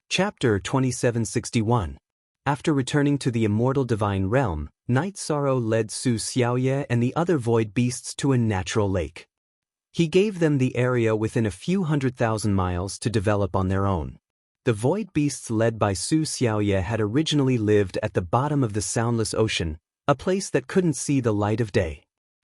S1: Chapter 2761. After returning to the immortal divine realm, Night Sorrow led Su Xiaoye and the other void beasts to a natural lake. He gave them the area within a few 100,000 miles to develop on their own. The void beasts led by Su Xiaoye had originally lived at the bottom of the soundless ocean, a place that couldn't see the light of day.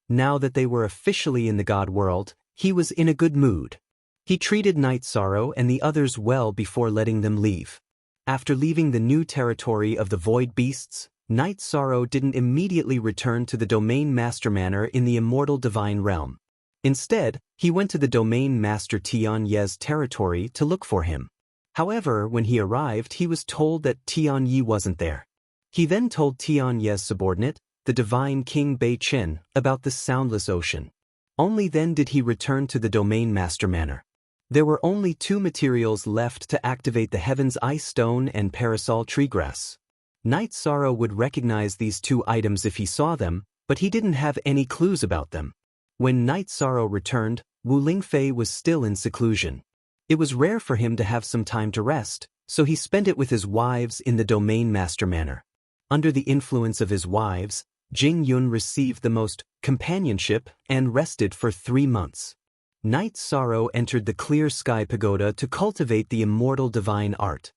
S1: Now that they were officially in the god world, he was in a good mood. He treated Night Sorrow and the others well before letting them leave. After leaving the new territory of the void beasts, Night Sorrow didn't immediately return to the Domain Master Manor in the immortal divine realm. Instead, he went to the Domain Master Tian Ye's territory to look for him. However, when he arrived, he was told that Tian Yi wasn't there. He then told Tian Ye's subordinate, the divine King Bei Chen, about the soundless ocean. Only then did he return to the Domain Master Manor. There were only two materials left to activate the Heaven's Ice Stone and Parasol Treegrass. Night Sorrow would recognize these two items if he saw them, but he didn't have any clues about them. When Night Sorrow returned, Wu Lingfei was still in seclusion. It was rare for him to have some time to rest, so he spent it with his wives in the Domain Master Manor. Under the influence of his wives, Jing Yun received the most companionship and rested for 3 months. Night Sorrow entered the Clear Sky Pagoda to cultivate the immortal divine art.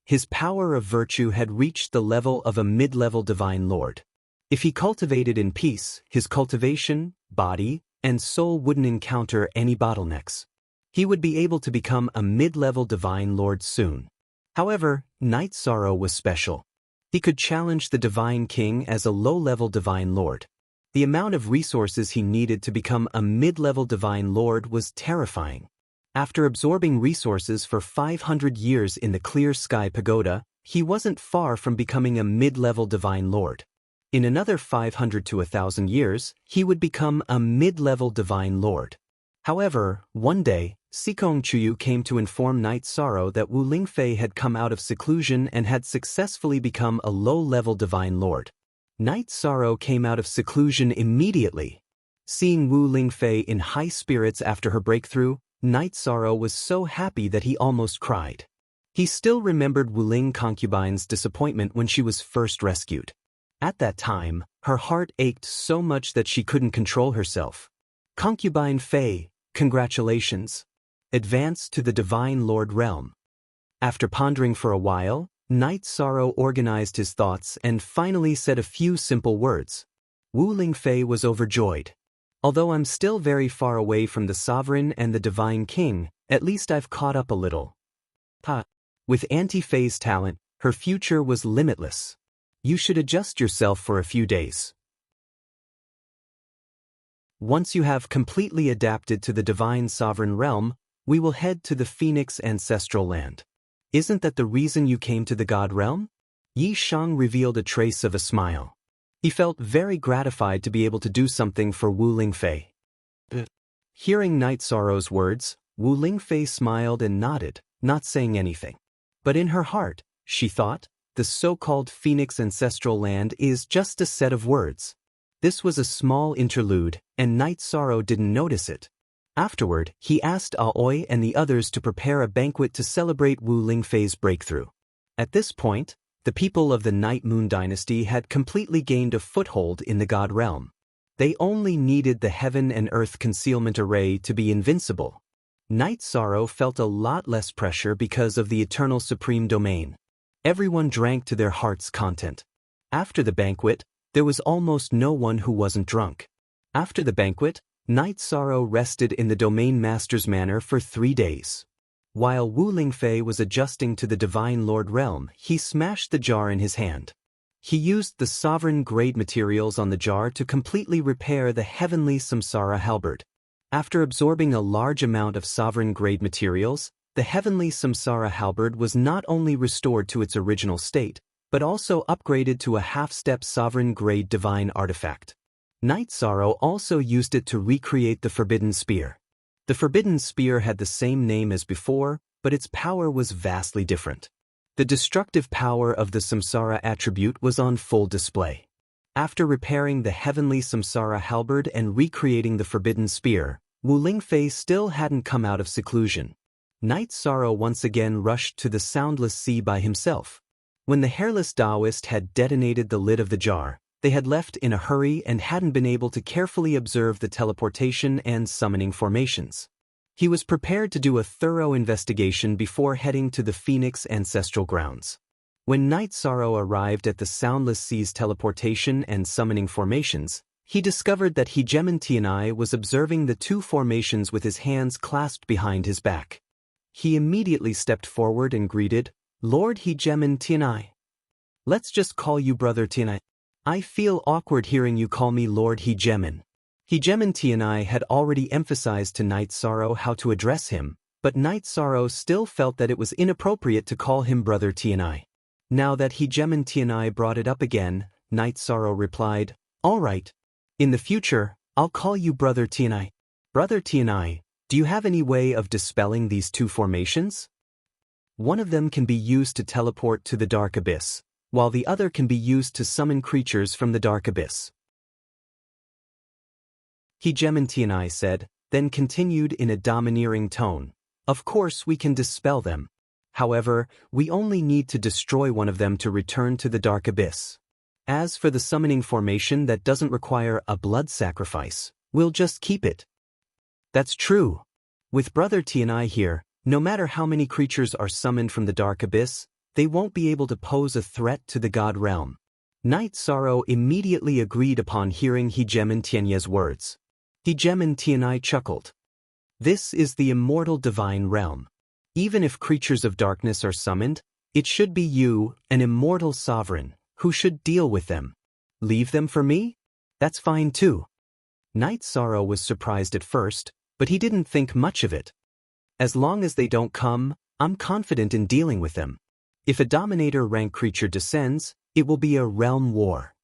S1: His power of virtue had reached the level of a mid-level divine lord. If he cultivated in peace, his cultivation, body, and soul wouldn't encounter any bottlenecks. He would be able to become a mid-level divine lord soon. However, Night Sorrow was special. He could challenge the Divine King as a low-level divine lord. The amount of resources he needed to become a mid-level divine lord was terrifying. After absorbing resources for 500 years in the Clear Sky Pagoda, he wasn't far from becoming a mid-level divine lord. In another 500 to 1,000 years, he would become a mid-level divine lord. However, one day, Sikong Chuyu came to inform Night Sorrow that Wu Lingfei had come out of seclusion and had successfully become a low-level divine lord. Night Sorrow came out of seclusion immediately. Seeing Wu Lingfei in high spirits after her breakthrough, Night Sorrow was so happy that he almost cried. He still remembered Wu Ling concubine's disappointment when she was first rescued. At that time, her heart ached so much that she couldn't control herself. Concubine Faye, congratulations. Advance to the Divine Lord realm. After pondering for a while, Knight Sorrow organized his thoughts and finally said a few simple words. Wu Lingfei was overjoyed. Although I'm still very far away from the sovereign and the divine king, at least I've caught up a little. With Auntie Fei's talent, her future was limitless. You should adjust yourself for a few days. Once you have completely adapted to the divine sovereign realm, we will head to the Phoenix ancestral land. Isn't that the reason you came to the God realm? Yi Shang revealed a trace of a smile. He felt very gratified to be able to do something for Wu Lingfei. Hearing Knight Sorrow's words, Wu Lingfei smiled and nodded, not saying anything. But in her heart, she thought, the so-called Phoenix ancestral land is just a set of words. This was a small interlude, and Knight Sorrow didn't notice it. Afterward, he asked Aoi and the others to prepare a banquet to celebrate Wu Lingfei's breakthrough. At this point, the people of the Night Moon dynasty had completely gained a foothold in the God realm. They only needed the heaven and earth concealment array to be invincible. Knight Sorrow felt a lot less pressure because of the eternal supreme domain. Everyone drank to their heart's content. After the banquet, there was almost no one who wasn't drunk. After the banquet, Knight Sorrow rested in the Domain Master's manor for 3 days. While Wu Lingfei was adjusting to the Divine Lord realm, he smashed the jar in his hand. He used the sovereign-grade materials on the jar to completely repair the heavenly Samsara halberd. After absorbing a large amount of sovereign-grade materials, the heavenly Samsara halberd was not only restored to its original state, but also upgraded to a half-step sovereign-grade divine artifact. Knight Sorrow also used it to recreate the Forbidden Spear. The Forbidden Spear had the same name as before, but its power was vastly different. The destructive power of the Samsara attribute was on full display. After repairing the heavenly Samsara halberd and recreating the Forbidden Spear, Wu Lingfei still hadn't come out of seclusion. Knight Sorrow once again rushed to the Soundless Sea by himself. When the hairless Taoist had detonated the lid of the jar, they had left in a hurry and hadn't been able to carefully observe the teleportation and summoning formations. He was prepared to do a thorough investigation before heading to the Phoenix ancestral grounds. When Knight Sorrow arrived at the Soundless Sea's teleportation and summoning formations, he discovered that Hegemon Tianai was observing the two formations with his hands clasped behind his back. He immediately stepped forward and greeted, "Lord Hegemon Tianai. Let's just call you Brother Tianai. I feel awkward hearing you call me Lord Hegemon." Hegemon Tianai had already emphasized to Knight Sorrow how to address him, but Knight Sorrow still felt that it was inappropriate to call him Brother Tianai. Now that Hegemon Tianai brought it up again, Knight Sorrow replied, "All right. In the future, I'll call you Brother Tianai." "Brother Tianai, do you have any way of dispelling these two formations? One of them can be used to teleport to the Dark Abyss, while the other can be used to summon creatures from the Dark Abyss." Hegemon Tianai said, then continued in a domineering tone, "Of course we can dispel them. However, we only need to destroy one of them to return to the Dark Abyss. As for the summoning formation that doesn't require a blood sacrifice, we'll just keep it." "That's true. With Brother Tianai here, no matter how many creatures are summoned from the Dark Abyss, they won't be able to pose a threat to the God realm." Knight Sorrow immediately agreed upon hearing Hegemon Tianai's words. Hegemon Tianai chuckled. "This is the immortal divine realm. Even if creatures of darkness are summoned, it should be you, an immortal sovereign, who should deal with them. Leave them for me? That's fine too." Knight Sorrow was surprised at first, but he didn't think much of it. "As long as they don't come, I'm confident in dealing with them. If a Dominator rank creature descends, it will be a realm war.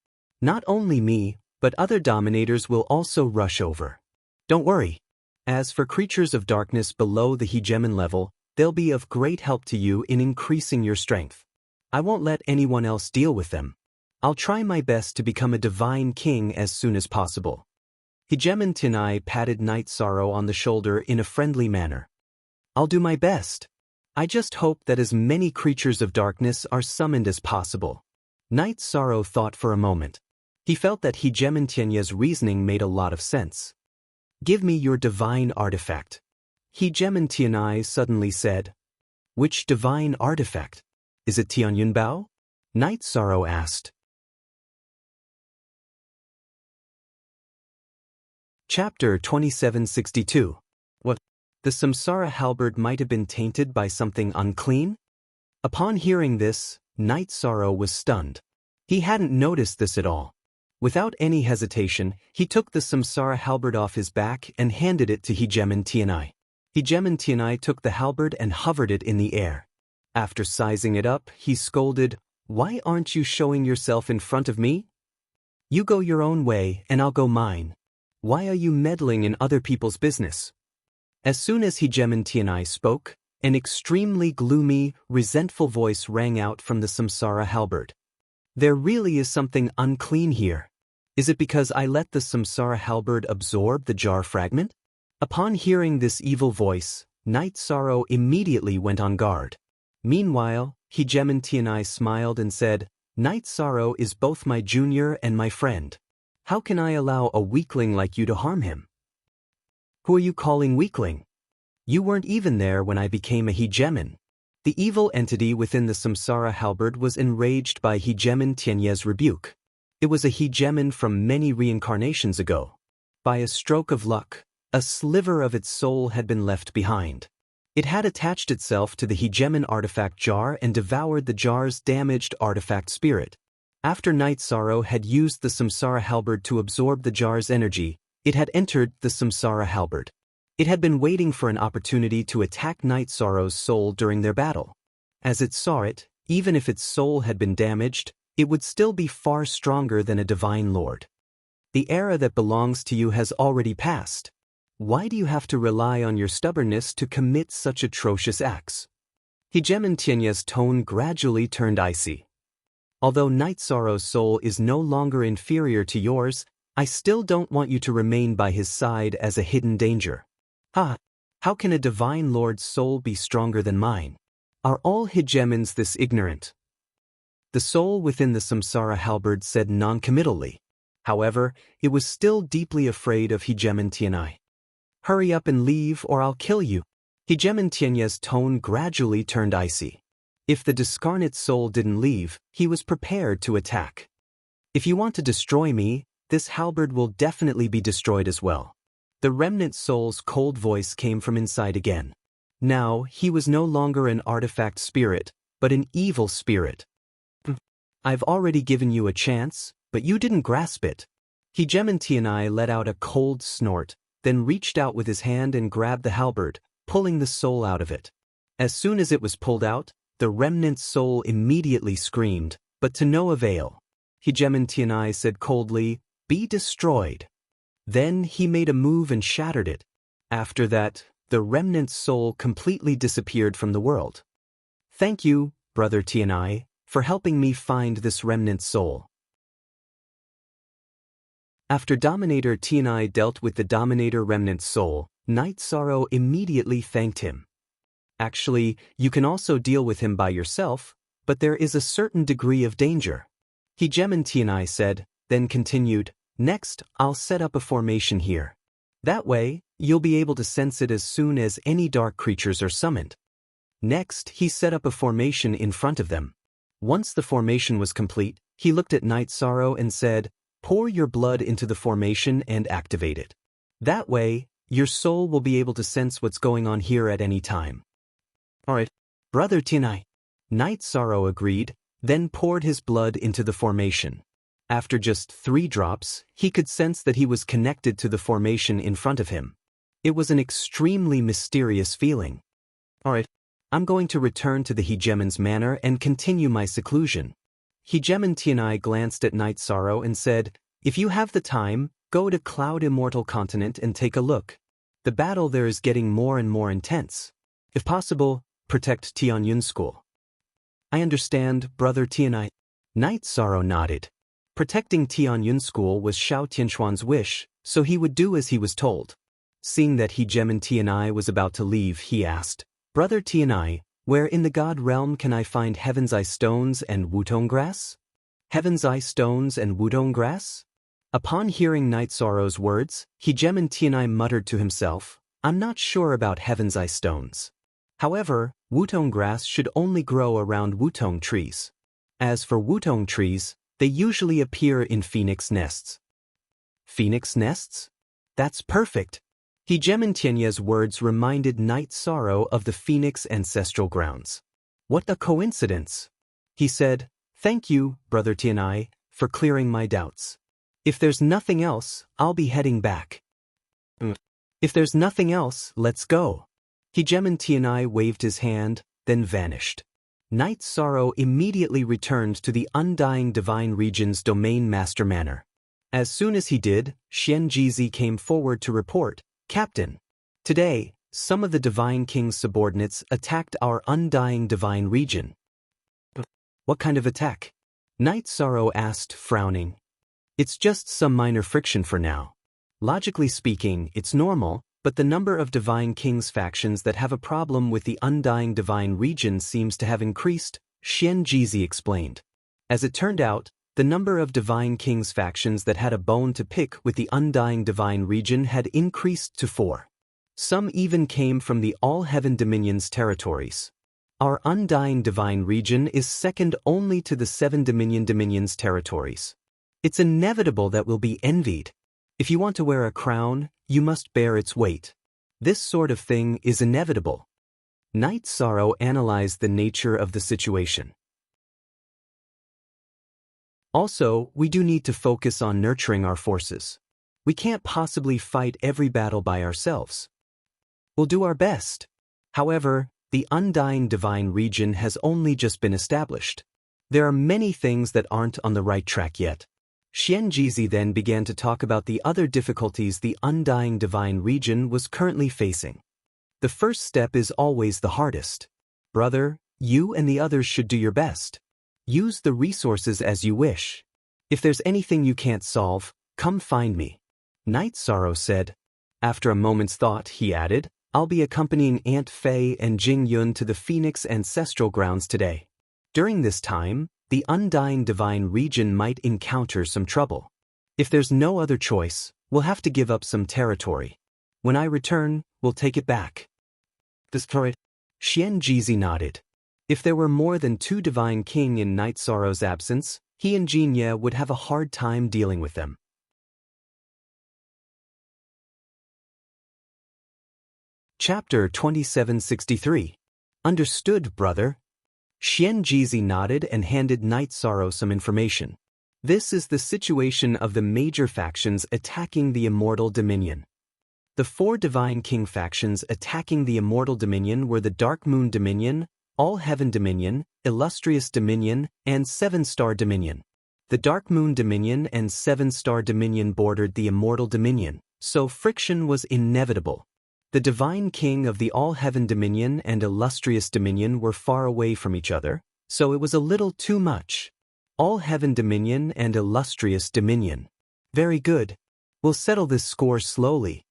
S1: Not only me, but other Dominators will also rush over. Don't worry. As for creatures of darkness below the Hegemon level, they'll be of great help to you in increasing your strength. I won't let anyone else deal with them. I'll try my best to become a divine king as soon as possible." Hegemon Tianai patted Knight Sorrow on the shoulder in a friendly manner. "I'll do my best. I just hope that as many creatures of darkness are summoned as possible. Night Sorrow thought for a moment. He felt that Hegemon Tianya's reasoning made a lot of sense. Give me your divine artifact. Hegemon Tianai suddenly said. Which divine artifact? Is it Tianyunbao? Night Sorrow asked. Chapter 2762. What? The Samsara halberd might have been tainted by something unclean? Upon hearing this, Night Sorrow was stunned. He hadn't noticed this at all. Without any hesitation, he took the Samsara halberd off his back and handed it to Hegemon Tianai. Hegemon Tianai took the halberd and hovered it in the air. After sizing it up, he scolded, "Why aren't you showing yourself in front of me? You go your own way and I'll go mine. Why are you meddling in other people's business?" As soon as Hegemon Tianai spoke, an extremely gloomy, resentful voice rang out from the Samsara halberd. There really is something unclean here. Is it because I let the Samsara halberd absorb the jar fragment? Upon hearing this evil voice, Night Sorrow immediately went on guard. Meanwhile, Hegemon Tianai smiled and said, "Night Sorrow is both my junior and my friend. How can I allow a weakling like you to harm him?" "Who are you calling weakling? You weren't even there when I became a hegemon." The evil entity within the Samsara halberd was enraged by Hegemon Tianya's rebuke. It was a hegemon from many reincarnations ago. By a stroke of luck, a sliver of its soul had been left behind. It had attached itself to the hegemon artifact jar and devoured the jar's damaged artifact spirit. After Night Sorrow had used the Samsara halberd to absorb the jar's energy, it had entered the Samsara halberd. It had been waiting for an opportunity to attack Night Sorrow's soul during their battle. As it saw it, even if its soul had been damaged, it would still be far stronger than a divine lord. The era that belongs to you has already passed. Why do you have to rely on your stubbornness to commit such atrocious acts? Hegemon Tianya's tone gradually turned icy. Although Night Sorrow's soul is no longer inferior to yours, I still don't want you to remain by his side as a hidden danger. How can a divine lord's soul be stronger than mine? Are all hegemons this ignorant? The soul within the Samsara halberd said non-committally. However, it was still deeply afraid of Hegemon Tianai. "Hurry up and leave or I'll kill you." Hegemon Tianya's tone gradually turned icy. If the discarnate soul didn't leave, he was prepared to attack. "If you want to destroy me, this halberd will definitely be destroyed as well." The remnant soul's cold voice came from inside again. Now, he was no longer an artifact spirit, but an evil spirit. "I've already given you a chance, but you didn't grasp it." Hegemon Tianai let out a cold snort, then reached out with his hand and grabbed the halberd, pulling the soul out of it. As soon as it was pulled out, the remnant soul immediately screamed, but to no avail. Hegemon Tianai said coldly, "Be destroyed." Then he made a move and shattered it. After that, the remnant soul completely disappeared from the world. "Thank you, Brother Tianai, for helping me find this remnant soul." After Dominator Tianai dealt with the Dominator remnant soul, Night Sorrow immediately thanked him. "Actually, you can also deal with him by yourself, but there is a certain degree of danger." Hegemon Tianai said, then continued, "Next, I'll set up a formation here. That way, you'll be able to sense it as soon as any dark creatures are summoned." Next, he set up a formation in front of them. Once the formation was complete, he looked at Night Sorrow and said, "Pour your blood into the formation and activate it. That way, your soul will be able to sense what's going on here at any time." "Alright, Brother Tianai." Night Sorrow agreed, then poured his blood into the formation. After just 3 drops, he could sense that he was connected to the formation in front of him. It was an extremely mysterious feeling. "Alright, I'm going to return to the Hegemon's manor and continue my seclusion." Hegemon Tianai glanced at Night Sorrow and said, "If you have the time, go to Cloud Immortal Continent and take a look. The battle there is getting more and more intense. If possible, protect Tianyun School." "I understand, Brother Tianai." Night Sorrow nodded. Protecting Tianyun School was Xiao Tianxuan's wish, so he would do as he was told. Seeing that Hegemon Tianai was about to leave, he asked, "Brother Tianai, where in the God realm can I find Heaven's Eye stones and Wutong grass?" Heaven's Eye Stones and Wudong Grass? Upon hearing Night Sorrow's words, Hegemen Tianai muttered to himself, I'm not sure about Heaven's Eye Stones. However, Wutong grass should only grow around Wutong trees. As for Wutong trees, they usually appear in phoenix nests. Phoenix nests? That's perfect. Hegemen Tianai's words reminded Night Sorrow of the phoenix ancestral grounds. What a coincidence! He said, Thank you, Brother Tianai, for clearing my doubts. If there's nothing else, I'll be heading back. If there's nothing else, let's go. Hegemen Tianai waved his hand, then vanished. Night Sorrow immediately returned to the Undying Divine Region's domain master manor. As soon as he did, Xian Jizi came forward to report, Captain, today, some of the Divine King's subordinates attacked our Undying Divine Region. What kind of attack? Night Sorrow asked, frowning. It's just some minor friction for now. Logically speaking, it's normal, but the number of Divine King's factions that have a problem with the Undying Divine Region seems to have increased, Xian Jizi explained. As it turned out, the number of Divine King's factions that had a bone to pick with the Undying Divine Region had increased to 4. Some even came from the All-Heaven Dominion's territories. Our Undying Divine Region is second only to the 7 Dominion's territories. It's inevitable that we'll be envied. If you want to wear a crown, you must bear its weight. This sort of thing is inevitable. Night Sorrow analyzed the nature of the situation. Also, we do need to focus on nurturing our forces. We can't possibly fight every battle by ourselves. We'll do our best. However, the Undying Divine Region has only just been established. There are many things that aren't on the right track yet. Xian Jizi then began to talk about the other difficulties the Undying Divine Region was currently facing. The first step is always the hardest. Brother, you and the others should do your best. Use the resources as you wish. If there's anything you can't solve, come find me. Night Sorrow said. After a moment's thought, he added, I'll be accompanying Aunt Fei and Jing Yun to the Phoenix Ancestral Grounds today. During this time, the Undying Divine Region might encounter some trouble. If there's no other choice, we'll have to give up some territory. When I return, we'll take it back. Destroy it. Xian Jizi nodded. If there were more than 2 Divine King in Night Sorrow's absence, he and Jinye would have a hard time dealing with them. Chapter 2763. Understood, brother. Xian Jizi nodded and handed Night Sorrow some information. This is the situation of the major factions attacking the Immortal Dominion. The 4 Divine King factions attacking the Immortal Dominion were the Dark Moon Dominion, All-Heaven Dominion, Illustrious Dominion, and 7-Star Dominion. The Dark Moon Dominion and 7-Star Dominion bordered the Immortal Dominion, so friction was inevitable. The Divine King of the All-Heaven Dominion and Illustrious Dominion were far away from each other, so it was a little too much. All-Heaven Dominion and Illustrious Dominion. Very good. We'll settle this score slowly.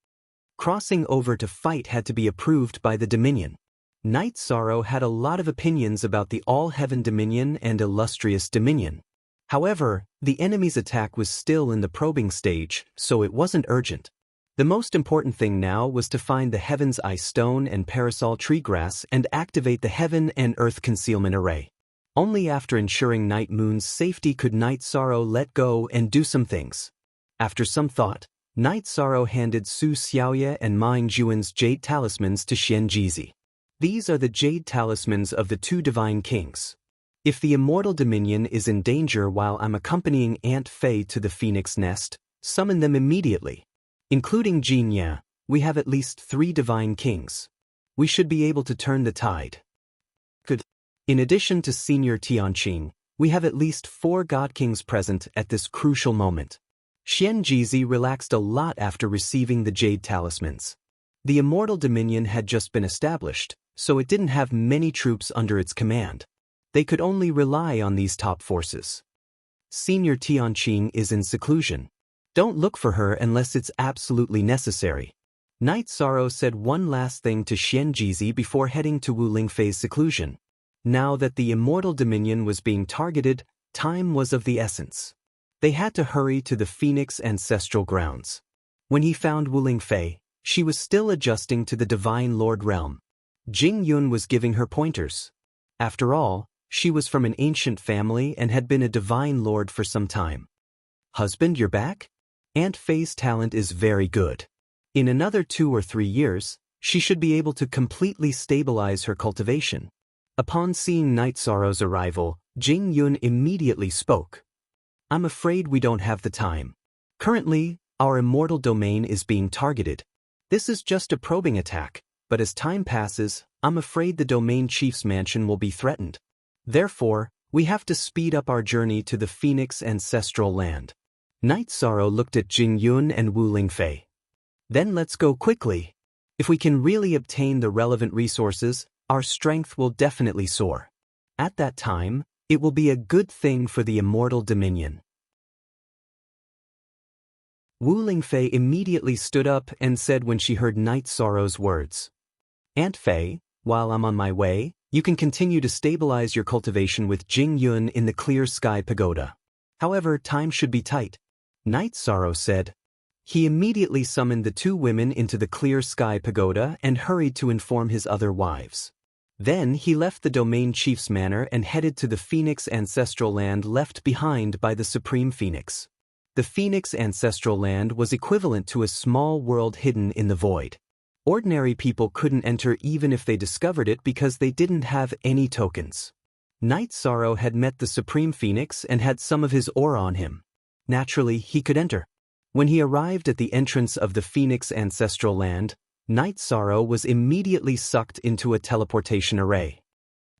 S1: Crossing over to fight had to be approved by the Dominion. Night Sorrow had a lot of opinions about the All-Heaven Dominion and Illustrious Dominion. However, the enemy's attack was still in the probing stage, so it wasn't urgent. The most important thing now was to find the Heaven's Eye Stone and Parasol Tree Grass and activate the Heaven and Earth Concealment Array. Only after ensuring Night Moon's safety could Night Sorrow let go and do some things. After some thought, Night Sorrow handed Su Xiaoye and Ming Juan's Jade Talismans to Xian Jizi. These are the Jade Talismans of the 2 Divine Kings. If the Immortal Dominion is in danger while I'm accompanying Aunt Fei to the Phoenix Nest, summon them immediately. Including Jinye, we have at least 3 Divine Kings. We should be able to turn the tide. Good. In addition to Senior Tianqing, we have at least 4 God Kings present at this crucial moment. Xian Jizi relaxed a lot after receiving the Jade Talismans. The Immortal Dominion had just been established, so it didn't have many troops under its command. They could only rely on these top forces. Senior Tianqing is in seclusion. Don't look for her unless it's absolutely necessary. Night Sorrow said one last thing to Xian Jizi before heading to Wu Lingfei's seclusion. Now that the Immortal Dominion was being targeted, Time was of the essence. They had to hurry to the Phoenix ancestral grounds. When he found Wu Lingfei, she was still adjusting to the Divine Lord realm. Jing Yun was giving her pointers. After all, she was from an ancient family and had been a Divine Lord for some time. Husband, you're back? Aunt Fei's talent is very good. In another 2 or 3 years, she should be able to completely stabilize her cultivation. Upon seeing Night Sorrow's arrival, Jing Yun immediately spoke. I'm afraid we don't have the time. Currently, our immortal domain is being targeted. This is just a probing attack, but as time passes, I'm afraid the domain chief's mansion will be threatened. Therefore, we have to speed up our journey to the Phoenix ancestral land. Night Sorrow looked at Jing Yun and Wu Lingfei. Then let's go quickly. If we can really obtain the relevant resources, our strength will definitely soar. At that time, it will be a good thing for the immortal dominion. Wu Lingfei immediately stood up and said when she heard Night Sorrow's words. Aunt Fei, while I'm on my way, you can continue to stabilize your cultivation with Jing Yun in the Clear Sky Pagoda. However, time should be tight. Night Sorrow said. He immediately summoned the 2 women into the Clear Sky Pagoda and hurried to inform his other wives. Then he left the domain chief's manor and headed to the Phoenix ancestral land left behind by the Supreme Phoenix. The Phoenix ancestral land was equivalent to a small world hidden in the void. Ordinary people couldn't enter even if they discovered it because they didn't have any tokens. Night Sorrow had met the Supreme Phoenix and had some of his aura on him. Naturally, he could enter. When he arrived at the entrance of the Phoenix ancestral land, Night Sorrow was immediately sucked into a teleportation array.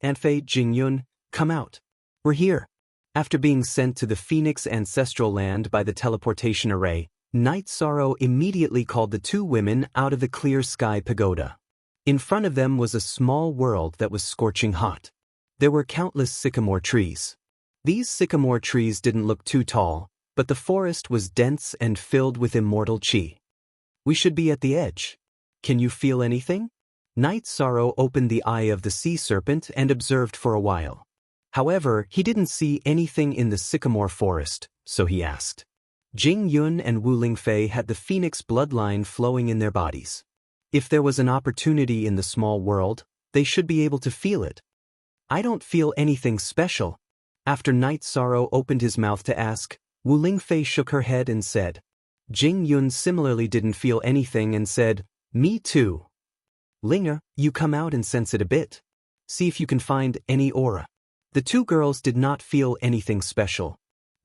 S1: Aunt Fei, Jing Yun, come out. We're here. After being sent to the Phoenix ancestral land by the teleportation array, Night Sorrow immediately called the 2 women out of the Clear Sky Pagoda. In front of them was a small world that was scorching hot. There were countless sycamore trees. These sycamore trees didn't look too tall, but the forest was dense and filled with immortal chi. We should be at the edge. Can you feel anything? Night Sorrow opened the eye of the sea serpent and observed for a while. However, he didn't see anything in the sycamore forest, so he asked. Jing Yun and Wu Lingfei had the phoenix bloodline flowing in their bodies. If there was an opportunity in the small world, they should be able to feel it. I don't feel anything special. After Night Sorrow opened his mouth to ask, Wu Lingfei shook her head and said. Jing Yun similarly didn't feel anything and said, Me too. Linger, you come out and sense it a bit. See if you can find any aura. The 2 girls did not feel anything special.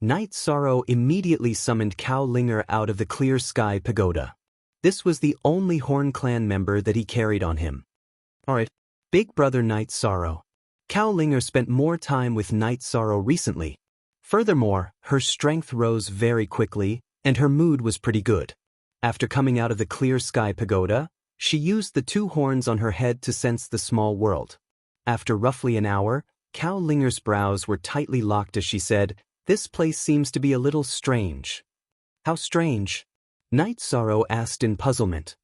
S1: Night Sorrow immediately summoned Cao Linger out of the Clear Sky Pagoda. This was the only Horn Clan member that he carried on him. Alright, big brother Night Sorrow. Cao Linger spent more time with Night Sorrow recently. Furthermore, her strength rose very quickly, and her mood was pretty good. After coming out of the Clear Sky Pagoda, she used the 2 horns on her head to sense the small world. After roughly an hour, Cao Linger's brows were tightly locked as she said, This place seems to be a little strange. How strange? Night Sorrow asked in puzzlement.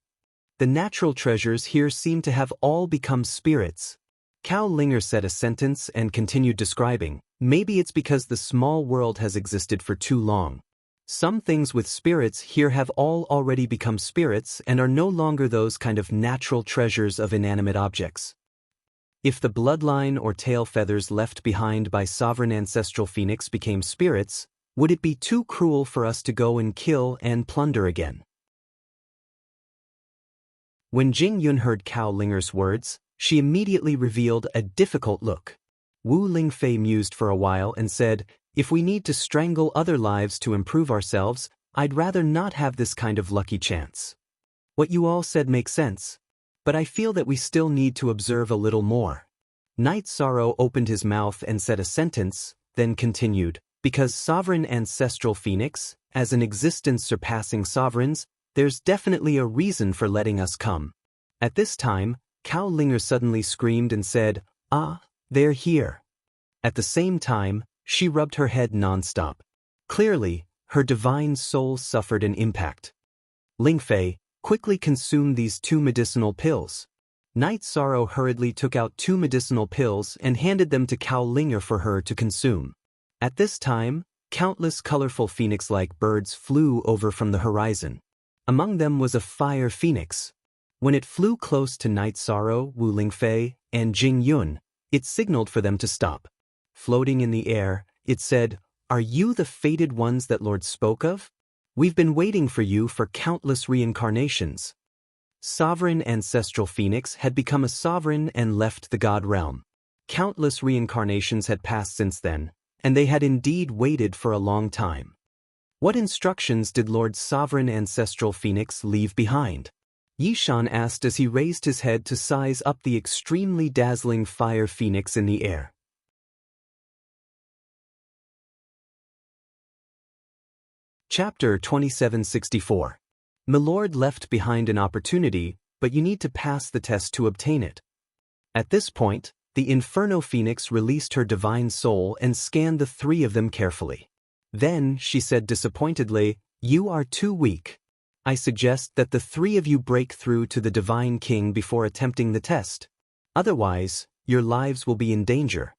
S1: The natural treasures here seem to have all become spirits. Cao Linger said a sentence and continued describing, Maybe it's because the small world has existed for too long. Some things with spirits here have all already become spirits and are no longer those kind of natural treasures of inanimate objects. If the bloodline or tail feathers left behind by sovereign ancestral phoenix became spirits, would it be too cruel for us to go and kill and plunder again? When Jing Yun heard Cao Linger's words, she immediately revealed a difficult look. Wu Lingfei mused for a while and said, If we need to strangle other lives to improve ourselves, I'd rather not have this kind of lucky chance. What you all said makes sense, but I feel that we still need to observe a little more. Night Sorrow opened his mouth and said a sentence, then continued, Because sovereign ancestral phoenix, as an existence surpassing sovereigns, there's definitely a reason for letting us come. At this time, Cao Linger suddenly screamed and said, Ah, they're here. At the same time, she rubbed her head non-stop. Clearly, her divine soul suffered an impact. Lingfei, quickly consume these 2 medicinal pills. Night Sorrow hurriedly took out 2 medicinal pills and handed them to Cao Linger for her to consume. At this time, countless colorful phoenix-like birds flew over from the horizon. Among them was a fire phoenix. When it flew close to Night Sorrow, Wu Lingfei, and Jing Yun, it signaled for them to stop. Floating in the air, it said, "Are you the fated ones that Lord spoke of? We've been waiting for you for countless reincarnations." Sovereign ancestral phoenix had become a sovereign and left the god realm. Countless reincarnations had passed since then, and they had indeed waited for a long time. What instructions did Lord Sovereign Ancestral Phoenix leave behind? Yishan asked as he raised his head to size up the extremely dazzling fire phoenix in the air. Chapter 2764. Milord left behind an opportunity, but you need to pass the test to obtain it. At this point, the Inferno Phoenix released her divine soul and scanned the three of them carefully. Then, she said disappointedly, "You are too weak. I suggest that the three of you break through to the Divine King before attempting the test. Otherwise, your lives will be in danger."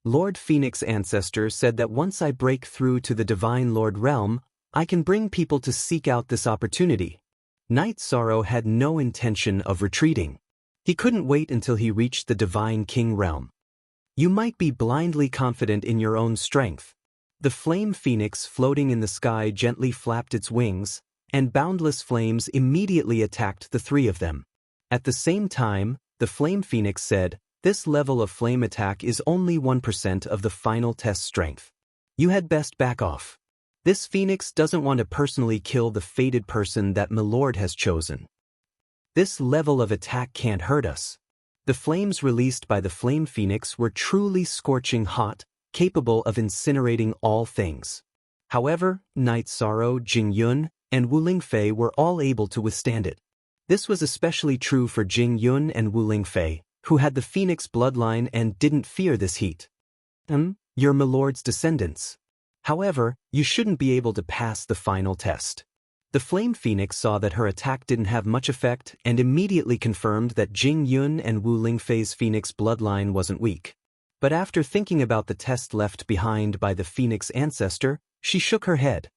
S1: Lord Phoenix Ancestor said that once I break through to the Divine Lord realm, I can bring people to seek out this opportunity. Night Sorrow had no intention of retreating. He couldn't wait until he reached the Divine King realm. You might be blindly confident in your own strength. The flame phoenix floating in the sky gently flapped its wings, and boundless flames immediately attacked the three of them. At the same time, the flame phoenix said, "This level of flame attack is only 1% of the final test strength. You had best back off. This phoenix doesn't want to personally kill the fated person that Milord has chosen. This level of attack can't hurt us." The flames released by the flame phoenix were truly scorching hot, capable of incinerating all things. However, Night Sorrow, Jing Yun, and Wu Lingfei were all able to withstand it. This was especially true for Jing Yun and Wu Lingfei, who had the phoenix bloodline and didn't fear this heat. You're Milord's descendants. However, you shouldn't be able to pass the final test." The flame phoenix saw that her attack didn't have much effect and immediately confirmed that Jing Yun and Wu Lingfei's phoenix bloodline wasn't weak. But after thinking about the test left behind by the phoenix ancestor, she shook her head.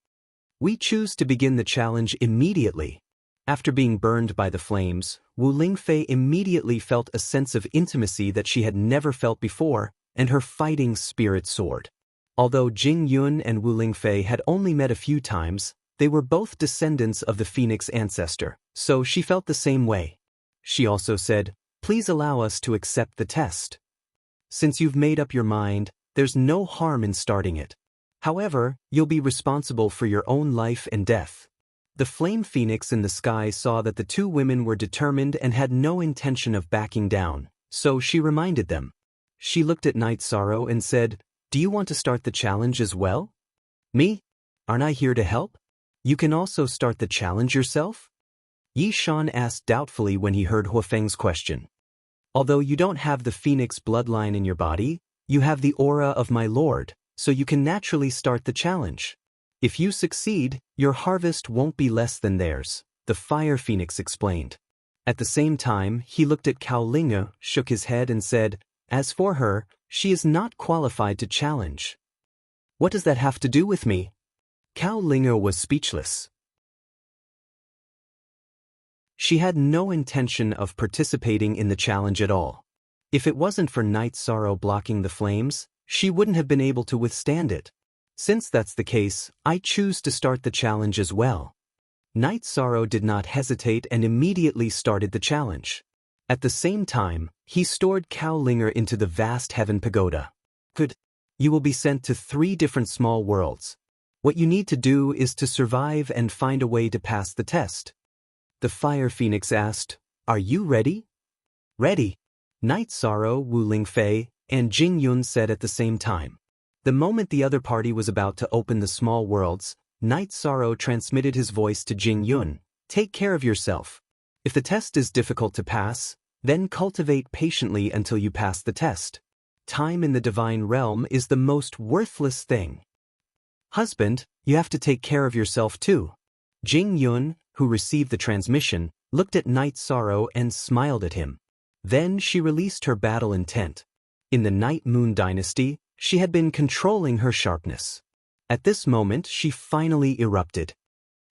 S1: "We choose to begin the challenge immediately." After being burned by the flames, Wu Lingfei immediately felt a sense of intimacy that she had never felt before, and her fighting spirit soared. Although Jing Yun and Wu Lingfei had only met a few times, they were both descendants of the Phoenix ancestor, so she felt the same way. She also said, "Please allow us to accept the test. Since you've made up your mind, there's no harm in starting it. However, you'll be responsible for your own life and death." The flame phoenix in the sky saw that the two women were determined and had no intention of backing down, so she reminded them. She looked at Night Sorrow and said, "Do you want to start the challenge as well?" "Me? Aren't I here to help? You can also start the challenge yourself?" Yi Shan asked doubtfully when he heard Huafeng's question. "Although you don't have the phoenix bloodline in your body, you have the aura of my lord, so you can naturally start the challenge. If you succeed, your harvest won't be less than theirs," the fire phoenix explained. At the same time, he looked at Cao Linge, shook his head and said, "As for her, she is not qualified to challenge." "What does that have to do with me?" Cao Linge was speechless. She had no intention of participating in the challenge at all. If it wasn't for Night Sorrow blocking the flames, she wouldn't have been able to withstand it. Since that's the case, I choose to start the challenge as well. Night Sorrow did not hesitate and immediately started the challenge. At the same time, he stored Cao Linge into the vast heaven pagoda. "Good. You will be sent to 3 different small worlds. What you need to do is to survive and find a way to pass the test." The fire phoenix asked, "Are you ready?" "Ready," Night Sorrow, Wu Lingfei, and Jing Yun said at the same time. The moment the other party was about to open the small worlds, Night Sorrow transmitted his voice to Jing Yun. "Take care of yourself. If the test is difficult to pass, then cultivate patiently until you pass the test. Time in the divine realm is the most worthless thing. Husband, you have to take care of yourself too." Jing Yun, who received the transmission, looked at Night Sorrow and smiled at him. Then she released her battle intent. In the Night Moon Dynasty, She had been controlling her sharpness. At this moment she finally erupted.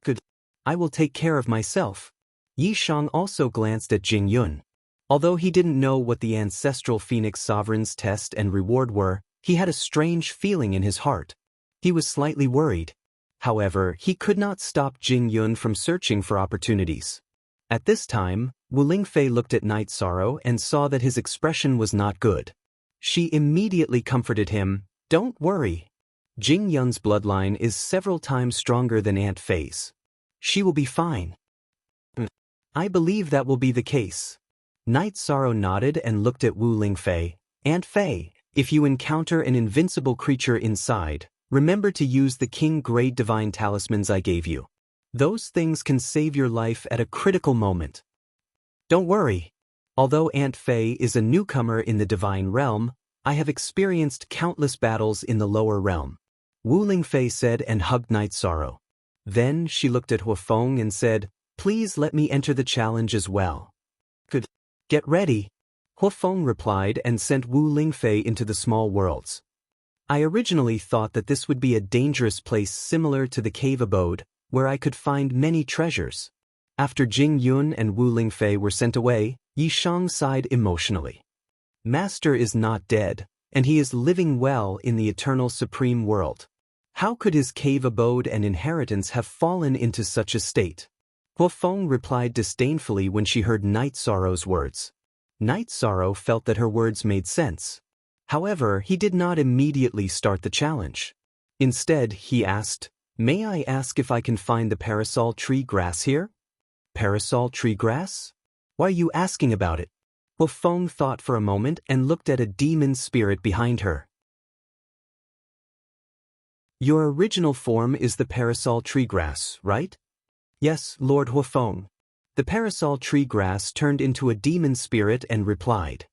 S1: Good. I will take care of myself. Yi Shang also glanced at Jing Yun. Although he didn't know what the ancestral Phoenix Sovereign's test and reward were, he had a strange feeling in his heart. He was slightly worried. However, he could not stop Jing Yun from searching for opportunities. At this time, Wu Lingfei looked at Night Sorrow and saw that his expression was not good. She immediately comforted him. Don't worry. Jing Yun's bloodline is several times stronger than Aunt Fei's. She will be fine. I believe that will be the case. Night Sorrow nodded and looked at Wu Lingfei. Aunt Fei, if you encounter an invincible creature inside, remember to use the King-grade divine talismans I gave you. Those things can save your life at a critical moment. Don't worry. Although Aunt Fei is a newcomer in the divine realm, I have experienced countless battles in the lower realm. Wu Lingfei said and hugged Night Sorrow. Then she looked at Huafeng and said, Please let me enter the challenge as well. Good. Get ready. Huafeng replied and sent Wu Lingfei into the small worlds. I originally thought that this would be a dangerous place similar to the cave abode, where I could find many treasures. After Jing Yun and Wu Lingfei were sent away, Yi Shang sighed emotionally. Master is not dead, and he is living well in the eternal supreme world. How could his cave abode and inheritance have fallen into such a state? Huafeng replied disdainfully when she heard Night Sorrow's words. Night Sorrow felt that her words made sense. However, he did not immediately start the challenge. Instead, he asked, May I ask if I can find the parasol tree grass here? Parasol tree grass? Why are you asking about it? Huafeng thought for a moment and looked at a demon spirit behind her. Your original form is the parasol tree grass, right? Yes, Lord Huafeng. The parasol tree grass turned into a demon spirit and replied.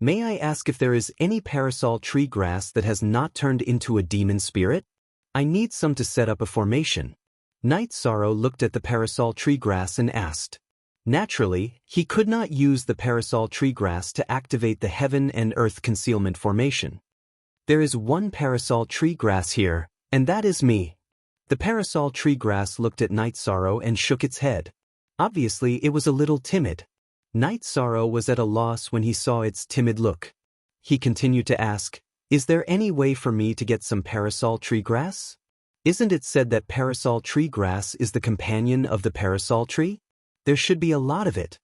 S1: May I ask if there is any parasol tree grass that has not turned into a demon spirit? I need some to set up a formation. Night Sorrow looked at the parasol tree grass and asked. Naturally, he could not use the parasol tree grass to activate the heaven and earth concealment formation. There is one parasol tree grass here, and that is me. The parasol tree grass looked at Night Sorrow and shook its head. Obviously, it was a little timid. Night Sorrow was at a loss when he saw its timid look. He continued to ask, Is there any way for me to get some parasol tree grass? Isn't it said that parasol tree grass is the companion of the parasol tree? There should be a lot of it.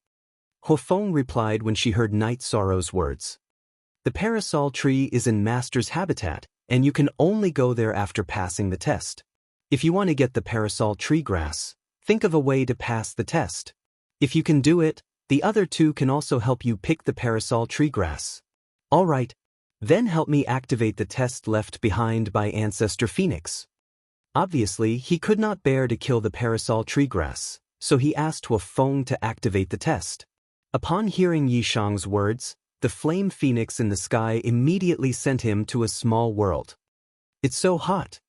S1: Huafeng replied when she heard Night Sorrow's words. The parasol tree is in Master's habitat, and you can only go there after passing the test. If you want to get the parasol tree grass, think of a way to pass the test. If you can do it, the other two can also help you pick the parasol tree grass. All right. Then help me activate the test left behind by Ancestor Phoenix. Obviously, he could not bear to kill the parasol tree grass, so he asked Huafeng to activate the test. Upon hearing Yi Shang's words, the flame phoenix in the sky immediately sent him to a small world. It's so hot.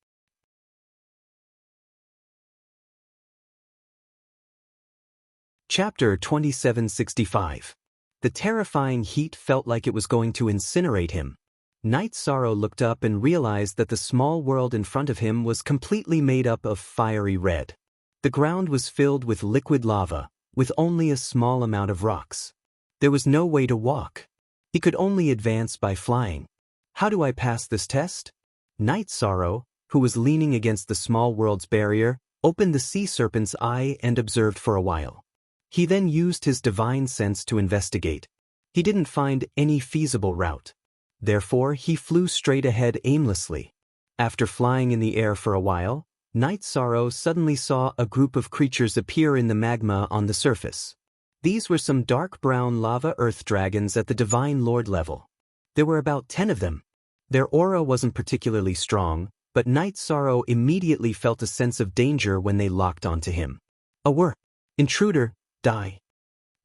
S1: Chapter 2765. The terrifying heat felt like it was going to incinerate him. Night Sorrow looked up and realized that the small world in front of him was completely made up of fiery red. The ground was filled with liquid lava, with only a small amount of rocks. There was no way to walk. He could only advance by flying. How do I pass this test? Night Sorrow, who was leaning against the small world's barrier, opened the sea serpent's eye and observed for a while. He then used his divine sense to investigate. He didn't find any feasible route. Therefore, he flew straight ahead aimlessly. After flying in the air for a while, Night Sorrow suddenly saw a group of creatures appear in the magma on the surface. These were some dark brown lava earth dragons at the Divine Lord level. There were about 10 of them. Their aura wasn't particularly strong, but Night Sorrow immediately felt a sense of danger when they locked onto him. Intruder, die.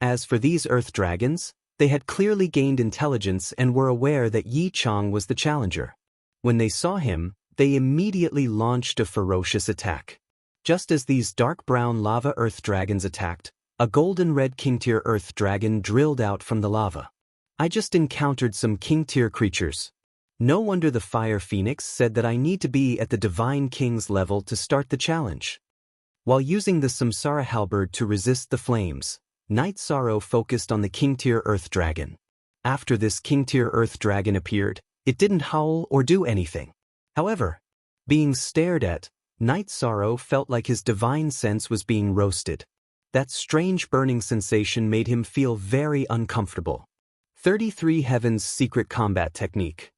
S1: As for these earth dragons, they had clearly gained intelligence and were aware that Yi Chang was the challenger. When they saw him, they immediately launched a ferocious attack. Just as these dark brown lava earth dragons attacked, a golden-red king-tier earth dragon drilled out from the lava. I just encountered some king-tier creatures. No wonder the Fire Phoenix said that I need to be at the Divine King's level to start the challenge. While using the Samsara Halberd to resist the flames, Night Sorrow focused on the King-tier Earth Dragon. After this King-tier Earth Dragon appeared, it didn't howl or do anything. However, being stared at, Night Sorrow felt like his divine sense was being roasted. That strange burning sensation made him feel very uncomfortable. 33 Heaven's Secret Combat Technique.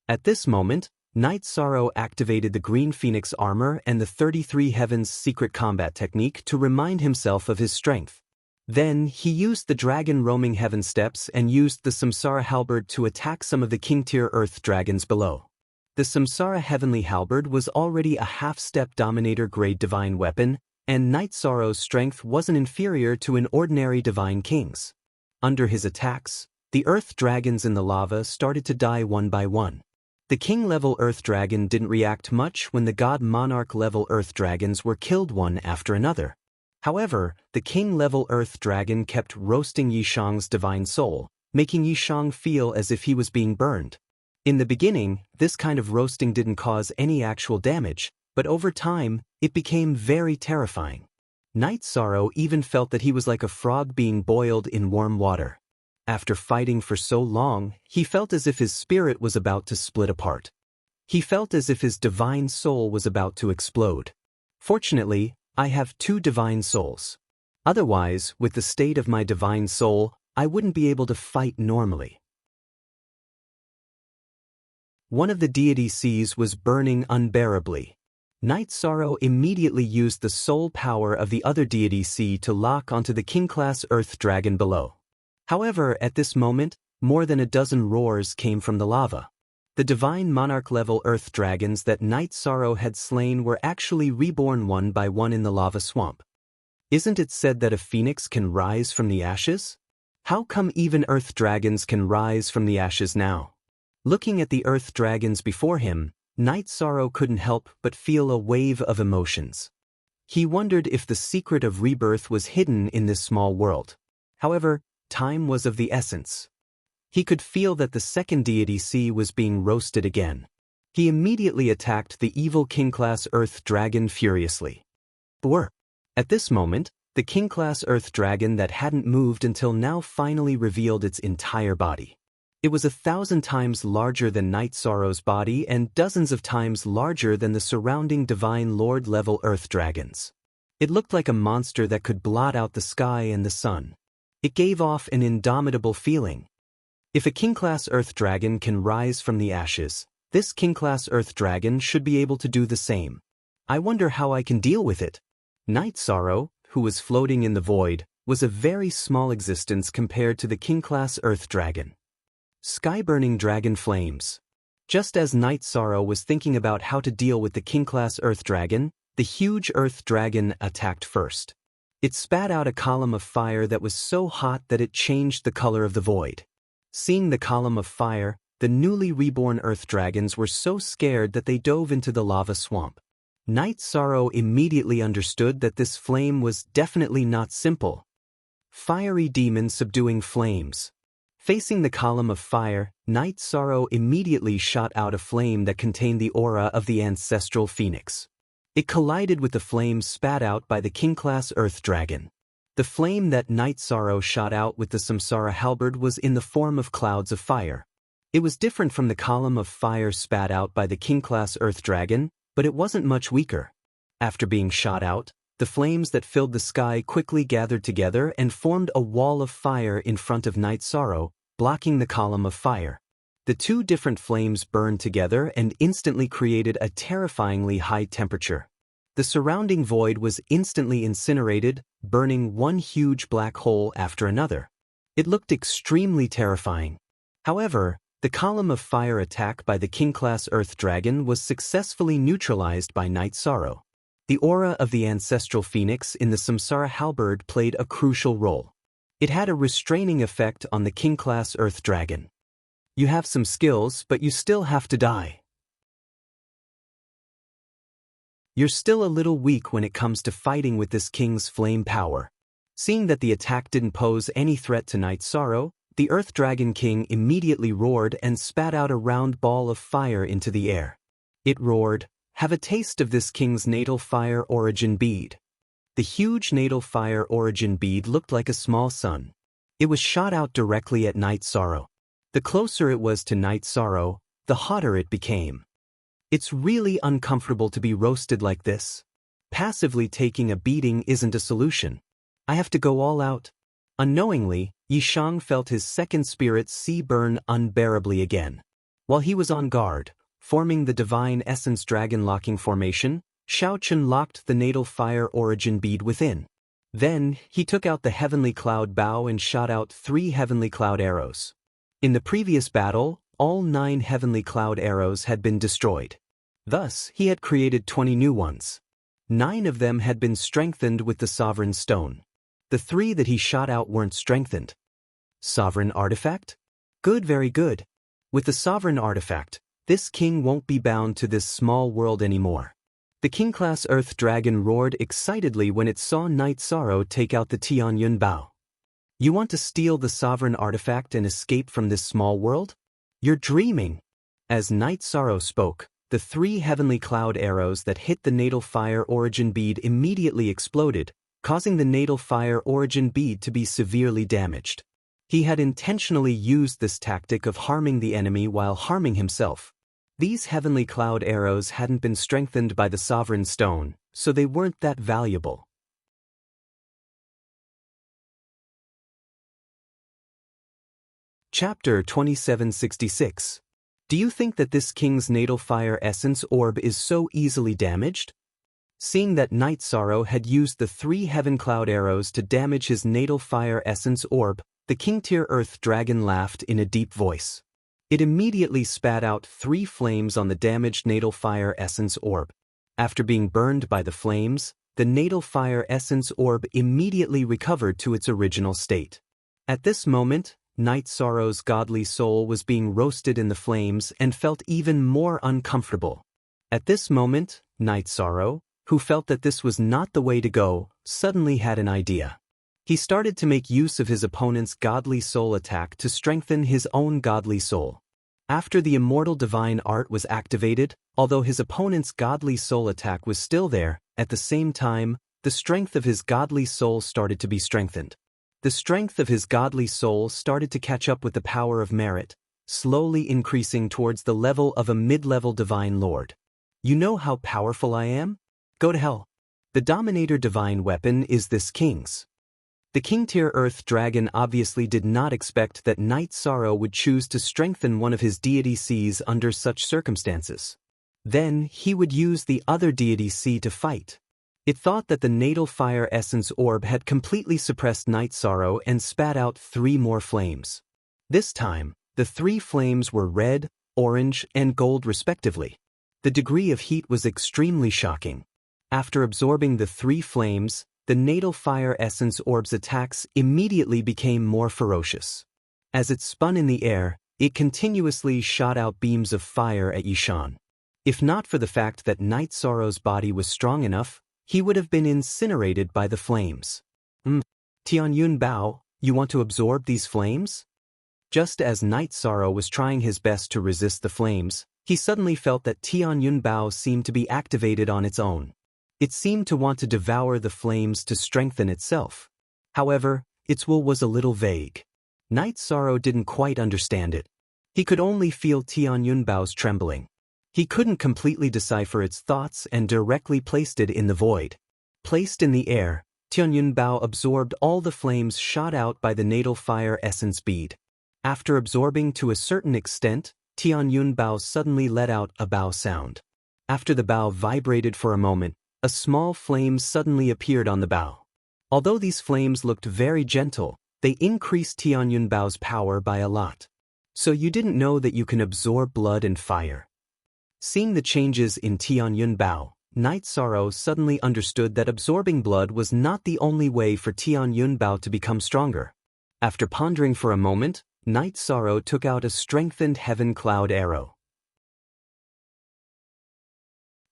S1: At this moment, Night Sorrow activated the Green Phoenix armor and the 33 Heaven's Secret Combat Technique to remind himself of his strength. Then, he used the Dragon Roaming Heaven Steps and used the Samsara Halberd to attack some of the King-tier Earth Dragons below. The Samsara Heavenly Halberd was already a half-step Dominator-grade divine weapon, and Night Sorrow's strength wasn't inferior to an ordinary Divine King's. Under his attacks, the Earth Dragons in the lava started to die one by one. The King-level Earth Dragon didn't react much when the God Monarch-level Earth Dragons were killed one after another. However, the King-level Earth Dragon kept roasting Yishang's divine soul, making Yishang feel as if he was being burned. In the beginning, this kind of roasting didn't cause any actual damage, but over time, it became very terrifying. Night Sorrow even felt that he was like a frog being boiled in warm water. After fighting for so long, he felt as if his spirit was about to split apart. He felt as if his divine soul was about to explode. Fortunately, I have 2 divine souls. Otherwise, with the state of my divine soul, I wouldn't be able to fight normally. One of the deity seas was burning unbearably. Night Sorrow immediately used the soul power of the other deity sea to lock onto the King-class Earth Dragon below. However, at this moment, more than a dozen roars came from the lava. The Divine Monarch-level Earth Dragons that Night Sorrow had slain were actually reborn one by one in the lava swamp. Isn't it said that a phoenix can rise from the ashes? How come even Earth Dragons can rise from the ashes now? Looking at the Earth Dragons before him, Night Sorrow couldn't help but feel a wave of emotions. He wondered if the secret of rebirth was hidden in this small world. However, time was of the essence. He could feel that the second deity sea was being roasted again. He immediately attacked the evil King-class Earth Dragon furiously. At this moment, the King-class Earth Dragon that hadn't moved until now finally revealed its entire body. It was 1,000 times larger than Night Sorrow's body and dozens of times larger than the surrounding Divine Lord-level Earth Dragons. It looked like a monster that could blot out the sky and the sun. It gave off an indomitable feeling. If a King-class Earth Dragon can rise from the ashes, this King-class Earth Dragon should be able to do the same. I wonder how I can deal with it. Night Sorrow, who was floating in the void, was a very small existence compared to the King-class Earth Dragon. Sky-burning dragon flames. Just as Night Sorrow was thinking about how to deal with the King-class Earth Dragon, the huge Earth Dragon attacked first. It spat out a column of fire that was so hot that it changed the color of the void. Seeing the column of fire, the newly reborn Earth Dragons were so scared that they dove into the lava swamp. Night Sorrow immediately understood that this flame was definitely not simple. Fiery demon subduing flames. Facing the column of fire, Night Sorrow immediately shot out a flame that contained the aura of the ancestral phoenix. It collided with the flame spat out by the King-class Earth Dragon. The flame that Night Sorrow shot out with the Samsara Halberd was in the form of clouds of fire. It was different from the column of fire spat out by the King-class Earth Dragon, but it wasn't much weaker. After being shot out, the flames that filled the sky quickly gathered together and formed a wall of fire in front of Night Sorrow, blocking the column of fire. The 2 different flames burned together and instantly created a terrifyingly high temperature. The surrounding void was instantly incinerated, burning one huge black hole after another. It looked extremely terrifying. However, the column of fire attack by the King-class Earth Dragon was successfully neutralized by Night Sorrow. The aura of the ancestral phoenix in the Samsara Halberd played a crucial role. It had a restraining effect on the King-class Earth Dragon. You have some skills, but you still have to die. You're still a little weak when it comes to fighting with this king's flame power. Seeing that the attack didn't pose any threat to Night Sorrow, The Earth Dragon King immediately roared and spat out a round ball of fire into the air. It roared, "Have a taste of this king's natal fire origin bead." The huge natal fire origin bead looked like a small sun. It was shot out directly at Night Sorrow. The closer it was to Night Sorrow, the hotter it became. It's really uncomfortable to be roasted like this. Passively taking a beating isn't a solution. I have to go all out. Unknowingly, Yishang felt his second spirit sea burn unbearably again. While he was on guard, forming the Divine Essence Dragon Locking Formation, Shaochen locked the natal fire origin bead within. Then, he took out the Heavenly Cloud Bow and shot out 3 Heavenly Cloud arrows. In the previous battle, all 9 Heavenly Cloud arrows had been destroyed. Thus, he had created 20 new ones. 9 of them had been strengthened with the Sovereign Stone. The 3 that he shot out weren't strengthened. Sovereign Artifact? Good, very good. With the Sovereign Artifact, this king won't be bound to this small world anymore. The King-class Earth Dragon roared excitedly when it saw Night Sorrow take out the Tianyun Bao. You want to steal the Sovereign Artifact and escape from this small world? You're dreaming. As Night Sorrow spoke, the 3 Heavenly Cloud arrows that hit the natal fire origin bead immediately exploded, causing the natal fire origin bead to be severely damaged. He had intentionally used this tactic of harming the enemy while harming himself. These Heavenly Cloud arrows hadn't been strengthened by the Sovereign Stone, so they weren't that valuable. Chapter 2766. Do you think that this king's natal fire essence orb is so easily damaged? Seeing that Night Sorrow had used the 3 Heaven Cloud arrows to damage his natal fire essence orb, the King-tier Earth Dragon laughed in a deep voice. It immediately spat out 3 flames on the damaged natal fire essence orb. After being burned by the flames, the natal fire essence orb immediately recovered to its original state. At this moment, Night Sorrow's godly soul was being roasted in the flames and felt even more uncomfortable. At this moment, Night Sorrow, who felt that this was not the way to go, suddenly had an idea. He started to make use of his opponent's godly soul attack to strengthen his own godly soul. After the immortal divine art was activated, although his opponent's godly soul attack was still there, at the same time, the strength of his godly soul started to be strengthened. The strength of his godly soul started to catch up with the power of merit, slowly increasing towards the level of a mid-level divine lord. You know how powerful I am? Go to hell. The Dominator divine weapon is this king's. The King-tier Earth Dragon obviously did not expect that Night Sorrow would choose to strengthen one of his deity Cs under such circumstances. Then, he would use the other deity C to fight. It thought that the natal fire essence orb had completely suppressed Night Sorrow and spat out 3 more flames. This time, the 3 flames were red, orange, and gold respectively. The degree of heat was extremely shocking. After absorbing the 3 flames, the natal fire essence orb's attacks immediately became more ferocious. As it spun in the air, it continuously shot out beams of fire at Yishan. If not for the fact that Night Sorrow's body was strong enough, he would have been incinerated by the flames. Tianyun Bao, you want to absorb these flames? Just as Night Sorrow was trying his best to resist the flames, he suddenly felt that Tianyun Bao seemed to be activated on its own. It seemed to want to devour the flames to strengthen itself. However, its will was a little vague. Night Sorrow didn't quite understand it. He could only feel Tianyun Bao's trembling. He couldn't completely decipher its thoughts and directly placed it in the void. Placed in the air, Tianyun Bao absorbed all the flames shot out by the natal fire essence bead. After absorbing to a certain extent, Tianyun Bao suddenly let out a bao sound. After the bao vibrated for a moment, a small flame suddenly appeared on the bow. Although these flames looked very gentle, they increased Tianyun Bao's power by a lot. So you didn't know that you can absorb blood and fire. Seeing the changes in Tianyun Bao, Night Sorrow suddenly understood that absorbing blood was not the only way for Tianyun Bao to become stronger. After pondering for a moment, Night Sorrow took out a strengthened Heaven Cloud arrow.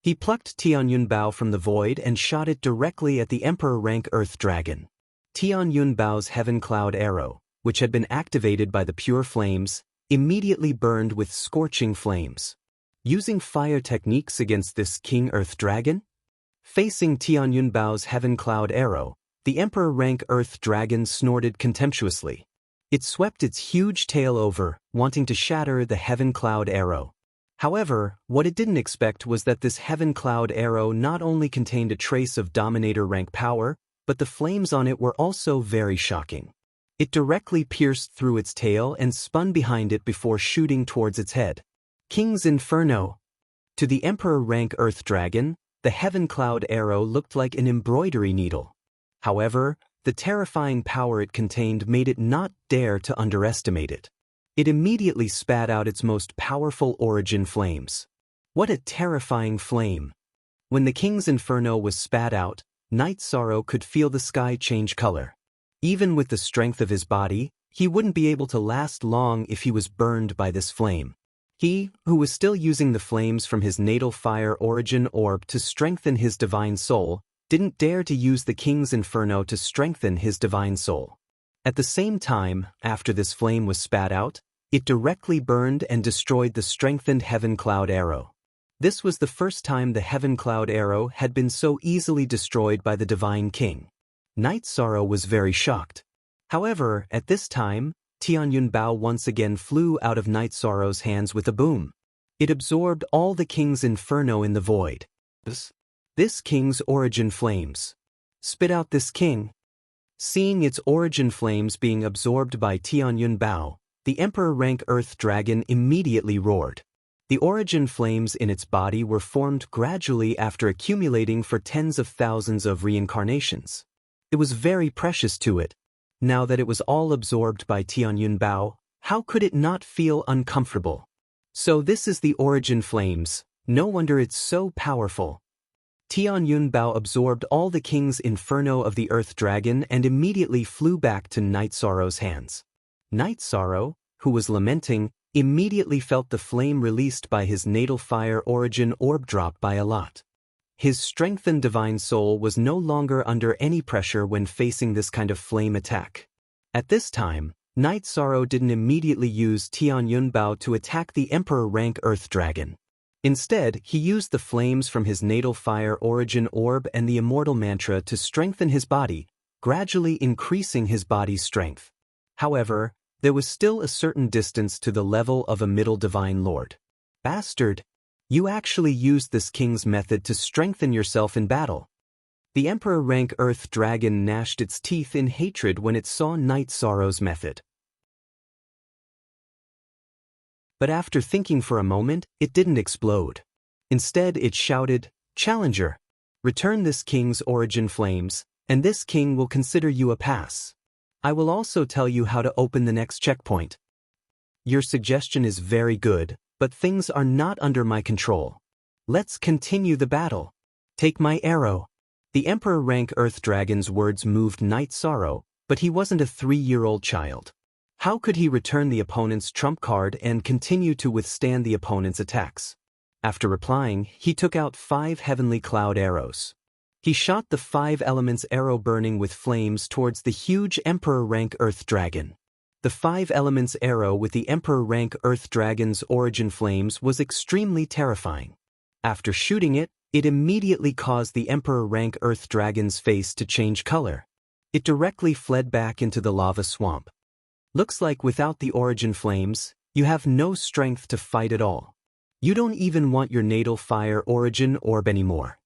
S1: He plucked Tianyun Bao from the void and shot it directly at the Emperor-rank Earth Dragon. Tianyun Bao's Heaven Cloud arrow, which had been activated by the pure flames, immediately burned with scorching flames. Using fire techniques against this King Earth Dragon? Facing Tianyun Bao's Heaven Cloud Arrow, the Emperor Rank Earth Dragon snorted contemptuously. It swept its huge tail over, wanting to shatter the Heaven Cloud Arrow. However, what it didn't expect was that this Heaven Cloud Arrow not only contained a trace of Dominator rank power, but the flames on it were also very shocking. It directly pierced through its tail and spun behind it before shooting towards its head. King's Inferno. To the Emperor Rank Earth Dragon, the Heaven Cloud Arrow looked like an embroidery needle. However, the terrifying power it contained made it not dare to underestimate it. It immediately spat out its most powerful origin flames. What a terrifying flame! When the King's Inferno was spat out, Night Sorrow could feel the sky change color. Even with the strength of his body, he wouldn't be able to last long if he was burned by this flame. He, who was still using the flames from his natal fire origin orb to strengthen his divine soul, didn't dare to use the King's Inferno to strengthen his divine soul. At the same time, after this flame was spat out, it directly burned and destroyed the strengthened Heaven Cloud Arrow. This was the first time the Heaven Cloud Arrow had been so easily destroyed by the Divine King. Night Sorrow was very shocked. However, at this time, Tianyun Bao once again flew out of Night Sorrow's hands with a boom. It absorbed all the King's Inferno in the void. This King's origin flames. Spit out this King. Seeing its origin flames being absorbed by Tianyun Bao, the Emperor Rank Earth Dragon immediately roared. The origin flames in its body were formed gradually after accumulating for tens of thousands of reincarnations. It was very precious to it. Now that it was all absorbed by Tianyun Bao, how could it not feel uncomfortable? So this is the origin flames, no wonder it's so powerful. Tianyun Bao absorbed all the King's Inferno of the Earth Dragon and immediately flew back to Night Sorrow's hands. Night Sorrow, who was lamenting, immediately felt the flame released by his natal fire origin orb drop by a lot. His strengthened divine soul was no longer under any pressure when facing this kind of flame attack. At this time, Night Sorrow didn't immediately use Tianyun Bao to attack the Emperor Rank Earth Dragon. Instead, he used the flames from his natal fire origin orb and the immortal mantra to strengthen his body, gradually increasing his body's strength. However, there was still a certain distance to the level of a middle divine lord. Bastard! You actually used this king's method to strengthen yourself in battle. The Emperor Rank Earth Dragon gnashed its teeth in hatred when it saw Night Sorrow's method. But after thinking for a moment, it didn't explode. Instead, it shouted, "Challenger! Return this king's origin flames, and this king will consider you a pass. I will also tell you how to open the next checkpoint. Your suggestion is very good, but things are not under my control. Let's continue the battle. Take my arrow." The Emperor Rank Earth Dragon's words moved Night Sorrow, but he wasn't a 3-year-old child. How could he return the opponent's trump card and continue to withstand the opponent's attacks? After replying, he took out 5 heavenly cloud arrows. He shot the 5 elements arrow burning with flames towards the huge Emperor Rank Earth Dragon. The 5 elements arrow with the Emperor Rank Earth Dragon's origin flames was extremely terrifying. After shooting it, it immediately caused the Emperor Rank Earth Dragon's face to change color. It directly fled back into the lava swamp. Looks like without the origin flames, you have no strength to fight at all. You don't even want your natal fire origin orb anymore.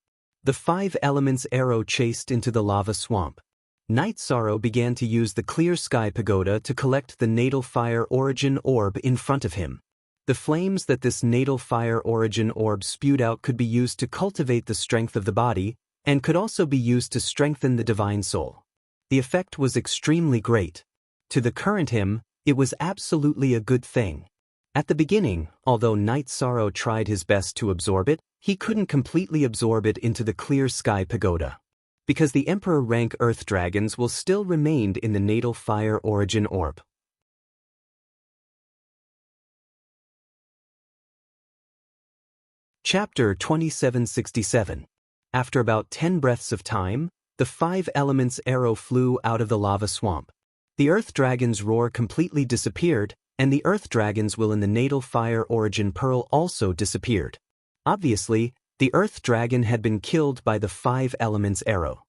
S1: The 5 elements arrow chased into the lava swamp. Night Sorrow began to use the clear sky pagoda to collect the natal fire origin orb in front of him. The flames that this natal fire origin orb spewed out could be used to cultivate the strength of the body, and could also be used to strengthen the divine soul. The effect was extremely great. To the current him, it was absolutely a good thing. At the beginning, although Night Sorrow tried his best to absorb it, he couldn't completely absorb it into the clear sky pagoda. Because the Emperor Rank Earth Dragons will still remain in the natal fire origin orb. Chapter 2767. After about 10 breaths of time, the 5 elements arrow flew out of the lava swamp. The Earth Dragon's roar completely disappeared, and the Earth Dragon's will in the natal fire origin pearl also disappeared. Obviously, the Earth Dragon had been killed by the 5 elements arrow.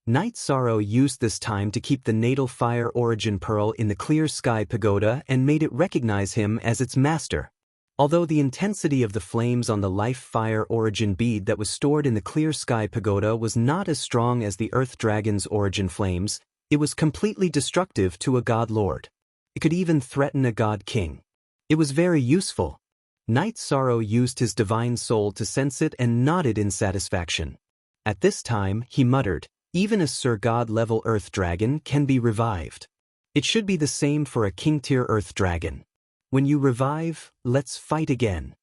S1: Night Sorrow used this time to keep the natal fire origin pearl in the clear sky pagoda and made it recognize him as its master. Although the intensity of the flames on the life fire origin bead that was stored in the clear sky pagoda was not as strong as the Earth Dragon's origin flames, it was completely destructive to a god lord. It could even threaten a god king. It was very useful. Night Sorrow used his divine soul to sense it and nodded in satisfaction. At this time, he muttered, "Even a Sir God level Earth Dragon can be revived. It should be the same for a King tier Earth Dragon. When you revive, let's fight again."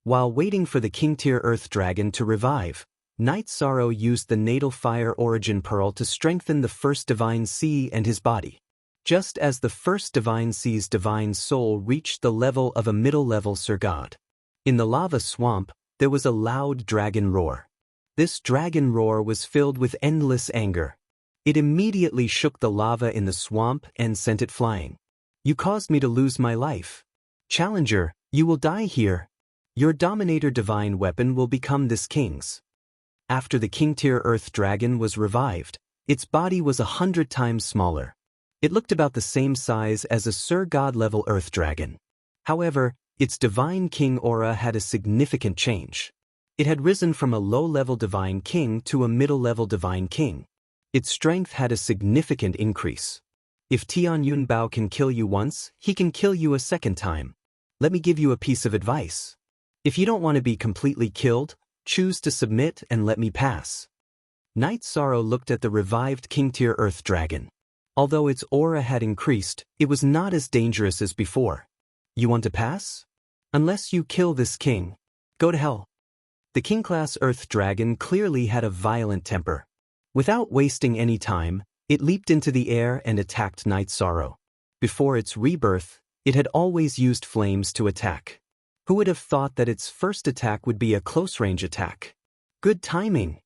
S1: While waiting for the King tier Earth Dragon to revive, Night Sorrow used the natal fire origin pearl to strengthen the first divine sea and his body. Just as the first divine sea's divine soul reached the level of a middle-level Sir God. In the lava swamp, there was a loud dragon roar. This dragon roar was filled with endless anger. It immediately shook the lava in the swamp and sent it flying. "You caused me to lose my life. Challenger, you will die here. Your Dominator divine weapon will become this king's." After the King tier Earth Dragon was revived, its body was 100 times smaller. It looked about the same size as a Sir God level Earth Dragon. However, its divine king aura had a significant change. It had risen from a low-level divine king to a middle-level divine king. Its strength had a significant increase. If Tian Yun Bao can kill you once, he can kill you a second time. Let me give you a piece of advice. If you don't want to be completely killed, choose to submit and let me pass. Night Sorrow looked at the revived King tier Earth Dragon. Although its aura had increased, it was not as dangerous as before. "You want to pass? Unless you kill this king, go to hell." The King-class Earth Dragon clearly had a violent temper. Without wasting any time, it leaped into the air and attacked Night Sorrow. Before its rebirth, it had always used flames to attack. Who would have thought that its first attack would be a close-range attack? Good timing.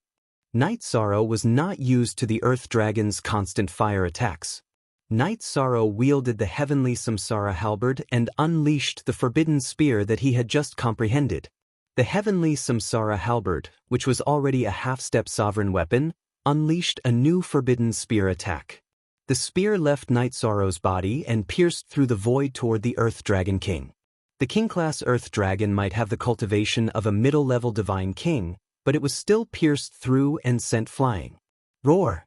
S1: Night Sorrow was not used to the Earth Dragon's constant fire attacks. Night Sorrow wielded the heavenly Samsara halberd and unleashed the forbidden spear that he had just comprehended. The heavenly Samsara halberd, which was already a half-step sovereign weapon, unleashed a new forbidden spear attack. The spear left Night Sorrow's body and pierced through the void toward the Earth Dragon King. The King-class Earth Dragon might have the cultivation of a middle-level divine king, but it was still pierced through and sent flying. Roar!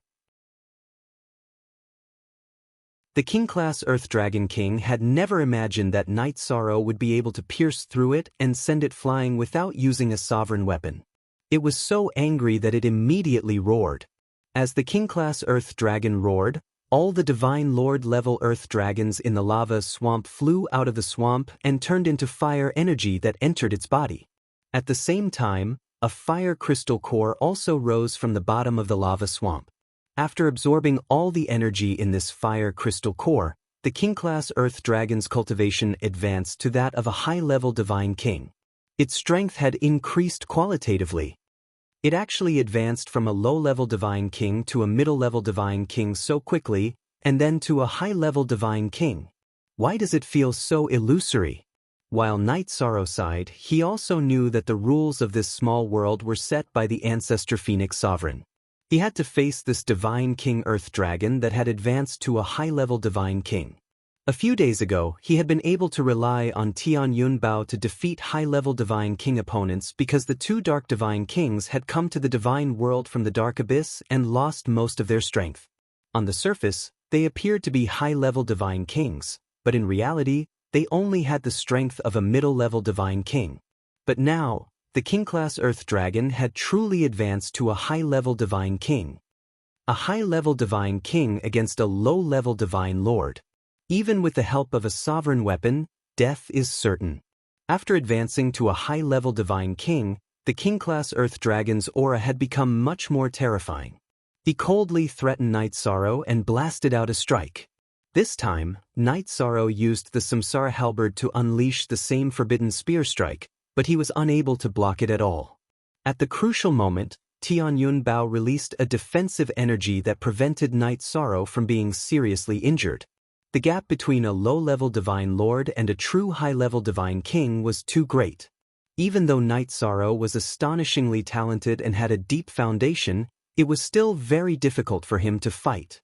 S1: The King-class Earth Dragon King had never imagined that Night Sorrow would be able to pierce through it and send it flying without using a sovereign weapon. It was so angry that it immediately roared. As the King-class Earth Dragon roared, all the Divine Lord-level Earth Dragons in the lava swamp flew out of the swamp and turned into fire energy that entered its body. At the same time, a fire crystal core also rose from the bottom of the lava swamp. After absorbing all the energy in this fire crystal core, the King-class Earth Dragon's cultivation advanced to that of a high-level divine king. Its strength had increased qualitatively. It actually advanced from a low-level divine king to a middle-level divine king so quickly, and then to a high-level divine king. Why does it feel so illusory? While Night Sorrow sighed, he also knew that the rules of this small world were set by the Ancestor Phoenix Sovereign. He had to face this divine king Earth Dragon that had advanced to a high-level divine king. A few days ago, he had been able to rely on Tian Yun Bao to defeat high-level divine king opponents because the two dark divine kings had come to the divine world from the dark abyss and lost most of their strength. On the surface, they appeared to be high-level divine kings, but in reality, they only had the strength of a middle-level divine king. But now, the King-class Earth Dragon had truly advanced to a high-level divine king. A high-level divine king against a low-level divine lord. Even with the help of a sovereign weapon, death is certain. After advancing to a high-level divine king, the King-class Earth Dragon's aura had become much more terrifying. He coldly threatened Night Sorrow and blasted out a strike. This time, Night Sorrow used the Samsara halberd to unleash the same forbidden spear strike, but he was unable to block it at all. At the crucial moment, Tian Yun Bao released a defensive energy that prevented Night Sorrow from being seriously injured. The gap between a low-level divine lord and a true high-level divine king was too great. Even though Night Sorrow was astonishingly talented and had a deep foundation, it was still very difficult for him to fight.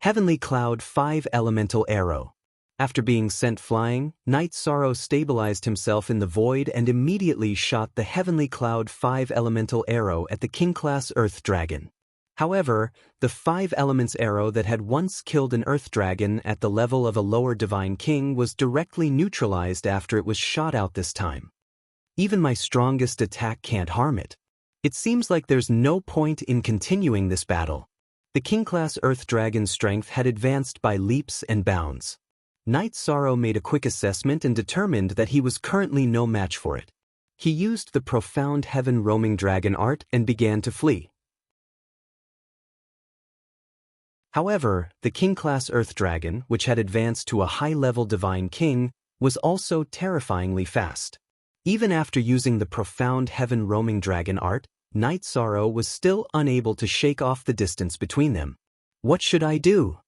S1: Heavenly Cloud 5 Elemental Arrow. After being sent flying, Night Sorrow stabilized himself in the void and immediately shot the Heavenly Cloud 5 Elemental Arrow at the King-class Earth Dragon. However, the 5 Elements arrow that had once killed an Earth Dragon at the level of a lower Divine King was directly neutralized after it was shot out this time. Even my strongest attack can't harm it. It seems like there's no point in continuing this battle. The King-class Earth Dragon's strength had advanced by leaps and bounds. Night Sorrow made a quick assessment and determined that he was currently no match for it. He used the profound heaven roaming dragon art and began to flee. However, the King-class Earth Dragon, which had advanced to a high-level Divine King, was also terrifyingly fast. Even after using the profound heaven roaming dragon art, Night Sorrow was still unable to shake off the distance between them. What should I do?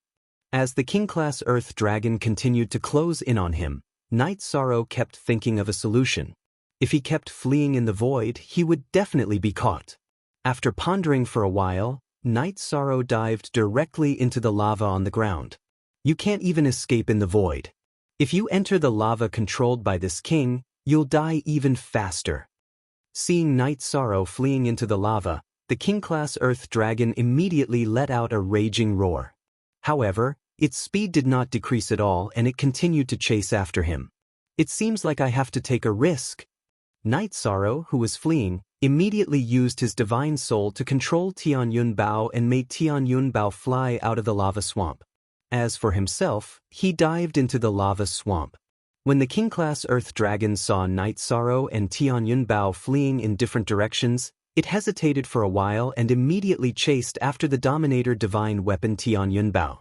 S1: As the King-class Earth Dragon continued to close in on him, Night Sorrow kept thinking of a solution. If he kept fleeing in the void, he would definitely be caught. After pondering for a while, Night Sorrow dived directly into the lava on the ground. You can't even escape in the void. If you enter the lava controlled by this king, you'll die even faster. Seeing Night Sorrow fleeing into the lava, the King-class Earth Dragon immediately let out a raging roar. However, its speed did not decrease at all and it continued to chase after him. It seems like I have to take a risk. Night Sorrow, who was fleeing, immediately used his divine soul to control Tianyun Bao and made Tianyun Bao fly out of the lava swamp. As for himself, he dived into the lava swamp. When the King-class Earth Dragon saw Night Sorrow and Tianyun Bao fleeing in different directions, it hesitated for a while and immediately chased after the Dominator divine weapon Tianyun Bao.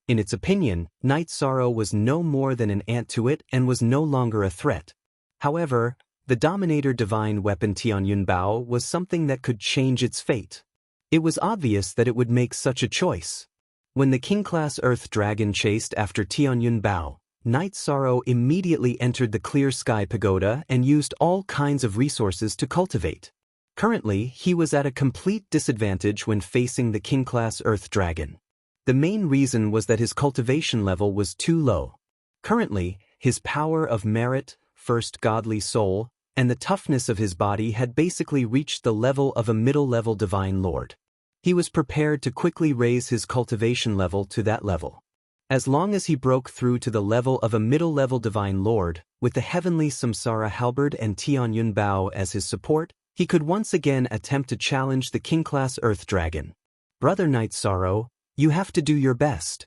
S1: In its opinion, Night Sorrow was no more than an ant to it and was no longer a threat. However, the Dominator divine weapon Tianyun Bao was something that could change its fate. It was obvious that it would make such a choice. When the King-class Earth Dragon chased after Tianyun Bao, Night Sorrow immediately entered the Clear Sky Pagoda and used all kinds of resources to cultivate. Currently, he was at a complete disadvantage when facing the King-class Earth Dragon. The main reason was that his cultivation level was too low. Currently, his power of merit, first godly soul, and the toughness of his body had basically reached the level of a middle-level divine lord. He was prepared to quickly raise his cultivation level to that level. As long as he broke through to the level of a middle-level divine lord, with the heavenly Samsara halberd and Tianyun Bao as his support, he could once again attempt to challenge the King-class Earth Dragon. Brother Night Sorrow, you have to do your best.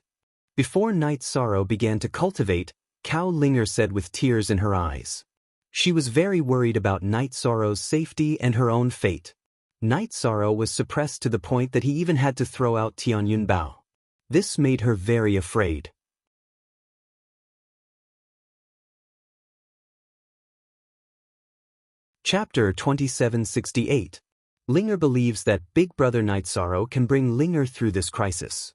S1: Before Night Sorrow began to cultivate, Cao Linger said with tears in her eyes. She was very worried about Night Sorrow's safety and her own fate. Night Sorrow was suppressed to the point that he even had to throw out Tianyun Bao. This made her very afraid. Chapter 2768. Linger believes that Big Brother Night Sorrow can bring Linger through this crisis.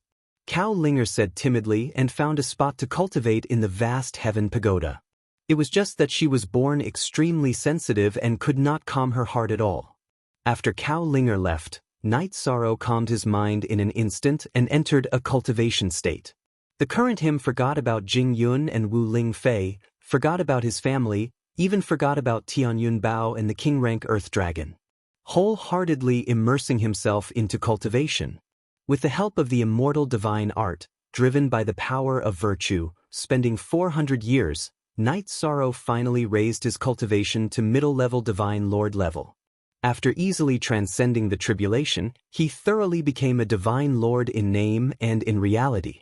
S1: Cao Linger said timidly and found a spot to cultivate in the vast heaven pagoda. It was just that she was born extremely sensitive and could not calm her heart at all. After Cao Linger left, Night Sorrow calmed his mind in an instant and entered a cultivation state. The current him forgot about Jing Yun and Wu Ling Fei, forgot about his family, even forgot about Tianyun Bao and the King-rank Earth Dragon. Wholeheartedly immersing himself into cultivation. With the help of the immortal divine art, driven by the power of virtue, spending 400 years, Night Sorrow finally raised his cultivation to middle-level divine lord level. After easily transcending the tribulation, he thoroughly became a divine lord in name and in reality.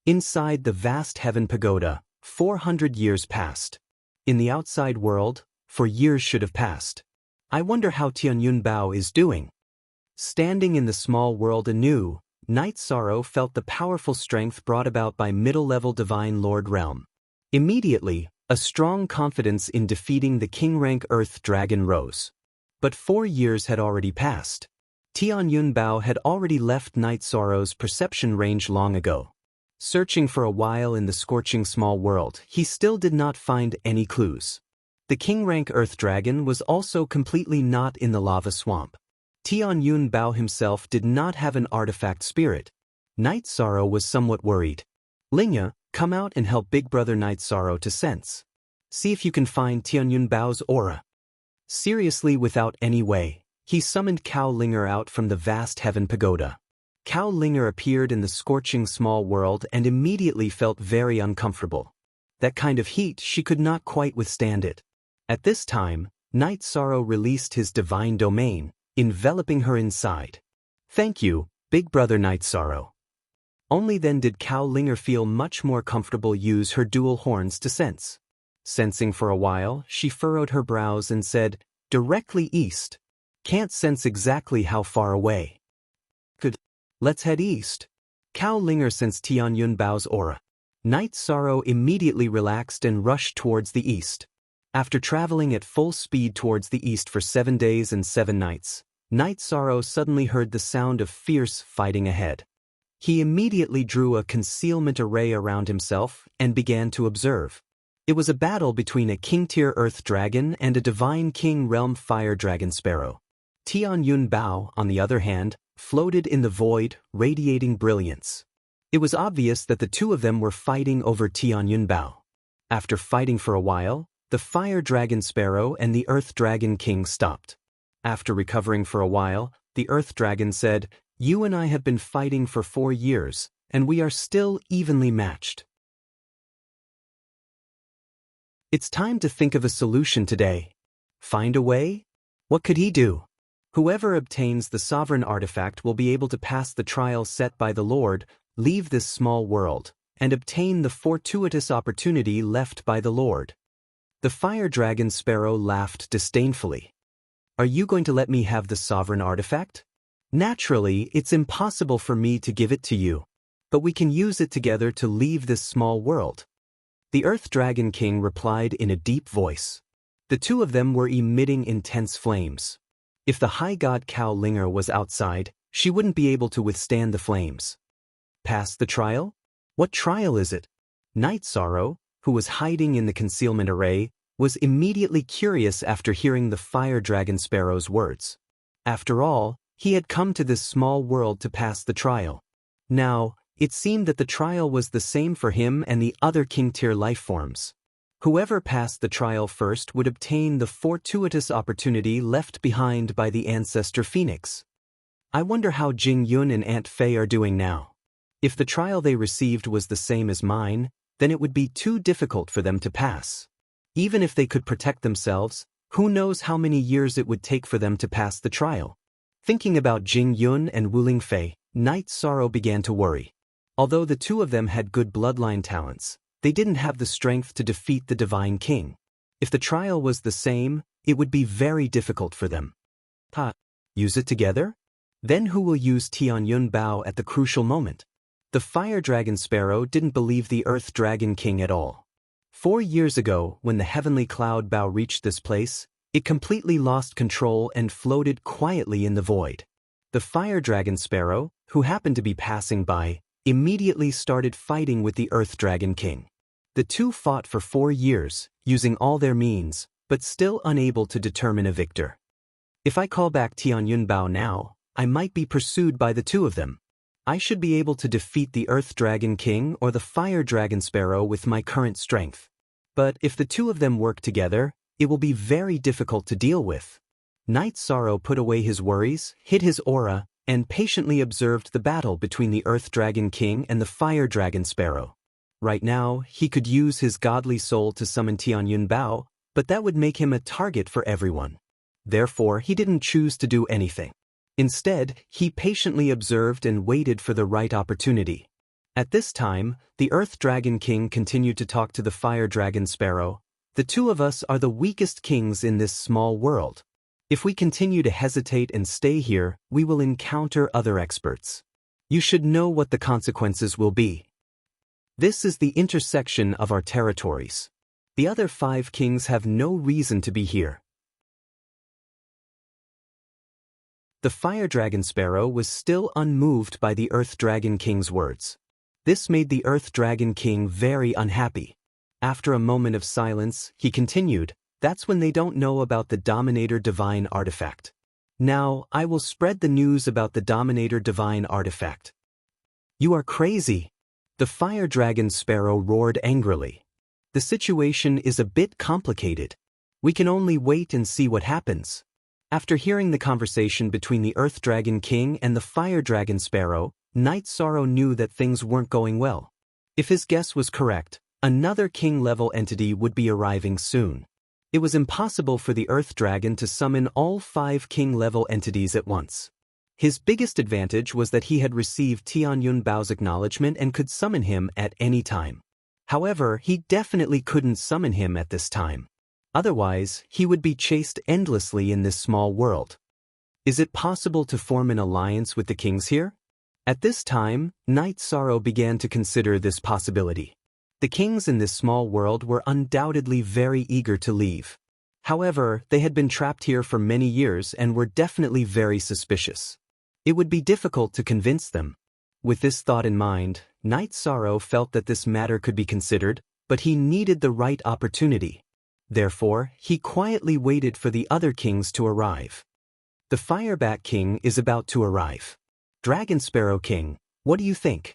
S1: Inside the vast heaven pagoda, 400 years passed. In the outside world, 4 years should have passed. I wonder how Tianyun Bao is doing. Standing in the small world anew, Night Sorrow felt the powerful strength brought about by middle-level divine lord realm. Immediately, a strong confidence in defeating the king-rank Earth Dragon rose. But 4 years had already passed. Tianyun Bao had already left Night Sorrow's perception range long ago. Searching for a while in the scorching small world, he still did not find any clues. The king-rank Earth Dragon was also completely not in the lava swamp. Tian Yun Bao himself did not have an artifact spirit. Night Sorrow was somewhat worried. Lingya, come out and help Big Brother Night Sorrow to sense. See if you can find Tian Yun Bao's aura. Seriously, without any way, he summoned Cao Linger out from the vast heaven pagoda. Cao Linger appeared in the scorching small world and immediately felt very uncomfortable. That kind of heat, she could not quite withstand it. At this time, Night Sorrow released his divine domain, enveloping her inside. Thank you, Big Brother Night Sorrow. Only then did Cao Linger feel much more comfortable use her dual horns to sense. Sensing for a while, she furrowed her brows and said, directly east. Can't sense exactly how far away. Good. Let's head east. Cao Linger sensed Tian Yun Bao's aura. Night Sorrow immediately relaxed and rushed towards the east. After traveling at full speed towards the east for 7 days and 7 nights, Night Sorrow suddenly heard the sound of fierce fighting ahead. He immediately drew a concealment array around himself and began to observe. It was a battle between a king-tier earth dragon and a divine king realm fire dragon sparrow. Tian Yun Bao, on the other hand, floated in the void, radiating brilliance. It was obvious that the two of them were fighting over Tian Yun Bao. After fighting for a while, the fire dragon sparrow and the earth dragon king stopped. After recovering for a while, the earth dragon said, "You and I have been fighting for 4 years, and we are still evenly matched. It's time to think of a solution today. Find a way? What could he do? Whoever obtains the sovereign artifact will be able to pass the trial set by the Lord, leave this small world, and obtain the fortuitous opportunity left by the Lord." The fire dragon sparrow laughed disdainfully. "Are you going to let me have the sovereign artifact? Naturally, it's impossible for me to give it to you, but we can use it together to leave this small world." The Earth Dragon King replied in a deep voice. The two of them were emitting intense flames. If the high god Cao Linger was outside, she wouldn't be able to withstand the flames. Pass the trial? What trial is it? Night Sorrow, who was hiding in the concealment array, was immediately curious after hearing the fire dragon sparrow's words. After all, he had come to this small world to pass the trial. Now, it seemed that the trial was the same for him and the other king-tier life forms. Whoever passed the trial first would obtain the fortuitous opportunity left behind by the ancestor Phoenix. I wonder how Jing Yun and Aunt Fei are doing now. If the trial they received was the same as mine, then it would be too difficult for them to pass. Even if they could protect themselves, who knows how many years it would take for them to pass the trial. Thinking about Jing Yun and Wuling Fei, Night Sorrow began to worry. Although the two of them had good bloodline talents, they didn't have the strength to defeat the Divine King. If the trial was the same, it would be very difficult for them. Use it together? Then who will use Tian Yun Bao at the crucial moment? The Fire Dragon Sparrow didn't believe the Earth Dragon King at all. 4 years ago, when the Heavenly Cloud Bao reached this place, it completely lost control and floated quietly in the void. The Fire Dragon Sparrow, who happened to be passing by, immediately started fighting with the Earth Dragon King. The two fought for 4 years, using all their means, but still unable to determine a victor. If I call back Tian Yun Bao now, I might be pursued by the two of them. I should be able to defeat the Earth Dragon King or the Fire Dragon Sparrow with my current strength. But if the two of them work together, it will be very difficult to deal with. Night Sorrow put away his worries, hid his aura, and patiently observed the battle between the Earth Dragon King and the Fire Dragon Sparrow. Right now, he could use his godly soul to summon Tian Yun Bao, but that would make him a target for everyone. Therefore, he didn't choose to do anything. Instead, he patiently observed and waited for the right opportunity. At this time, the Earth Dragon King continued to talk to the Fire Dragon Sparrow. "The two of us are the weakest kings in this small world. If we continue to hesitate and stay here, we will encounter other experts. You should know what the consequences will be. This is the intersection of our territories. The other 5 kings have no reason to be here." The Fire Dragon Sparrow was still unmoved by the Earth Dragon King's words. This made the Earth Dragon King very unhappy. After a moment of silence, he continued, "That's when they don't know about the Dominator Divine Artifact. Now, I will spread the news about the Dominator Divine Artifact." "You are crazy!" The Fire Dragon Sparrow roared angrily. "The situation is a bit complicated. We can only wait and see what happens." After hearing the conversation between the Earth Dragon King and the Fire Dragon Sparrow, Night Sorrow knew that things weren't going well. If his guess was correct, another king-level entity would be arriving soon. It was impossible for the Earth Dragon to summon all 5 king-level entities at once. His biggest advantage was that he had received Tianyun Bao's acknowledgement and could summon him at any time. However, he definitely couldn't summon him at this time. Otherwise, he would be chased endlessly in this small world. Is it possible to form an alliance with the kings here? At this time, Night Sorrow began to consider this possibility. The kings in this small world were undoubtedly very eager to leave. However, they had been trapped here for many years and were definitely very suspicious. It would be difficult to convince them. With this thought in mind, Night Sorrow felt that this matter could be considered, but he needed the right opportunity. Therefore, he quietly waited for the other kings to arrive. The Firebat King is about to arrive. Dragon Sparrow King, what do you think?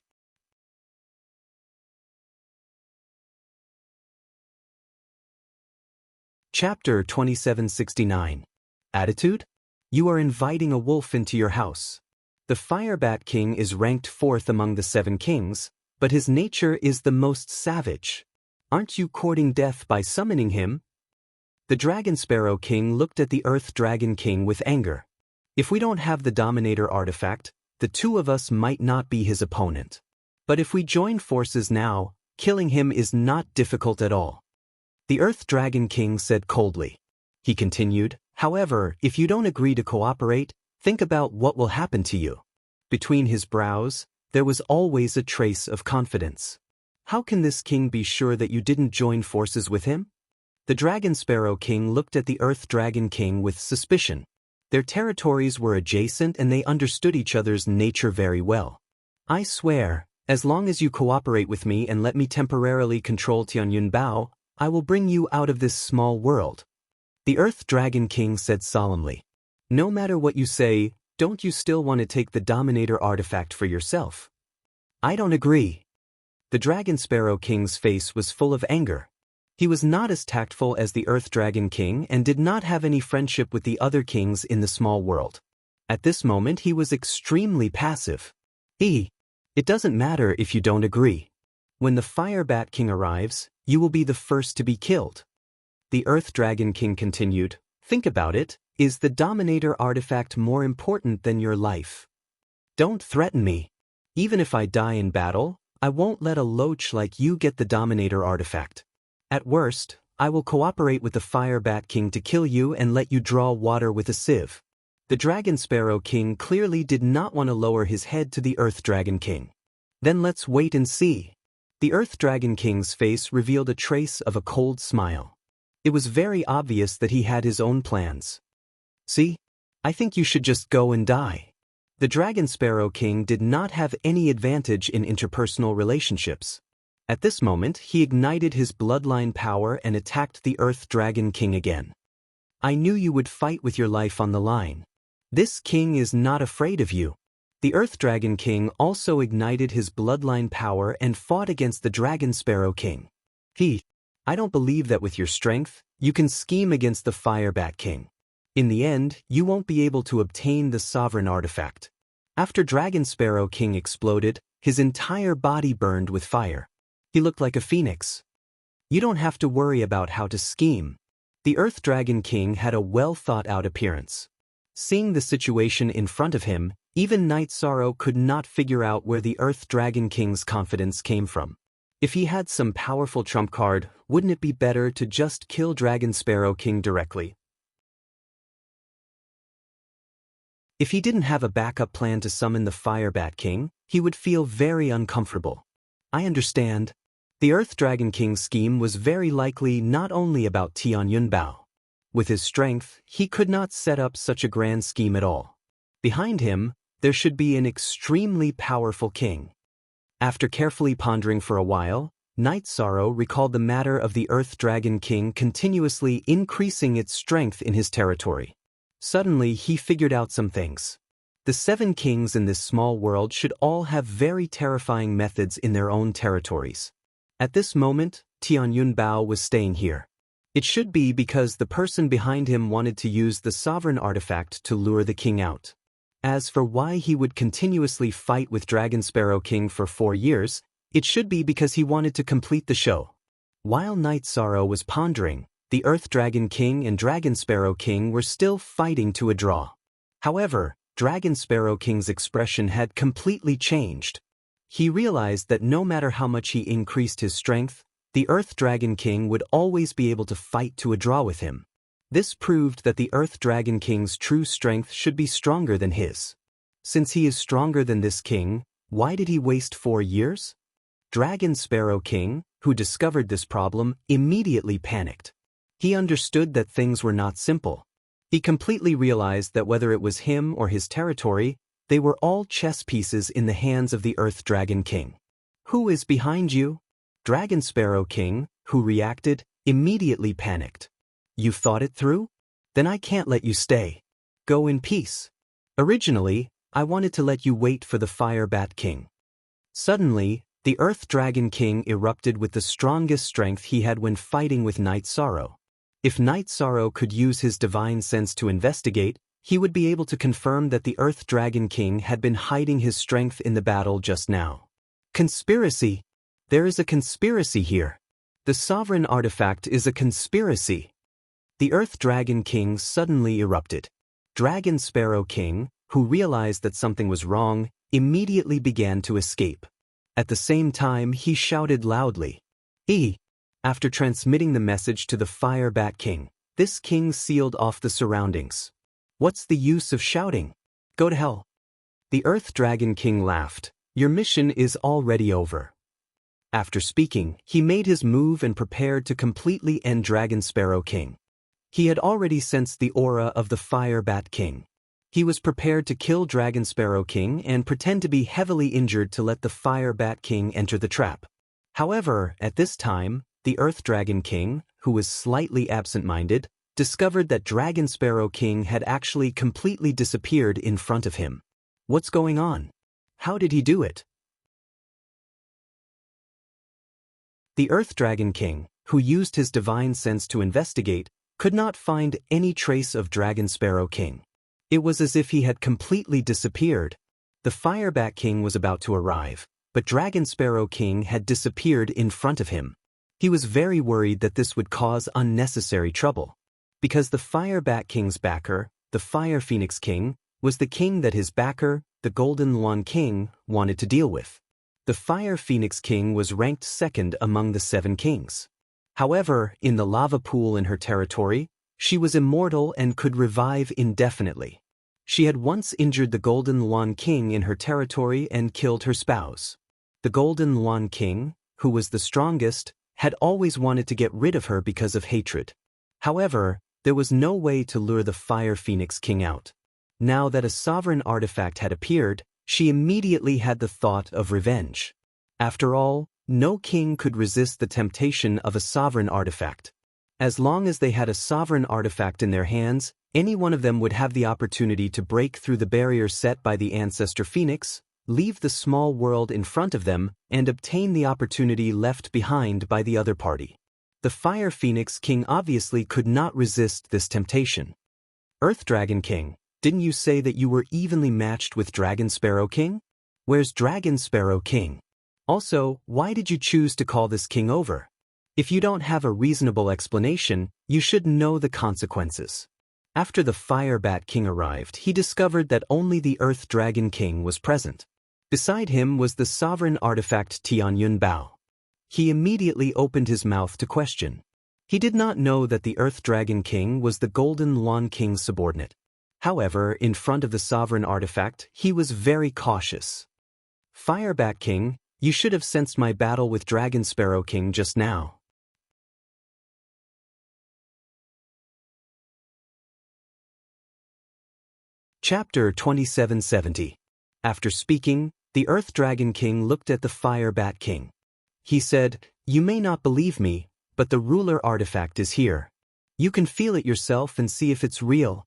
S1: Chapter 2769. Attitude? You are inviting a wolf into your house. The Firebat King is ranked 4th among the 7 kings, but his nature is the most savage. Aren't you courting death by summoning him? The Dragon Sparrow King looked at the Earth Dragon King with anger. If we don't have the Dominator artifact, the 2 of us might not be his opponent. But if we join forces now, killing him is not difficult at all. The Earth Dragon King said coldly. He continued, "However, if you don't agree to cooperate, think about what will happen to you." Between his brows, there was always a trace of confidence. How can this king be sure that you didn't join forces with him? The Dragon Sparrow King looked at the Earth Dragon King with suspicion. Their territories were adjacent and they understood each other's nature very well. "I swear, as long as you cooperate with me and let me temporarily control Tianyun Bao, I will bring you out of this small world," the Earth Dragon King said solemnly. "No matter what you say, don't you still want to take the Dominator artifact for yourself?" "I don't agree." The Dragon Sparrow King's face was full of anger. He was not as tactful as the Earth Dragon King and did not have any friendship with the other kings in the small world. At this moment he was extremely passive. It doesn't matter if you don't agree. When the Firebat King arrives, you will be the first to be killed. The Earth Dragon King continued, "Think about it, is the Dominator artifact more important than your life? Don't threaten me. Even if I die in battle, I won't let a loach like you get the Dominator artifact. At worst, I will cooperate with the Firebat King to kill you and let you draw water with a sieve." The Dragon Sparrow King clearly did not want to lower his head to the Earth Dragon King. "Then let's wait and see." The Earth Dragon King's face revealed a trace of a cold smile. It was very obvious that he had his own plans. "See? I think you should just go and die." The Dragon Sparrow King did not have any advantage in interpersonal relationships. At this moment, he ignited his bloodline power and attacked the Earth Dragon King again. "I knew you would fight with your life on the line. This king is not afraid of you." The Earth Dragon King also ignited his bloodline power and fought against the Dragon Sparrow King. "I don't believe that with your strength, you can scheme against the Firebat King. In the end, you won't be able to obtain the sovereign artifact." After Dragon Sparrow King exploded, his entire body burned with fire. He looked like a phoenix. "You don't have to worry about how to scheme." The Earth Dragon King had a well-thought-out appearance. Seeing the situation in front of him, even Night Sorrow could not figure out where the Earth Dragon King's confidence came from. If he had some powerful trump card, wouldn't it be better to just kill Dragon Sparrow King directly? If he didn't have a backup plan to summon the Firebat King, he would feel very uncomfortable. "I understand." The Earth Dragon King's scheme was very likely not only about Tianyun Bao. With his strength, he could not set up such a grand scheme at all. Behind him, there should be an extremely powerful king. After carefully pondering for a while, Night Sorrow recalled the matter of the Earth Dragon King continuously increasing its strength in his territory. Suddenly, he figured out some things. The 7 kings in this small world should all have very terrifying methods in their own territories. At this moment, Tianyun Bao was staying here. It should be because the person behind him wanted to use the sovereign artifact to lure the king out. As for why he would continuously fight with Dragon Sparrow King for 4 years, it should be because he wanted to complete the show. While Night Sorrow was pondering, the Earth Dragon King and Dragon Sparrow King were still fighting to a draw. However, Dragon Sparrow King's expression had completely changed. He realized that no matter how much he increased his strength, the Earth Dragon King would always be able to fight to a draw with him. This proved that the Earth Dragon King's true strength should be stronger than his. Since he is stronger than this king, why did he waste 4 years? Dragon Sparrow King, who discovered this problem, immediately panicked. He understood that things were not simple. He completely realized that whether it was him or his territory, they were all chess pieces in the hands of the Earth Dragon King. Who is behind you? Dragon Sparrow King, who reacted, immediately panicked. You thought it through? Then I can't let you stay. Go in peace. Originally, I wanted to let you wait for the Fire Bat King. Suddenly, the Earth Dragon King erupted with the strongest strength he had when fighting with Night Sorrow. If Night Sorrow could use his divine sense to investigate, he would be able to confirm that the Earth Dragon King had been hiding his strength in the battle just now. Conspiracy! There is a conspiracy here. The sovereign artifact is a conspiracy. The Earth Dragon King suddenly erupted. Dragon Sparrow King, who realized that something was wrong, immediately began to escape. At the same time, he shouted loudly. After transmitting the message to the Fire Bat King, this king sealed off the surroundings. What's the use of shouting? Go to hell. The Earth Dragon King laughed. Your mission is already over. After speaking, he made his move and prepared to completely end Dragon Sparrow King. He had already sensed the aura of the Fire Bat King. He was prepared to kill Dragon Sparrow King and pretend to be heavily injured to let the Fire Bat King enter the trap. However, at this time, the Earth Dragon King, who was slightly absent-minded, discovered that Dragon Sparrow King had actually completely disappeared in front of him. What's going on? How did he do it? The Earth Dragon King, who used his divine sense to investigate, could not find any trace of Dragon Sparrow King. It was as if he had completely disappeared. The Fire Bat King was about to arrive, but Dragon Sparrow King had disappeared in front of him. He was very worried that this would cause unnecessary trouble. Because the Fire Bat King's backer, the Fire Phoenix King, was the king that his backer, the Golden Luan King, wanted to deal with. The Fire Phoenix King was ranked second among the 7 kings. However, in the lava pool in her territory, she was immortal and could revive indefinitely. She had once injured the Golden Luan King in her territory and killed her spouse. The Golden Luan King, who was the strongest, had always wanted to get rid of her because of hatred. However, there was no way to lure the Fire Phoenix King out. Now that a sovereign artifact had appeared, she immediately had the thought of revenge. After all, no king could resist the temptation of a sovereign artifact. As long as they had a sovereign artifact in their hands, any one of them would have the opportunity to break through the barrier set by the Ancestor Phoenix, leave the small world in front of them, and obtain the opportunity left behind by the other party. The Fire Phoenix King obviously could not resist this temptation. Earth Dragon King, didn't you say that you were evenly matched with Dragon Sparrow King? Where's Dragon Sparrow King? Also, why did you choose to call this king over? If you don't have a reasonable explanation, you should know the consequences. After the Fire Bat King arrived, he discovered that only the Earth Dragon King was present. Beside him was the sovereign artifact Tianyun Bao. He immediately opened his mouth to question. He did not know that the Earth Dragon King was the Golden Luan King's subordinate. However, in front of the sovereign artifact, he was very cautious. Fire Bat King, you should have sensed my battle with Dragon Sparrow King just now. Chapter 2770. After speaking, The Earth Dragon King looked at the Fire Bat King. He said, "You may not believe me, but the ruler artifact is here. You can feel it yourself and see if it's real.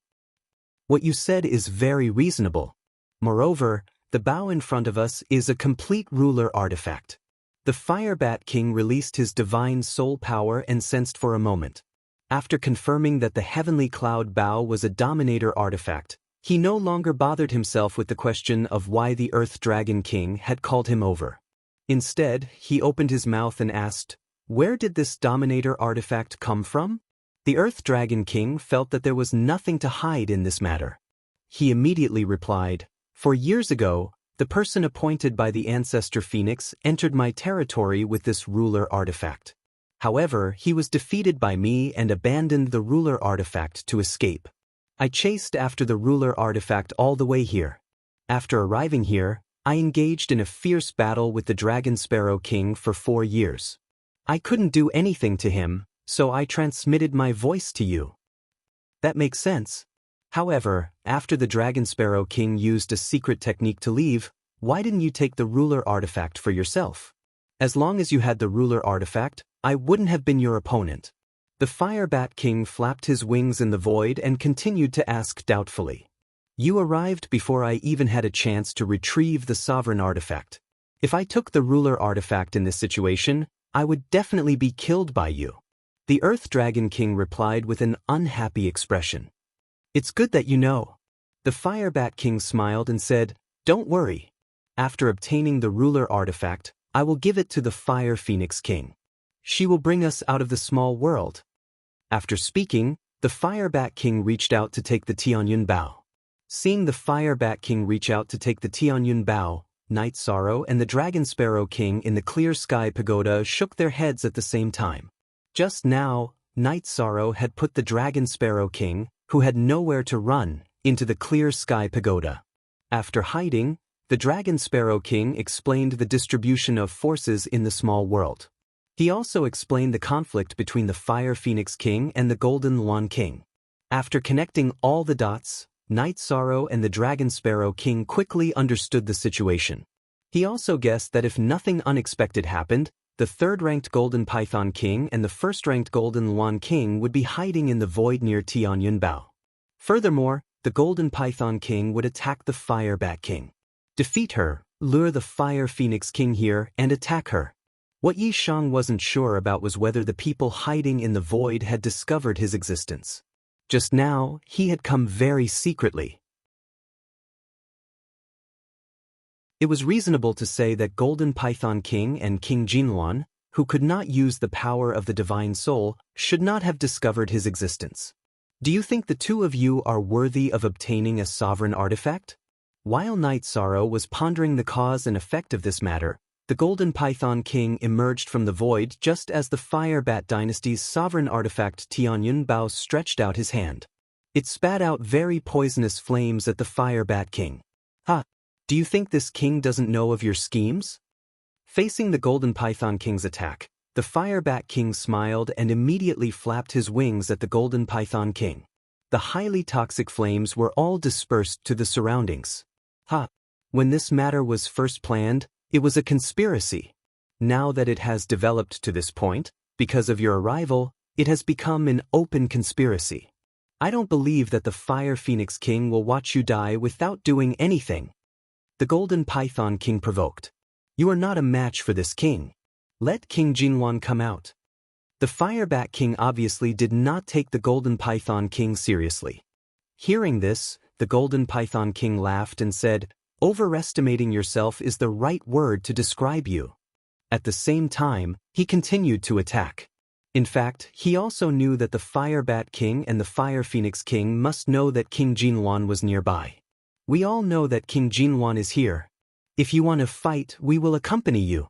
S1: What you said is very reasonable. Moreover, the bow in front of us is a complete ruler artifact." The Fire Bat King released his divine soul power and sensed for a moment. After confirming that the heavenly cloud bow was a dominator artifact, he no longer bothered himself with the question of why the Earth Dragon King had called him over. Instead, he opened his mouth and asked, "Where did this dominator artifact come from?" The Earth Dragon King felt that there was nothing to hide in this matter. He immediately replied, "For years ago, the person appointed by the Ancestor Phoenix entered my territory with this ruler artifact. However, he was defeated by me and abandoned the ruler artifact to escape. I chased after the ruler artifact all the way here. After arriving here, I engaged in a fierce battle with the Dragon Sparrow King for 4 years. I couldn't do anything to him, so I transmitted my voice to you. That makes sense. However, after the Dragon Sparrow King used a secret technique to leave, why didn't you take the ruler artifact for yourself? As long as you had the ruler artifact, I wouldn't have been your opponent." The Fire Bat King flapped his wings in the void and continued to ask doubtfully, "You arrived before I even had a chance to retrieve the sovereign artifact. If I took the ruler artifact in this situation, I would definitely be killed by you." The Earth Dragon King replied with an unhappy expression. "It's good that you know." The Fire Bat King smiled and said, "Don't worry. After obtaining the ruler artifact, I will give it to the Fire Phoenix King. She will bring us out of the small world." After speaking, the Fire Bat King reached out to take the Tianyun bow. Seeing the Fire Bat King reach out to take the Tianyun bow, Night Sorrow and the Dragon Sparrow King in the Clear Sky Pagoda shook their heads at the same time. Just now, Night Sorrow had put the Dragon Sparrow King, who had nowhere to run, into the Clear Sky Pagoda. After hiding, the Dragon Sparrow King explained the distribution of forces in the small world. He also explained the conflict between the Fire Phoenix King and the Golden Luan King. After connecting all the dots, Night Sorrow and the Dragon Sparrow King quickly understood the situation. He also guessed that if nothing unexpected happened, the third-ranked Golden Python King and the first-ranked Golden Luan King would be hiding in the void near Tianyun Bao. Furthermore, the Golden Python King would attack the Fire Bat King. Defeat her, lure the Fire Phoenix King here, and attack her. What Yi Shang wasn't sure about was whether the people hiding in the void had discovered his existence. Just now, he had come very secretly. It was reasonable to say that Golden Python King and King Jinluan, who could not use the power of the Divine Soul, should not have discovered his existence. Do you think the two of you are worthy of obtaining a sovereign artifact? While Night Sorrow was pondering the cause and effect of this matter, the Golden Python King emerged from the void just as the Fire Bat Dynasty's sovereign artifact Tianyun Bao stretched out his hand. It spat out very poisonous flames at the Fire Bat King. "Ha! Do you think this king doesn't know of your schemes?" Facing the Golden Python King's attack, the Fire Bat King smiled and immediately flapped his wings at the Golden Python King. The highly toxic flames were all dispersed to the surroundings. "Ha! When this matter was first planned, it was a conspiracy. Now that it has developed to this point, because of your arrival, it has become an open conspiracy. I don't believe that the Fire Phoenix King will watch you die without doing anything." The Golden Python King provoked. "You are not a match for this king. Let King Jinluan come out." The Fire Bat King obviously did not take the Golden Python King seriously. Hearing this, the Golden Python King laughed and said, "Overestimating yourself is the right word to describe you." At the same time, he continued to attack. In fact, he also knew that the Fire Bat King and the Fire Phoenix King must know that King Jinluan was nearby. "We all know that King Jinluan is here. If you want to fight, we will accompany you."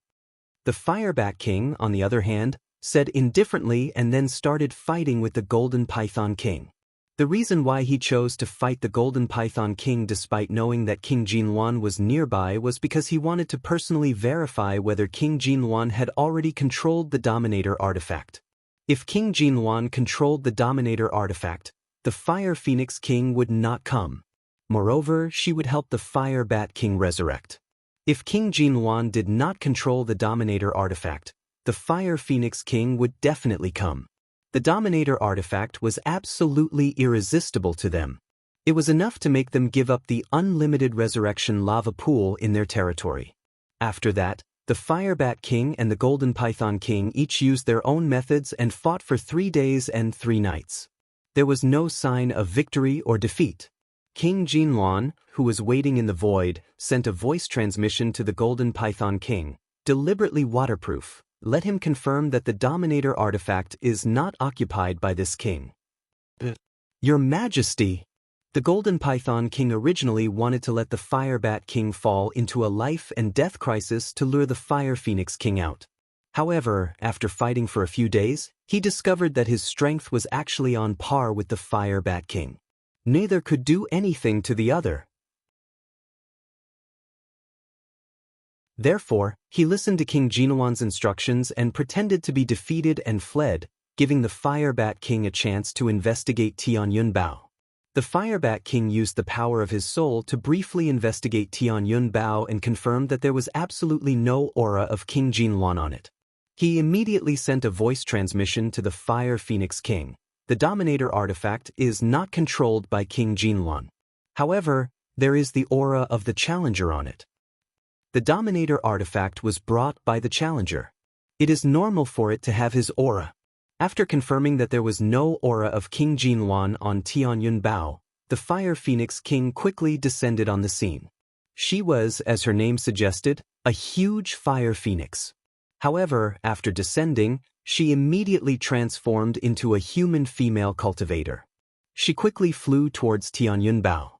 S1: The Fire Bat King, on the other hand, said indifferently and then started fighting with the Golden Python King. The reason why he chose to fight the Golden Python King despite knowing that King Jinluan was nearby was because he wanted to personally verify whether King Jinluan had already controlled the Dominator artifact. If King Jinluan controlled the Dominator artifact, the Fire Phoenix King would not come. Moreover, she would help the Fire Bat King resurrect. If King Jinluan did not control the Dominator artifact, the Fire Phoenix King would definitely come. The Dominator artifact was absolutely irresistible to them. It was enough to make them give up the unlimited resurrection lava pool in their territory. After that, the Firebat King and the Golden Python King each used their own methods and fought for 3 days and 3 nights. There was no sign of victory or defeat. King Jinluan, who was waiting in the void, sent a voice transmission to the Golden Python King, deliberately waterproof. Let him confirm that the Dominator artifact is not occupied by this king. Your Majesty! The Golden Python King originally wanted to let the Firebat King fall into a life and death crisis to lure the Fire Phoenix King out. However, after fighting for a few days, he discovered that his strength was actually on par with the Firebat King. Neither could do anything to the other. Therefore, he listened to King Jinluan's instructions and pretended to be defeated and fled, giving the Firebat King a chance to investigate Tianyunbao. The Firebat King used the power of his soul to briefly investigate Tianyunbao and confirmed that there was absolutely no aura of King Jinluan on it. He immediately sent a voice transmission to the Fire Phoenix King. The Dominator artifact is not controlled by King Jinluan. However, there is the aura of the Challenger on it. The Dominator artifact was brought by the Challenger. It is normal for it to have his aura. After confirming that there was no aura of King Jinluan on Tianyunbao, the Fire Phoenix King quickly descended on the scene. She was, as her name suggested, a huge fire phoenix. However, after descending, she immediately transformed into a human female cultivator. She quickly flew towards Tianyunbao.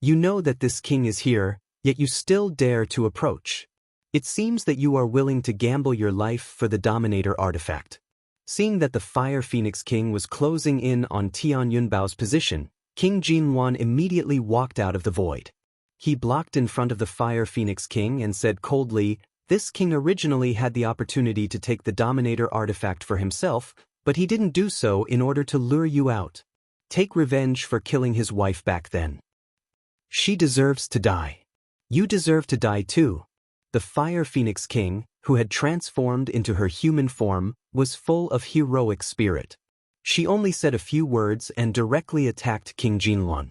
S1: You know that this king is here, yet you still dare to approach. It seems that you are willing to gamble your life for the Dominator artifact. Seeing that the Fire Phoenix King was closing in on Tianyunbao's position, King Jinluan immediately walked out of the void. He blocked in front of the Fire Phoenix King and said coldly, "This king originally had the opportunity to take the Dominator artifact for himself, but he didn't do so in order to lure you out. Take revenge for killing his wife back then. She deserves to die. You deserve to die too." The Fire Phoenix King, who had transformed into her human form, was full of heroic spirit. She only said a few words and directly attacked King Jinluan.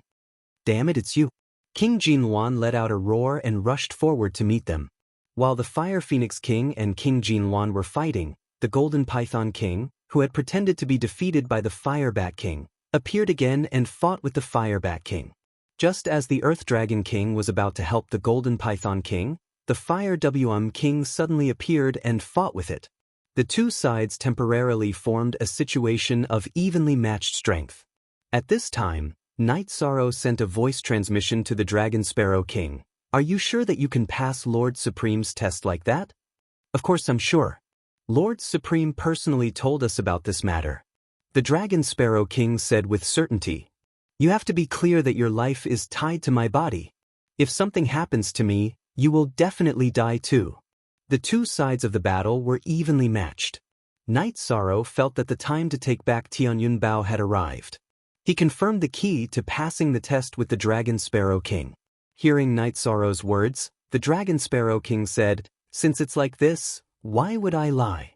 S1: "Damn it, it's you." King Jinluan let out a roar and rushed forward to meet them. While the Fire Phoenix King and King Jinluan were fighting, the Golden Python King, who had pretended to be defeated by the Firebat King, appeared again and fought with the Firebat King. Just as the Earth Dragon King was about to help the Golden Python King, the Fire King suddenly appeared and fought with it. The two sides temporarily formed a situation of evenly matched strength. At this time, Night Sorrow sent a voice transmission to the Dragon Sparrow King. "Are you sure that you can pass Lord Supreme's test like that?" "Of course I'm sure. Lord Supreme personally told us about this matter." The Dragon Sparrow King said with certainty, "You have to be clear that your life is tied to my body. If something happens to me, you will definitely die too." The two sides of the battle were evenly matched. Night Sorrow felt that the time to take back Tianyunbao had arrived. He confirmed the key to passing the test with the Dragon Sparrow King. Hearing Night Sorrow's words, the Dragon Sparrow King said, "Since it's like this, why would I lie?"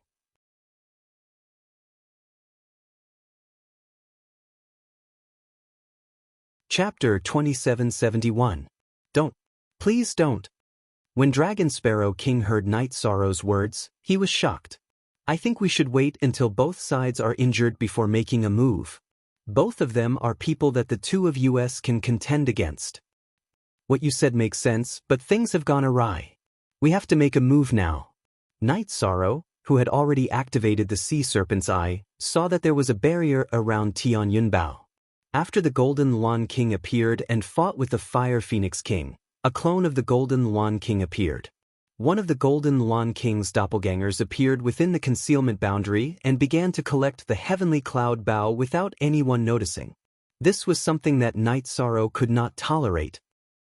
S1: Chapter 2771. Don't. Please don't. When Dragon Sparrow King heard Night Sorrow's words, he was shocked. "I think we should wait until both sides are injured before making a move. Both of them are people that the two of us can contend against." "What you said makes sense, but things have gone awry. We have to make a move now." Night Sorrow, who had already activated the Sea Serpent's Eye, saw that there was a barrier around Tianyunbao. After the Golden Luan King appeared and fought with the Fire Phoenix King, a clone of the Golden Luan King appeared. One of the Golden Luan King's doppelgangers appeared within the concealment boundary and began to collect the heavenly cloud bow without anyone noticing. This was something that Night Sorrow could not tolerate.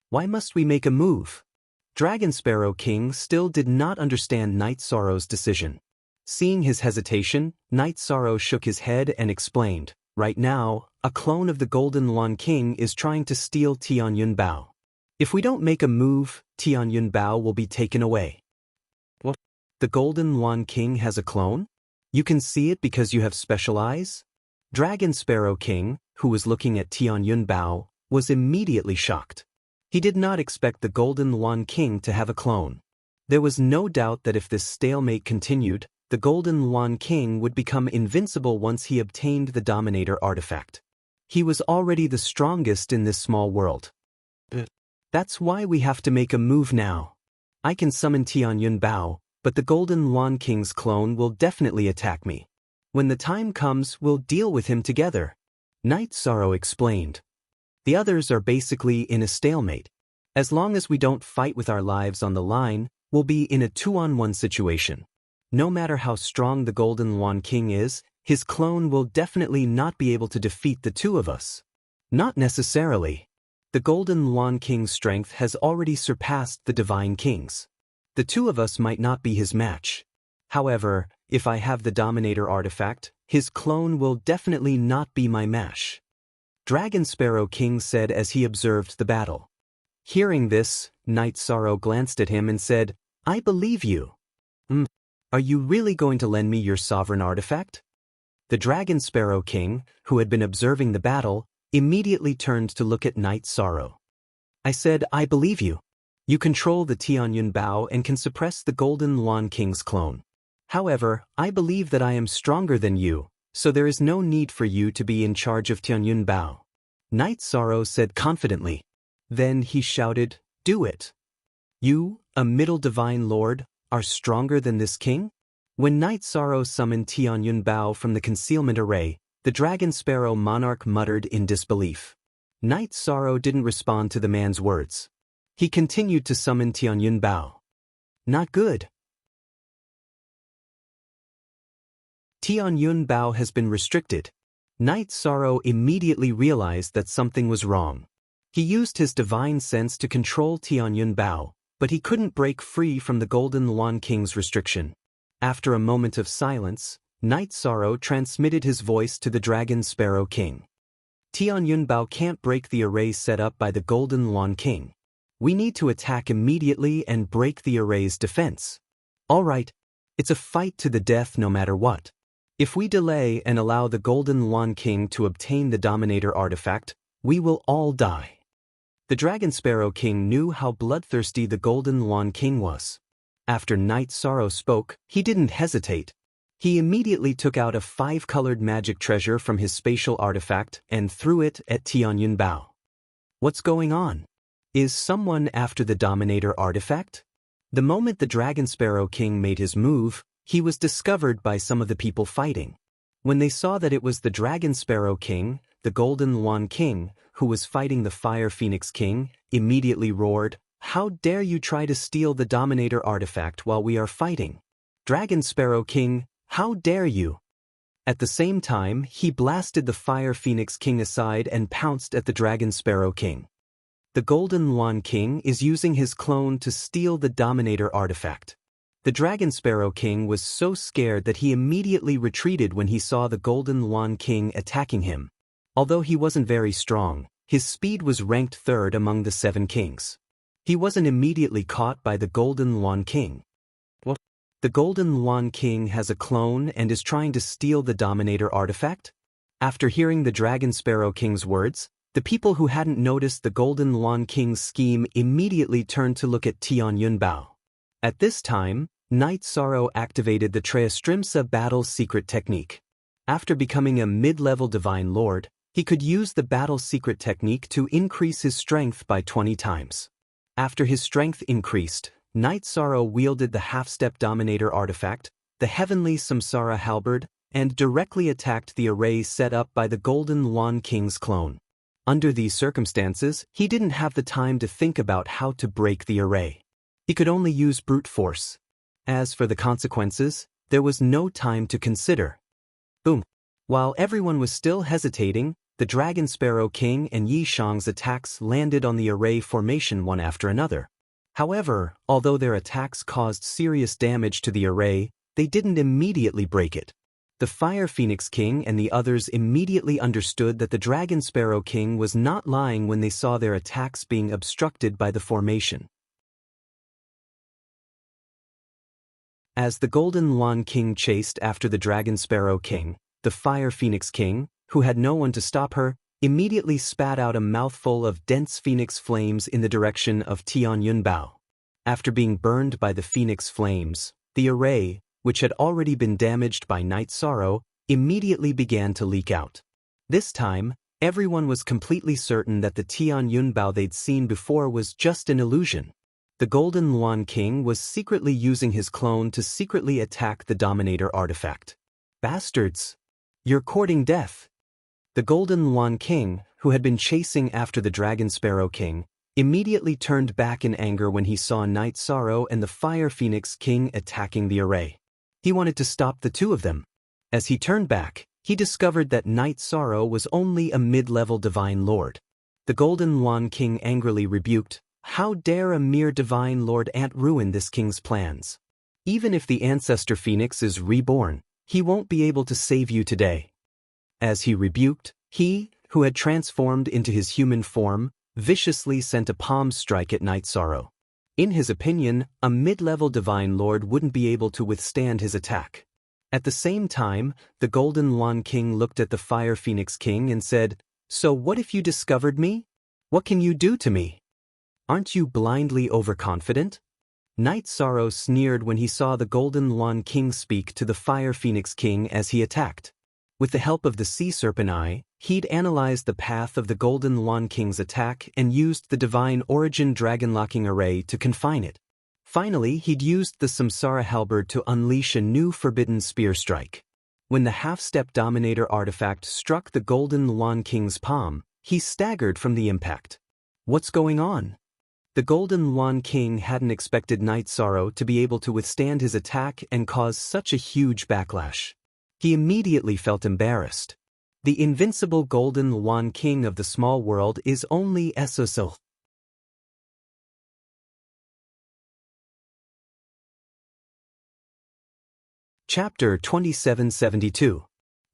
S1: "Why must we make a move?" Dragon Sparrow King still did not understand Night Sorrow's decision. Seeing his hesitation, Night Sorrow shook his head and explained, "Right now, a clone of the Golden Luan King is trying to steal Tianyunbao. If we don't make a move, Tianyun Bao will be taken away. What? The Golden Luan King has a clone? You can see it because you have special eyes? Dragon Sparrow King, who was looking at Tianyun Bao, was immediately shocked. He did not expect the Golden Luan King to have a clone. There was no doubt that if this stalemate continued, the Golden Luan King would become invincible once he obtained the Dominator artifact. He was already the strongest in this small world. That's why we have to make a move now. I can summon Tianyun Bao, but the Golden Luan King's clone will definitely attack me. When the time comes, we'll deal with him together. Night Sorrow explained. The others are basically in a stalemate. As long as we don't fight with our lives on the line, we'll be in a 2-on-1 situation. No matter how strong the Golden Luan King is, his clone will definitely not be able to defeat the two of us. Not necessarily. The Golden Luan King's strength has already surpassed the Divine King's. The two of us might not be his match. However, if I have the Dominator artifact, his clone will definitely not be my match. Dragon Sparrow King said as he observed the battle. Hearing this, Night Sorrow glanced at him and said, I believe you. Are you really going to lend me your sovereign artifact? The Dragon Sparrow King, who had been observing the battle, immediately turned to look at Night Sorrow. I said, I believe you. You control the Tianyun Bao and can suppress the Golden Luan King's clone. However, I believe that I am stronger than you, so there is no need for you to be in charge of Tianyun Bao. Night Sorrow said confidently. Then he shouted, do it. You, a middle divine lord, are stronger than this king? When Night Sorrow summoned Tianyun Bao from the concealment array, the Dragon Sparrow monarch muttered in disbelief. Night Sorrow didn't respond to the man's words. He continued to summon Tianyun Bao. Not good. Tianyun Bao has been restricted. Night Sorrow immediately realized that something was wrong. He used his divine sense to control Tianyun Bao, but he couldn't break free from the Golden Luan King's restriction. After a moment of silence, Night Sorrow transmitted his voice to the Dragon Sparrow King. Tianyun Bao can't break the array set up by the Golden Luan King. We need to attack immediately and break the array's defense. All right, it's a fight to the death no matter what. If we delay and allow the Golden Luan King to obtain the Dominator artifact, we will all die. The Dragon Sparrow King knew how bloodthirsty the Golden Luan King was. After Night Sorrow spoke, he didn't hesitate. He immediately took out a 5-colored magic treasure from his spatial artifact and threw it at Tianyun Bao. What's going on? Is someone after the Dominator artifact? The moment the Dragon Sparrow King made his move, he was discovered by some of the people fighting. When they saw that it was the Dragon Sparrow King, the Golden Luan King, who was fighting the Fire Phoenix King, immediately roared, How dare you try to steal the Dominator artifact while we are fighting? Dragon Sparrow King, how dare you? At the same time, he blasted the Fire Phoenix King aside and pounced at the Dragon Sparrow King. The Golden Luan King is using his clone to steal the Dominator artifact. The Dragon Sparrow King was so scared that he immediately retreated when he saw the Golden Luan King attacking him. Although he wasn't very strong, his speed was ranked 3rd among the 7 kings. He wasn't immediately caught by the Golden Luan King. What? The Golden Luan King has a clone and is trying to steal the Dominator artifact? After hearing the Dragon Sparrow King's words, the people who hadn't noticed the Golden Luan King's scheme immediately turned to look at Tianyun Bao. At this time, Night Sorrow activated the Treastrimsa battle secret technique. After becoming a mid-level Divine Lord, he could use the battle secret technique to increase his strength by 20 times. After his strength increased, Night Sorrow wielded the half-step Dominator artifact, the Heavenly Samsara halberd, and directly attacked the array set up by the Golden Luan King's clone. Under these circumstances, he didn't have the time to think about how to break the array. He could only use brute force. As for the consequences, there was no time to consider. Boom. While everyone was still hesitating, the Dragon Sparrow King and Yi Shang's attacks landed on the array formation one after another. However, although their attacks caused serious damage to the array, they didn't immediately break it. The Fire Phoenix King and the others immediately understood that the Dragon Sparrow King was not lying when they saw their attacks being obstructed by the formation. As the Golden Lawn King chased after the Dragon Sparrow King, the Fire Phoenix King, who had no one to stop her, immediately spat out a mouthful of dense phoenix flames in the direction of Tian Yunbao. After being burned by the phoenix flames, the array, which had already been damaged by Night Sorrow, immediately began to leak out. This time, everyone was completely certain that the Tian Yunbao they'd seen before was just an illusion. The Golden Lawn King was secretly using his clone to secretly attack the Dominator artifact. Bastards! You're courting death! The Golden Lawn King, who had been chasing after the Dragon Sparrow King, immediately turned back in anger when he saw Night Sorrow and the Fire Phoenix King attacking the array. He wanted to stop the two of them. As he turned back, he discovered that Night Sorrow was only a mid-level Divine Lord. The Golden Lawn King angrily rebuked, "How dare a mere Divine Lord Ant ruin this king's plans? Even if the Ancestor Phoenix is reborn, he won't be able to save you today." As he rebuked, he, who had transformed into his human form, viciously sent a palm strike at Night Sorrow. In his opinion, a mid-level Divine Lord wouldn't be able to withstand his attack. At the same time, the Golden Lawn King looked at the Fire Phoenix King and said, "So what if you discovered me? What can you do to me? Aren't you blindly overconfident?" Night Sorrow sneered when he saw the Golden Lawn King speak to the Fire Phoenix King as he attacked. With the help of the Sea Serpent Eye, he'd analyzed the path of the Golden Lawn King's attack and used the Divine Origin Dragon-locking Array to confine it. Finally, he'd used the Samsara Halberd to unleash a new Forbidden Spear strike. When the half-step Dominator artifact struck the Golden Lawn King's palm, he staggered from the impact. What's going on? The Golden Lawn King hadn't expected Night Sorrow to be able to withstand his attack and cause such a huge backlash. He immediately felt embarrassed. The invincible Golden Lawn King of the small world is only Esosil. Chapter 2772.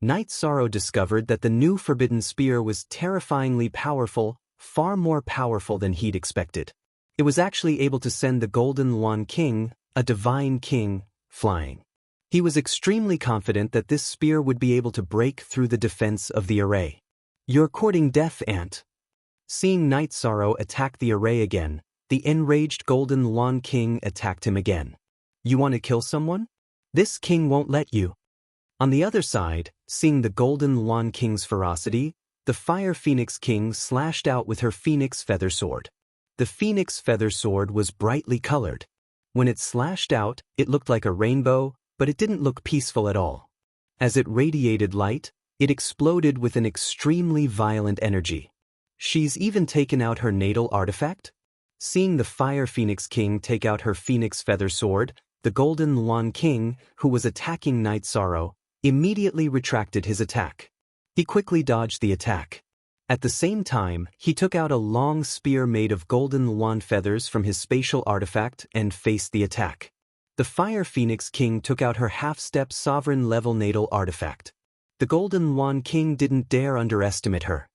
S1: Night Sorrow discovered that the new Forbidden Spear was terrifyingly powerful, far more powerful than he'd expected. It was actually able to send the Golden Lawn King, a divine king, flying. He was extremely confident that this spear would be able to break through the defense of the array. "You're courting death, Ant." Seeing Night Sorrow attack the array again, the enraged Golden Lawn King attacked him again. "You want to kill someone? This king won't let you." On the other side, seeing the Golden Lawn King's ferocity, the Fire Phoenix King slashed out with her Phoenix Feather Sword. The Phoenix Feather Sword was brightly colored. When it slashed out, it looked like a rainbow, but it didn't look peaceful at all. As it radiated light, it exploded with an extremely violent energy. "She's even taken out her natal artifact?" Seeing the Fire Phoenix King take out her Phoenix Feather Sword, the Golden Lawn King, who was attacking Night Sorrow, immediately retracted his attack. He quickly dodged the attack. At the same time, he took out a long spear made of golden lawn feathers from his spatial artifact and faced the attack. The Fire Phoenix King took out her half-step sovereign-level natal artifact. The Golden Lawn King didn't dare underestimate her.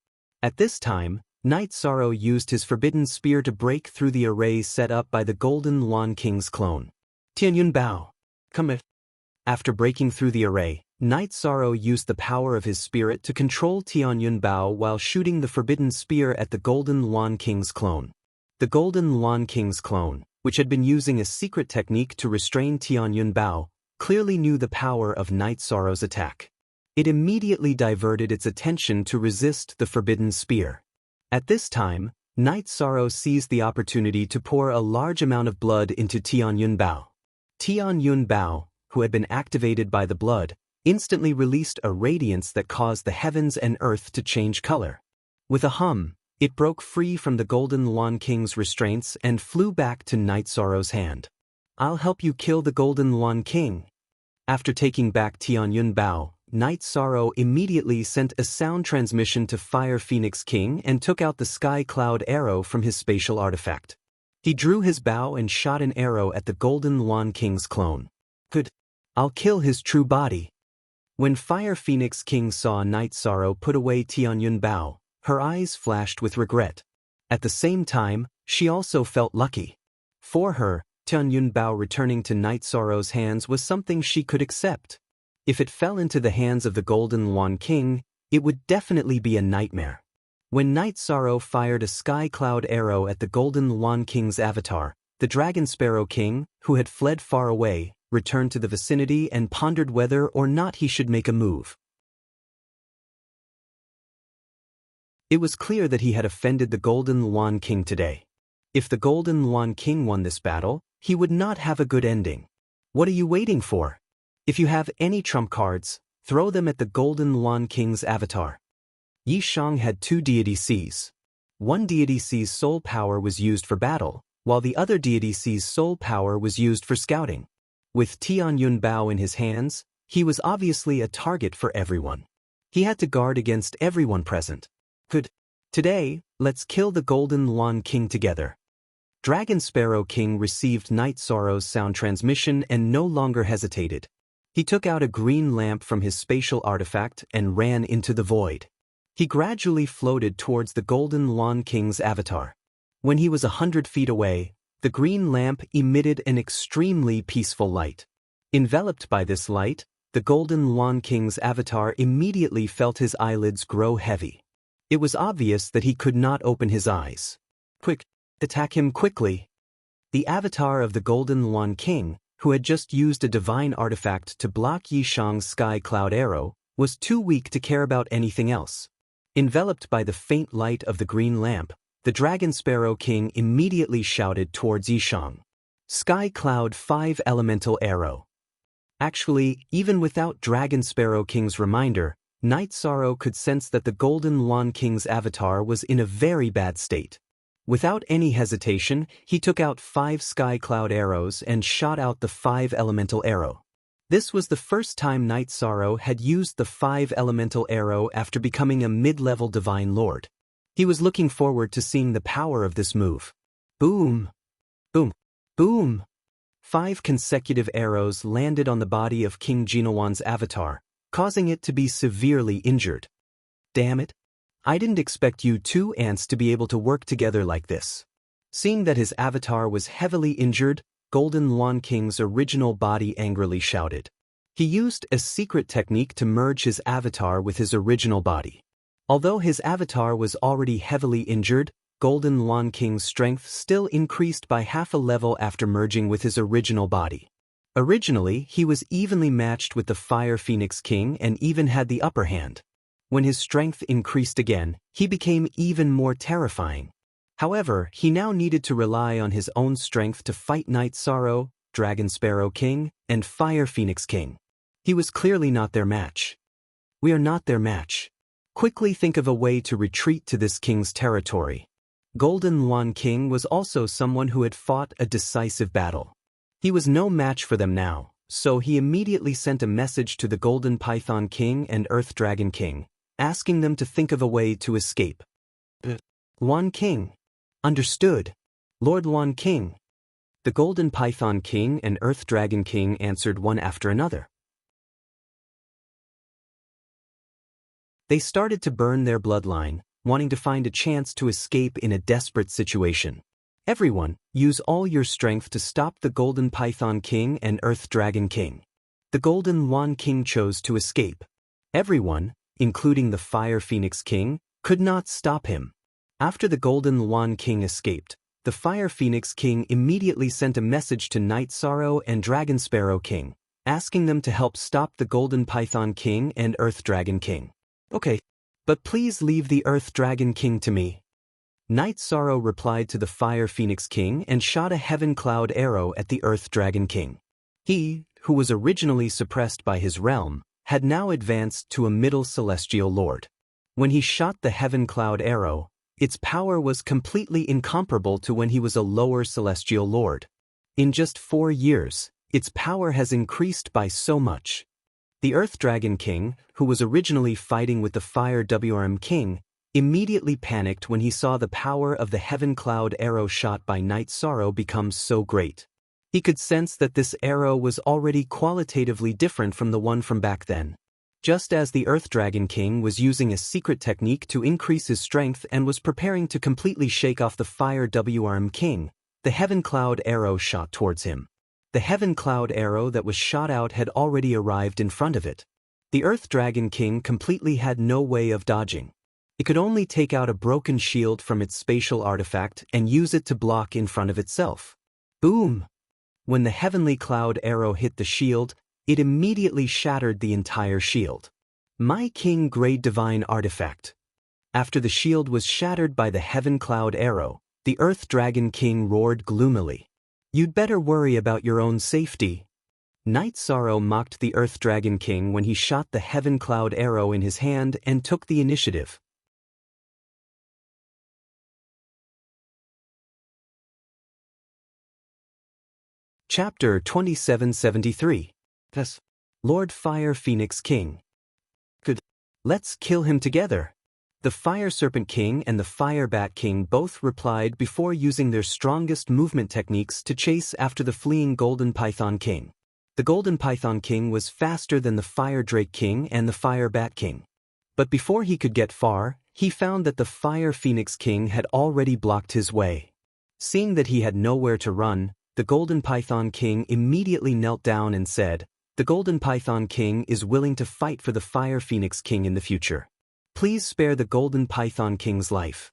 S1: At this time, Night Sorrow used his Forbidden Spear to break through the array set up by the Golden Lawn King's clone. "Tianyun Bao, come here." After breaking through the array, Night Sorrow used the power of his spirit to control Tianyun Bao while shooting the Forbidden Spear at the Golden Lawn King's clone. The Golden Lawn King's clone, which had been using a secret technique to restrain Tianyun Bao, clearly knew the power of Night Sorrow's attack. It immediately diverted its attention to resist the Forbidden Spear. At this time, Night Sorrow seized the opportunity to pour a large amount of blood into Tianyun Bao. Tianyun Bao, who had been activated by the blood, instantly released a radiance that caused the heavens and earth to change color. With a hum, it broke free from the Golden Lawn King's restraints and flew back to Night Sorrow's hand. "I'll help you kill the Golden Lawn King." After taking back Tianyun Bao, Night Sorrow immediately sent a sound transmission to Fire Phoenix King and took out the Sky Cloud Arrow from his spatial artifact. He drew his bow and shot an arrow at the Golden Lawn King's clone. "Good. I'll kill his true body." When Fire Phoenix King saw Night Sorrow put away Tianyun Bao, her eyes flashed with regret. At the same time, she also felt lucky. For her, Tianyun Bao returning to Night Sorrow's hands was something she could accept. If it fell into the hands of the Golden Luan King, it would definitely be a nightmare. When Night Sorrow fired a sky cloud arrow at the Golden Luan King's avatar, the Dragon Sparrow King, who had fled far away, returned to the vicinity and pondered whether or not he should make a move. It was clear that he had offended the Golden Luan King today. If the Golden Luan King won this battle, he would not have a good ending. What are you waiting for? If you have any trump cards, throw them at the Golden Luan King's avatar. Yi Shang had 2 deity Cs. One deity C's soul power was used for battle, while the other deity C's soul power was used for scouting. With Tianyun Bao in his hands, he was obviously a target for everyone. He had to guard against everyone present. Good. Today, let's kill the Golden Luan King together. Dragon Sparrow King received Night Sorrow's sound transmission and no longer hesitated. He took out a green lamp from his spatial artifact and ran into the void. He gradually floated towards the Golden Luan King's avatar. When he was 100 feet away, the green lamp emitted an extremely peaceful light. Enveloped by this light, the Golden Luan King's avatar immediately felt his eyelids grow heavy. It was obvious that he could not open his eyes. Quick! Attack him quickly! The avatar of the Golden Luan King, who had just used a divine artifact to block Yi Shang's sky cloud arrow, was too weak to care about anything else. Enveloped by the faint light of the green lamp, the Dragon Sparrow King immediately shouted towards Yi Shang. Sky Cloud 5 Elemental Arrow. Actually, even without Dragon Sparrow King's reminder, Night Sorrow could sense that the Golden Luan King's avatar was in a very bad state. Without any hesitation, he took out 5 sky cloud arrows and shot out the 5 elemental arrow. This was the first time Night Sorrow had used the 5 elemental arrow after becoming a mid-level divine lord. He was looking forward to seeing the power of this move. Boom! Boom! Boom! 5 consecutive arrows landed on the body of King Jinawan's avatar, causing it to be severely injured. Damn it! I didn't expect you 2 ants to be able to work together like this. Seeing that his avatar was heavily injured, Golden Luan King's original body angrily shouted. He used a secret technique to merge his avatar with his original body. Although his avatar was already heavily injured, Golden Luan King's strength still increased by half a level after merging with his original body. Originally, he was evenly matched with the Fire Phoenix King and even had the upper hand. When his strength increased again, he became even more terrifying. However, he now needed to rely on his own strength to fight Night Sorrow, Dragon Sparrow King, and Fire Phoenix King. He was clearly not their match. We are not their match. Quickly think of a way to retreat to this king's territory. Golden Luan King was also someone who had fought a decisive battle. He was no match for them now, so he immediately sent a message to the Golden Python King and Earth Dragon King, asking them to think of a way to escape. Luan King. Understood. Lord Luan King. The Golden Python King and Earth Dragon King answered one after another. They started to burn their bloodline, wanting to find a chance to escape in a desperate situation. Everyone, use all your strength to stop the Golden Python King and Earth Dragon King. The Golden Luan King chose to escape. Everyone, including the Fire Phoenix King, could not stop him. After the Golden Luan King escaped, the Fire Phoenix King immediately sent a message to Night Sorrow and Dragon Sparrow King, asking them to help stop the Golden Python King and Earth Dragon King. Okay, but please leave the Earth Dragon King to me. Night Sorrow replied to the Fire Phoenix King and shot a Heaven Cloud arrow at the Earth Dragon King. He, who was originally suppressed by his realm, had now advanced to a middle celestial lord. When he shot the Heaven Cloud arrow, its power was completely incomparable to when he was a lower celestial lord. In just 4 years, its power has increased by so much. The Earth Dragon King, who was originally fighting with the Fire WRM King, immediately panicked when he saw the power of the Heaven Cloud arrow shot by Night Sorrow become so great. He could sense that this arrow was already qualitatively different from the one from back then. Just as the Earth Dragon King was using a secret technique to increase his strength and was preparing to completely shake off the Fire WRM King, the Heaven Cloud arrow shot towards him. The Heaven Cloud arrow that was shot out had already arrived in front of it. The Earth Dragon King completely had no way of dodging. It could only take out a broken shield from its spatial artifact and use it to block in front of itself. Boom! When the Heavenly Cloud arrow hit the shield, it immediately shattered the entire shield. My King Great Divine Artifact. After the shield was shattered by the Heaven Cloud arrow, the Earth Dragon King roared gloomily. You'd better worry about your own safety. Night Sorrow mocked the Earth Dragon King when he shot the Heaven Cloud arrow in his hand and took the initiative. Chapter 2773. Lord Fire Phoenix King. Good. Let's kill him together. The Fire Serpent King and the Fire Bat King both replied before using their strongest movement techniques to chase after the fleeing Golden Python King. The Golden Python King was faster than the Fire Drake King and the Fire Bat King. But before he could get far, he found that the Fire Phoenix King had already blocked his way. Seeing that he had nowhere to run, the Golden Python King immediately knelt down and said, "The Golden Python King is willing to fight for the Fire Phoenix King in the future. Please spare the Golden Python King's life."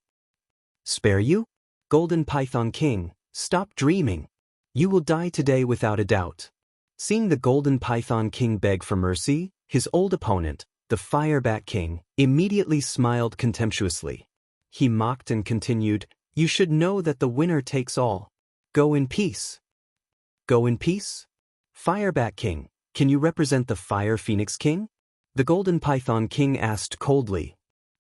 S1: Spare you? Golden Python King, stop dreaming. You will die today without a doubt. Seeing the Golden Python King beg for mercy, his old opponent, the Fire Bat King, immediately smiled contemptuously. He mocked and continued, "You should know that the winner takes all. Go in peace." Go in peace? Fire Bat King, can you represent the Fire Phoenix King? The Golden Python King asked coldly.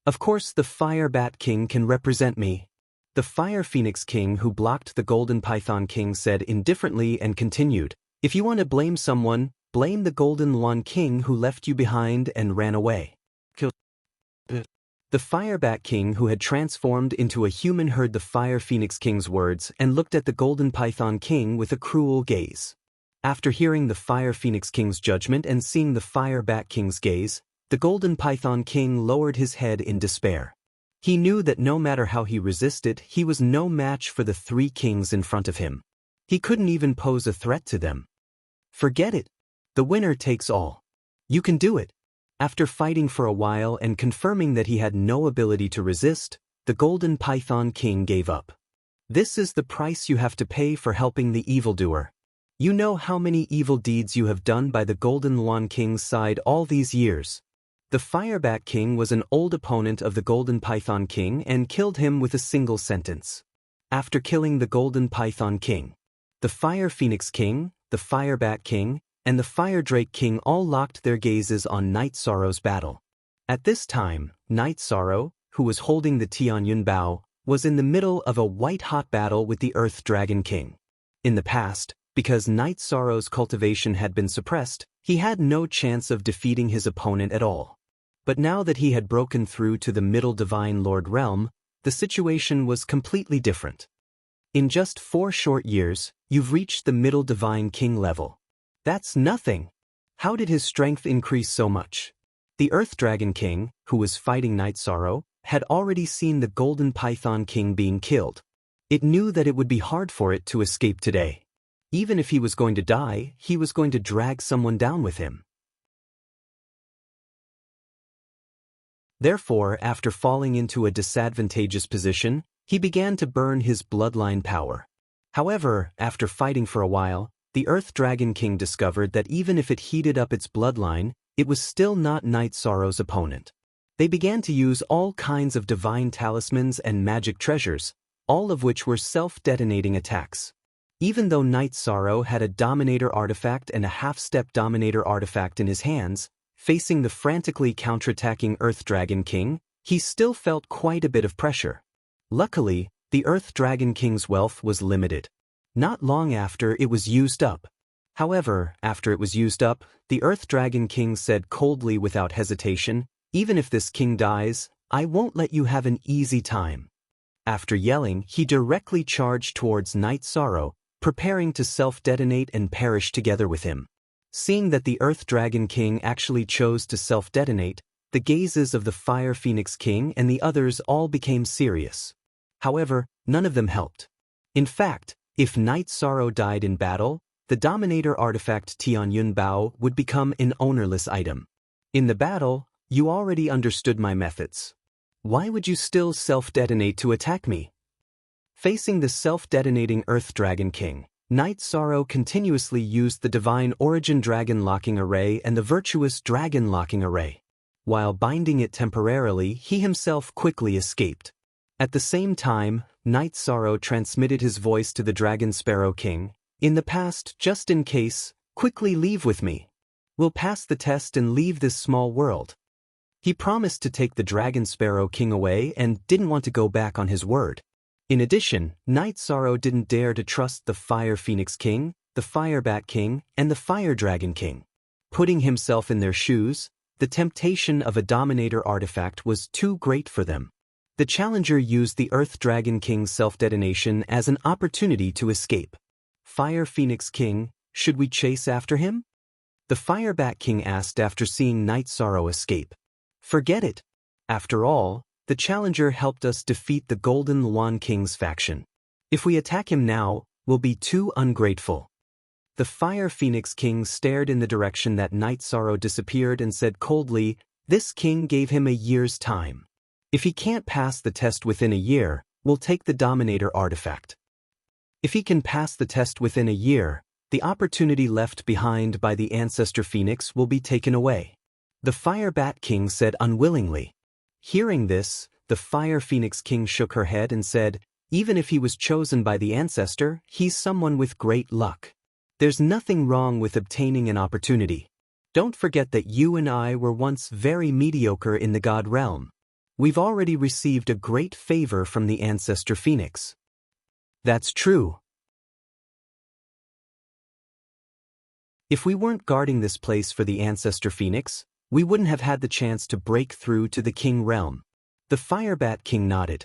S1: Of course the Fire Bat King can represent me. The Fire Phoenix King who blocked the Golden Python King said indifferently and continued, "If you want to blame someone, blame the Golden Lawn King who left you behind and ran away." The Fire Bat King who had transformed into a human heard the Fire Phoenix King's words and looked at the Golden Python King with a cruel gaze. After hearing the Fire Phoenix King's judgment and seeing the Fire Bat King's gaze, the Golden Python King lowered his head in despair. He knew that no matter how he resisted, he was no match for the three kings in front of him. He couldn't even pose a threat to them. Forget it. The winner takes all. You can do it. After fighting for a while and confirming that he had no ability to resist, the Golden Python King gave up. This is the price you have to pay for helping the evildoer. You know how many evil deeds you have done by the Golden Lawn King's side all these years. The Fire Bat King was an old opponent of the Golden Python King and killed him with a single sentence. After killing the Golden Python King, the Fire Phoenix King, the Fire Bat King, and the Fire Drake King all locked their gazes on Night Sorrow's battle. At this time, Night Sorrow, who was holding the Tianyun bow, was in the middle of a white-hot battle with the Earth Dragon King. In the past, because Night Sorrow's cultivation had been suppressed, he had no chance of defeating his opponent at all. But now that he had broken through to the Middle Divine Lord realm, the situation was completely different. In just 4 short years, you've reached the Middle Divine King level. That's nothing. How did his strength increase so much? The Earth Dragon King, who was fighting Night Sorrow, had already seen the Golden Python King being killed. It knew that it would be hard for it to escape today. Even if he was going to die, he was going to drag someone down with him. Therefore, after falling into a disadvantageous position, he began to burn his bloodline power. However, after fighting for a while, the Earth Dragon King discovered that even if it heated up its bloodline, it was still not Night Sorrow's opponent. They began to use all kinds of divine talismans and magic treasures, all of which were self-detonating attacks. Even though Night Sorrow had a Dominator artifact and a half-step Dominator artifact in his hands, facing the frantically counterattacking Earth Dragon King, he still felt quite a bit of pressure. Luckily, the Earth Dragon King's wealth was limited. Not long after it was used up. However, after it was used up, the Earth Dragon King said coldly without hesitation, "Even if this king dies, I won't let you have an easy time." After yelling, he directly charged towards Night Sorrow, preparing to self-detonate and perish together with him. Seeing that the Earth Dragon King actually chose to self-detonate, the gazes of the Fire Phoenix King and the others all became serious. However, none of them helped. In fact, if Night Sorrow died in battle, the Dominator artifact Tianyun Bao would become an ownerless item. In the battle, you already understood my methods. Why would you still self-detonate to attack me? Facing the self-detonating Earth Dragon King, Night Sorrow continuously used the Divine Origin Dragon Locking Array and the Virtuous Dragon Locking Array. While binding it temporarily, he himself quickly escaped. At the same time, Night Sorrow transmitted his voice to the Dragon Sparrow King. In the past, just in case, quickly leave with me. We'll pass the test and leave this small world. He promised to take the Dragon Sparrow King away and didn't want to go back on his word. In addition, Night Sorrow didn't dare to trust the Fire Phoenix King, the Fire Bat King, and the Fire Dragon King. Putting himself in their shoes, the temptation of a Dominator artifact was too great for them. The challenger used the Earth Dragon King's self-detonation as an opportunity to escape. Fire Phoenix King, should we chase after him? The Fire Bat King asked after seeing Night Sorrow escape. Forget it. After all, the challenger helped us defeat the Golden Luan King's faction. If we attack him now, we'll be too ungrateful. The Fire Phoenix King stared in the direction that Night Sorrow disappeared and said coldly, this king gave him a year's time. If he can't pass the test within a year, we'll take the Dominator artifact. If he can pass the test within a year, the opportunity left behind by the Ancestor Phoenix will be taken away. The Fire Bat King said unwillingly. Hearing this, the Fire Phoenix King shook her head and said, even if he was chosen by the Ancestor, he's someone with great luck. There's nothing wrong with obtaining an opportunity. Don't forget that you and I were once very mediocre in the God realm. We've already received a great favor from the Ancestor Phoenix. That's true. If we weren't guarding this place for the Ancestor Phoenix, we wouldn't have had the chance to break through to the King realm. The Fire Bat King nodded.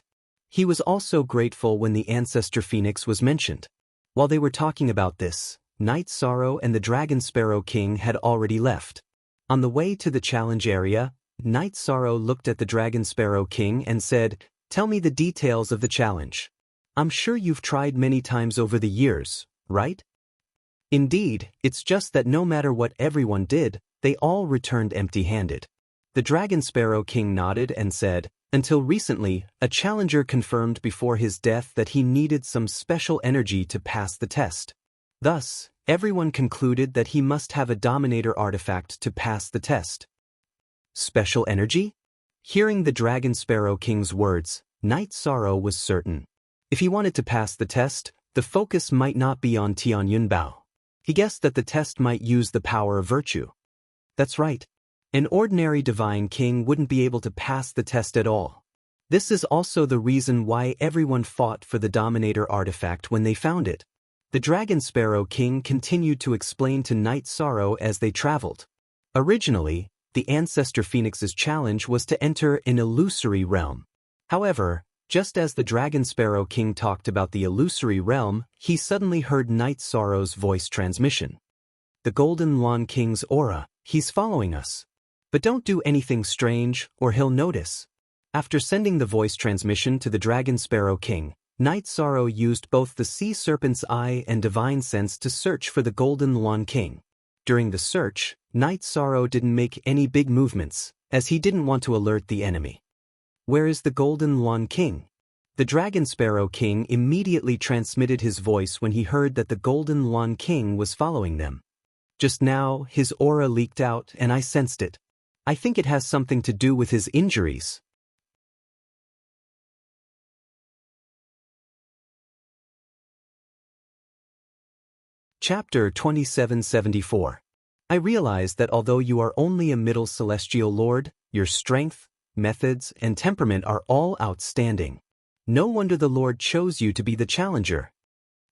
S1: He was also grateful when the Ancestor Phoenix was mentioned. While they were talking about this, Night Sorrow and the Dragon Sparrow King had already left. On the way to the challenge area, Night Sorrow looked at the Dragon Sparrow King and said, tell me the details of the challenge. I'm sure you've tried many times over the years, right? Indeed, it's just that no matter what everyone did, they all returned empty-handed. The Dragon Sparrow King nodded and said, until recently, a challenger confirmed before his death that he needed some special energy to pass the test. Thus, everyone concluded that he must have a Dominator artifact to pass the test. Special energy? Hearing the Dragon Sparrow King's words, Night Sorrow was certain. If he wanted to pass the test, the focus might not be on Tianyun Bao. He guessed that the test might use the power of virtue. That's right. An ordinary divine king wouldn't be able to pass the test at all. This is also the reason why everyone fought for the Dominator artifact when they found it. The Dragon Sparrow King continued to explain to Night Sorrow as they traveled. Originally, the Ancestor Phoenix's challenge was to enter an illusory realm. However, just as the Dragon Sparrow King talked about the illusory realm, he suddenly heard Night Sorrow's voice transmission. The Golden Luan King's aura, he's following us. But don't do anything strange, or he'll notice. After sending the voice transmission to the Dragon Sparrow King, Night Sorrow used both the Sea Serpent's Eye and Divine Sense to search for the Golden Luan King. During the search, Night Sorrow didn't make any big movements, as he didn't want to alert the enemy. Where is the Golden Luan King? The Dragon Sparrow King immediately transmitted his voice when he heard that the Golden Luan King was following them. Just now, his aura leaked out and I sensed it. I think it has something to do with his injuries. Chapter 2774. I realize that although you are only a middle celestial lord, your strength, methods, and temperament are all outstanding. No wonder the Lord chose you to be the challenger.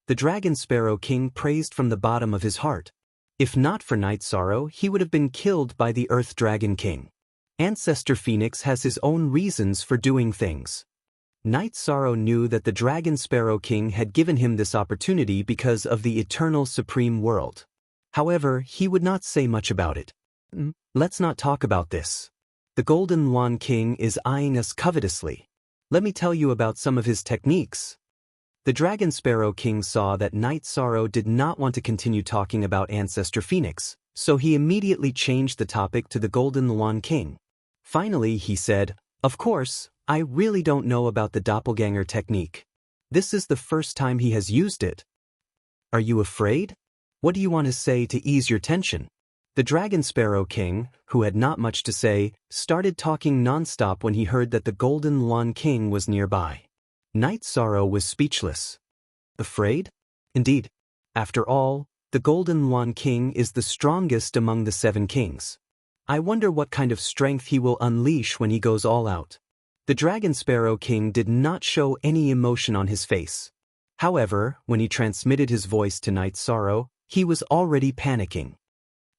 S1: The Dragon Sparrow King praised from the bottom of his heart. If not for Night Sorrow, he would have been killed by the Earth Dragon King. Ancestor Phoenix has his own reasons for doing things. Night Sorrow knew that the Dragon Sparrow King had given him this opportunity because of the eternal supreme world. However, he would not say much about it. Let's not talk about this. The Golden Lawn King is eyeing us covetously. Let me tell you about some of his techniques. The Dragon Sparrow King saw that Night Sorrow did not want to continue talking about Ancestor Phoenix, so he immediately changed the topic to the Golden Lawn King. Finally, he said, "Of course, I really don't know about the doppelganger technique. This is the first time he has used it. Are you afraid? What do you want to say to ease your tension?" The Dragon Sparrow King, who had not much to say, started talking nonstop when he heard that the Golden Lawn King was nearby. Night Sorrow was speechless. Afraid? Indeed. After all, the Golden Lawn King is the strongest among the 7 kings. I wonder what kind of strength he will unleash when he goes all out. The Dragon Sparrow King did not show any emotion on his face. However, when he transmitted his voice to Night Sorrow, he was already panicking.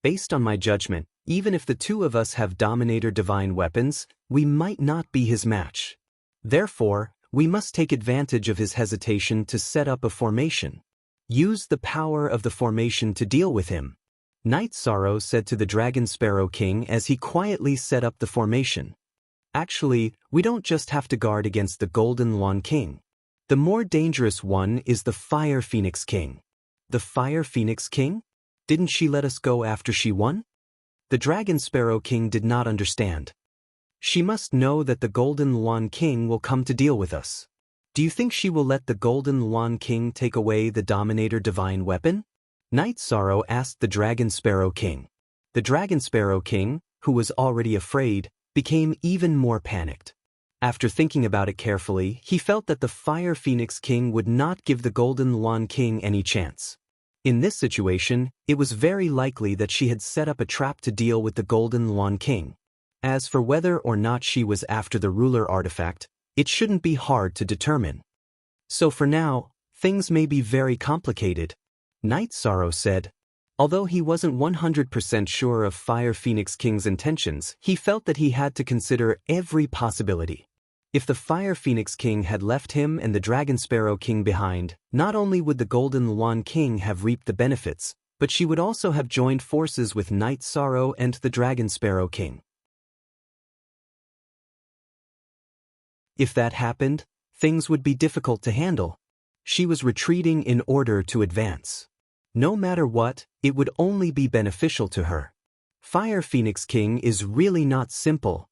S1: Based on my judgment, even if the 2 of us have Dominator Divine weapons, we might not be his match. Therefore, we must take advantage of his hesitation to set up a formation. Use the power of the formation to deal with him. Night Sorrow said to the Dragon Sparrow King as he quietly set up the formation. Actually, we don't just have to guard against the Golden Lawn King. The more dangerous one is the Fire Phoenix King. The Fire Phoenix King? Didn't she let us go after she won? The Dragon Sparrow King did not understand. She must know that the Golden Lawn King will come to deal with us. Do you think she will let the Golden Lawn King take away the Dominator Divine weapon? Night Sorrow asked the Dragon Sparrow King. The Dragon Sparrow King, who was already afraid, became even more panicked. After thinking about it carefully, he felt that the Fire Phoenix King would not give the Golden Lawn King any chance. In this situation, it was very likely that she had set up a trap to deal with the Golden Lawn King. As for whether or not she was after the ruler artifact, it shouldn't be hard to determine. So for now, things may be very complicated, Night Sorrow said. Although he wasn't 100% sure of Fire Phoenix King's intentions, he felt that he had to consider every possibility. If the Fire Phoenix King had left him and the Dragon Sparrow King behind, not only would the Golden Lawn King have reaped the benefits, but she would also have joined forces with Night Sorrow and the Dragon Sparrow King. If that happened, things would be difficult to handle. She was retreating in order to advance. No matter what, it would only be beneficial to her. Fire Phoenix King is really not simple.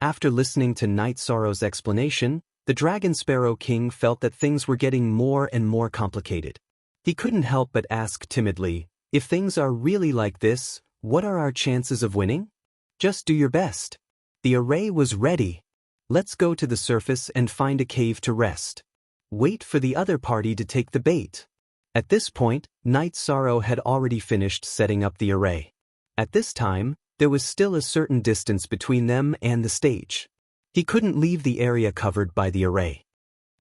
S1: After listening to Night Sorrow's explanation, the Dragon Sparrow King felt that things were getting more and more complicated. He couldn't help but ask timidly, "If things are really like this, what are our chances of winning?" "Just do your best." The array was ready. "Let's go to the surface and find a cave to rest. Wait for the other party to take the bait." At this point, Night Sorrow had already finished setting up the array. At this time, there was still a certain distance between them and the stage. He couldn't leave the area covered by the array.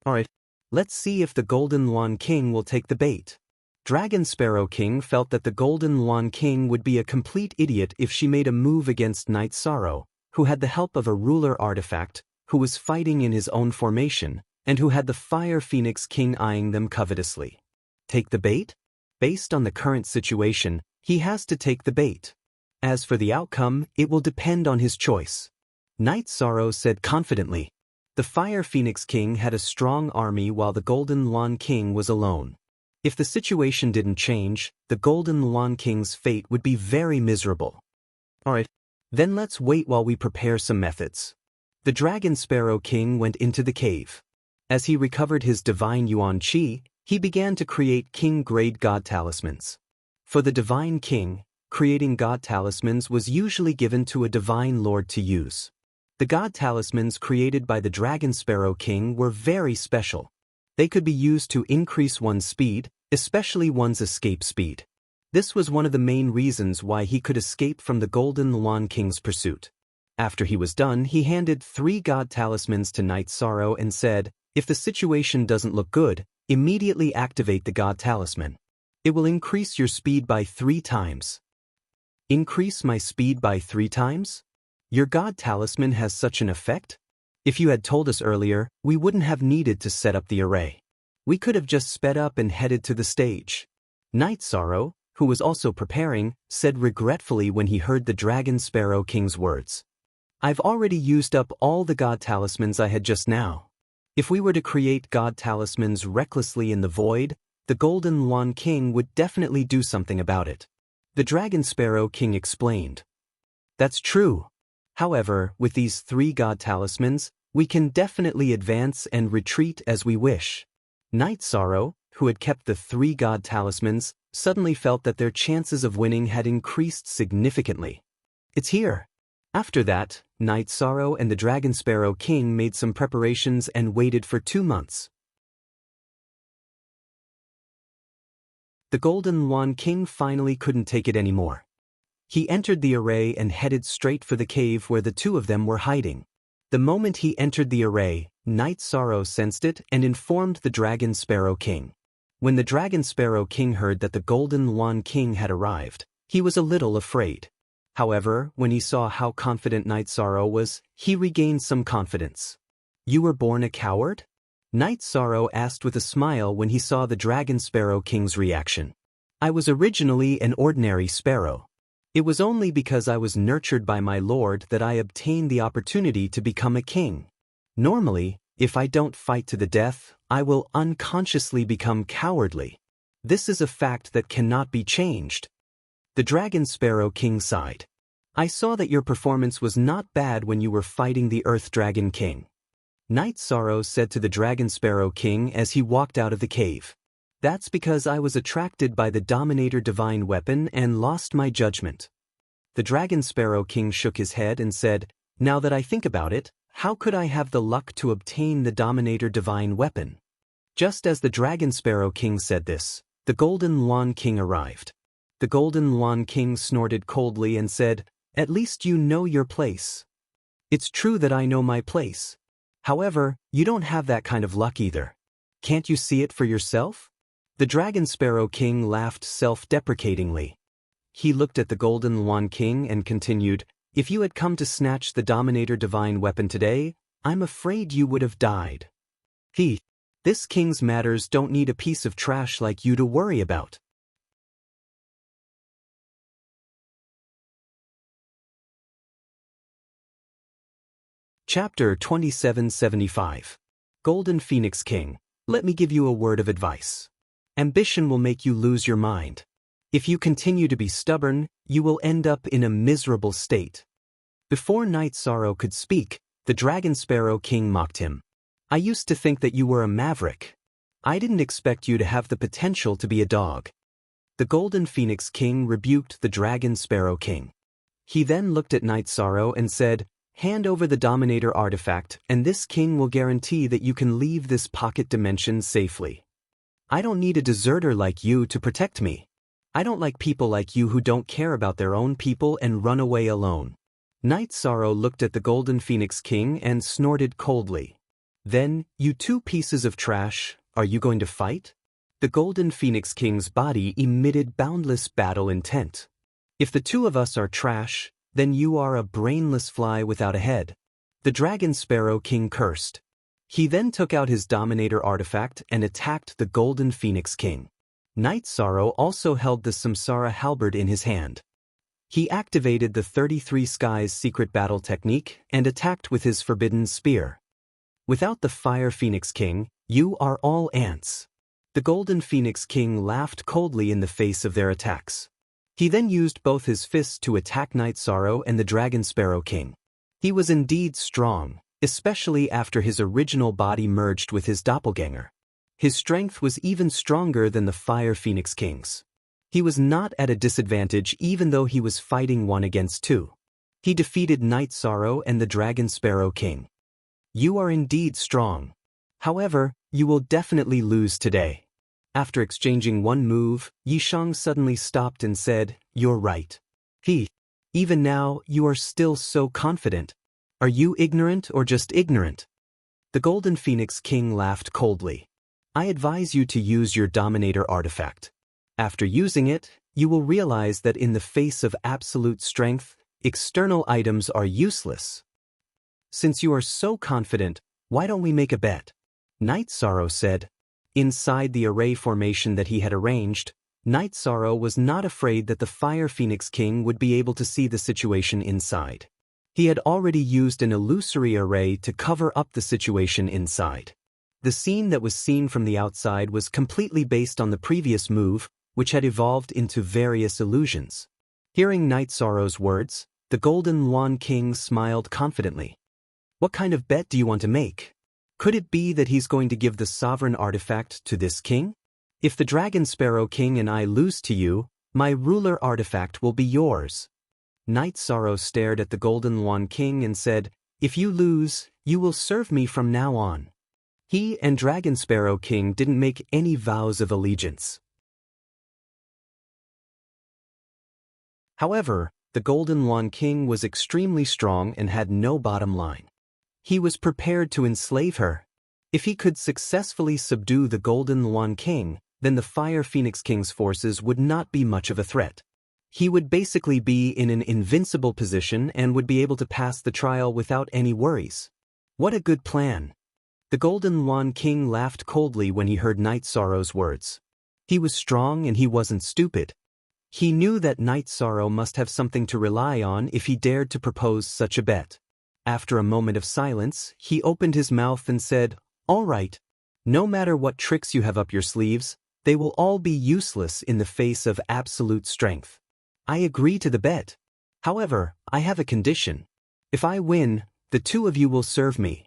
S1: Alright, let's see if the Golden Lawn King will take the bait. Dragon Sparrow King felt that the Golden Lawn King would be a complete idiot if she made a move against Night Sorrow, who had the help of a ruler artifact, who was fighting in his own formation, and who had the Fire Phoenix King eyeing them covetously. Take the bait? Based on the current situation, he has to take the bait. As for the outcome, it will depend on his choice. Night Sorrow said confidently. The Fire Phoenix King had a strong army while the Golden Lawn King was alone. If the situation didn't change, the Golden Lawn King's fate would be very miserable. Alright, then let's wait while we prepare some methods. The Dragon Sparrow King went into the cave. As he recovered his divine Yuan Qi, he began to create king-grade god talismans. For the Divine King, creating god talismans was usually given to a divine lord to use. The god talismans created by the Dragon Sparrow King were very special. They could be used to increase one's speed, especially one's escape speed. This was one of the main reasons why he could escape from the Golden Lawn King's pursuit. After he was done, he handed 3 god talismans to Night Sorrow and said, "If the situation doesn't look good, immediately activate the god talisman. It will increase your speed by 3 times. Increase my speed by 3 times? Your god talisman has such an effect? If you had told us earlier, we wouldn't have needed to set up the array. We could have just sped up and headed to the stage." Night Sorrow, who was also preparing, said regretfully when he heard the Dragon Sparrow King's words. I've already used up all the god talismans I had just now. If we were to create god talismans recklessly in the void, the Golden Lawn King would definitely do something about it. The Dragon Sparrow King explained. That's true. However, with these 3 god talismans, we can definitely advance and retreat as we wish. Night Sorrow, who had kept the 3 god talismans, suddenly felt that their chances of winning had increased significantly. It's here. After that, Night Sorrow and the Dragon Sparrow King made some preparations and waited for 2 months. The Golden Lawn King finally couldn't take it anymore. He entered the array and headed straight for the cave where the 2 of them were hiding. The moment he entered the array, Night Sorrow sensed it and informed the Dragon Sparrow King. When the Dragon Sparrow King heard that the Golden Lawn King had arrived, he was a little afraid. However, when he saw how confident Night Sorrow was, he regained some confidence. You were born a coward? Night Sorrow asked with a smile when he saw the Dragon Sparrow King's reaction. I was originally an ordinary sparrow. It was only because I was nurtured by my lord that I obtained the opportunity to become a king. Normally, if I don't fight to the death, I will unconsciously become cowardly. This is a fact that cannot be changed. The Dragon Sparrow King sighed. I saw that your performance was not bad when you were fighting the Earth Dragon King. Night Sorrow said to the Dragon Sparrow King as he walked out of the cave. That's because I was attracted by the Dominator Divine Weapon and lost my judgment. The Dragon Sparrow King shook his head and said, Now that I think about it, how could I have the luck to obtain the Dominator Divine Weapon? Just as the Dragon Sparrow King said this, the Golden Lawn King arrived. The Golden Lawn King snorted coldly and said, At least you know your place. It's true that I know my place. However, you don't have that kind of luck either. Can't you see it for yourself? The Dragon Sparrow King laughed self-deprecatingly. He looked at the Golden Lawn King and continued, If you had come to snatch the Dominator Divine Weapon today, I'm afraid you would have died. This king's matters don't need a piece of trash like you to worry about. Chapter 2775. Golden Phoenix King, let me give you a word of advice. Ambition will make you lose your mind. If you continue to be stubborn, you will end up in a miserable state. Before Night Sorrow could speak, the Dragon Sparrow King mocked him. I used to think that you were a maverick. I didn't expect you to have the potential to be a dog. The Golden Phoenix King rebuked the Dragon Sparrow King. He then looked at Night Sorrow and said, Hand over the Dominator artifact, and this king will guarantee that you can leave this pocket dimension safely. I don't need a deserter like you to protect me. I don't like people like you who don't care about their own people and run away alone. Night Sorrow looked at the Golden Phoenix King and snorted coldly. Then, you 2 pieces of trash, are you going to fight? The Golden Phoenix King's body emitted boundless battle intent. If the 2 of us are trash, then you are a brainless fly without a head. The Dragon Sparrow King cursed. He then took out his Dominator artifact and attacked the Golden Phoenix King. Night Sorrow also held the Samsara halberd in his hand. He activated the 33 Skies secret battle technique and attacked with his forbidden spear. Without the Fire Phoenix King, you are all ants. The Golden Phoenix King laughed coldly in the face of their attacks. He then used both his fists to attack Night Sorrow and the Dragon Sparrow King. He was indeed strong, especially after his original body merged with his doppelganger. His strength was even stronger than the Fire Phoenix King's. He was not at a disadvantage even though he was fighting 1 against 2. He defeated Night Sorrow and the Dragon Sparrow King. You are indeed strong. However, you will definitely lose today. After exchanging 1 move, Yishang suddenly stopped and said, You're right. Even now, you are still so confident. Are you ignorant or just ignorant? The Golden Phoenix King laughed coldly. I advise you to use your Dominator artifact. After using it, you will realize that in the face of absolute strength, external items are useless. Since you are so confident, why don't we make a bet? Night Sorrow said. Inside the array formation that he had arranged, Night Sorrow was not afraid that the Fire Phoenix King would be able to see the situation inside. He had already used an illusory array to cover up the situation inside. The scene that was seen from the outside was completely based on the previous move, which had evolved into various illusions. Hearing Night Sorrow's words, the Golden Lawn King smiled confidently. What kind of bet do you want to make? Could it be that he's going to give the sovereign artifact to this king? If the Dragon Sparrow King and I lose to you, my ruler artifact will be yours. Night Sorrow stared at the Golden Lawn King and said, if you lose, you will serve me from now on. He and Dragon Sparrow King didn't make any vows of allegiance. However, the Golden Lawn King was extremely strong and had no bottom line. He was prepared to enslave her. If he could successfully subdue the Golden Lawn King, then the Fire Phoenix King's forces would not be much of a threat. He would basically be in an invincible position and would be able to pass the trial without any worries. What a good plan! The Golden Lawn King laughed coldly when he heard Night Sorrow's words. He was strong and he wasn't stupid. He knew that Night Sorrow must have something to rely on if he dared to propose such a bet. After a moment of silence, he opened his mouth and said, all right. No matter what tricks you have up your sleeves, they will all be useless in the face of absolute strength. I agree to the bet. However, I have a condition. If I win, the two of you will serve me.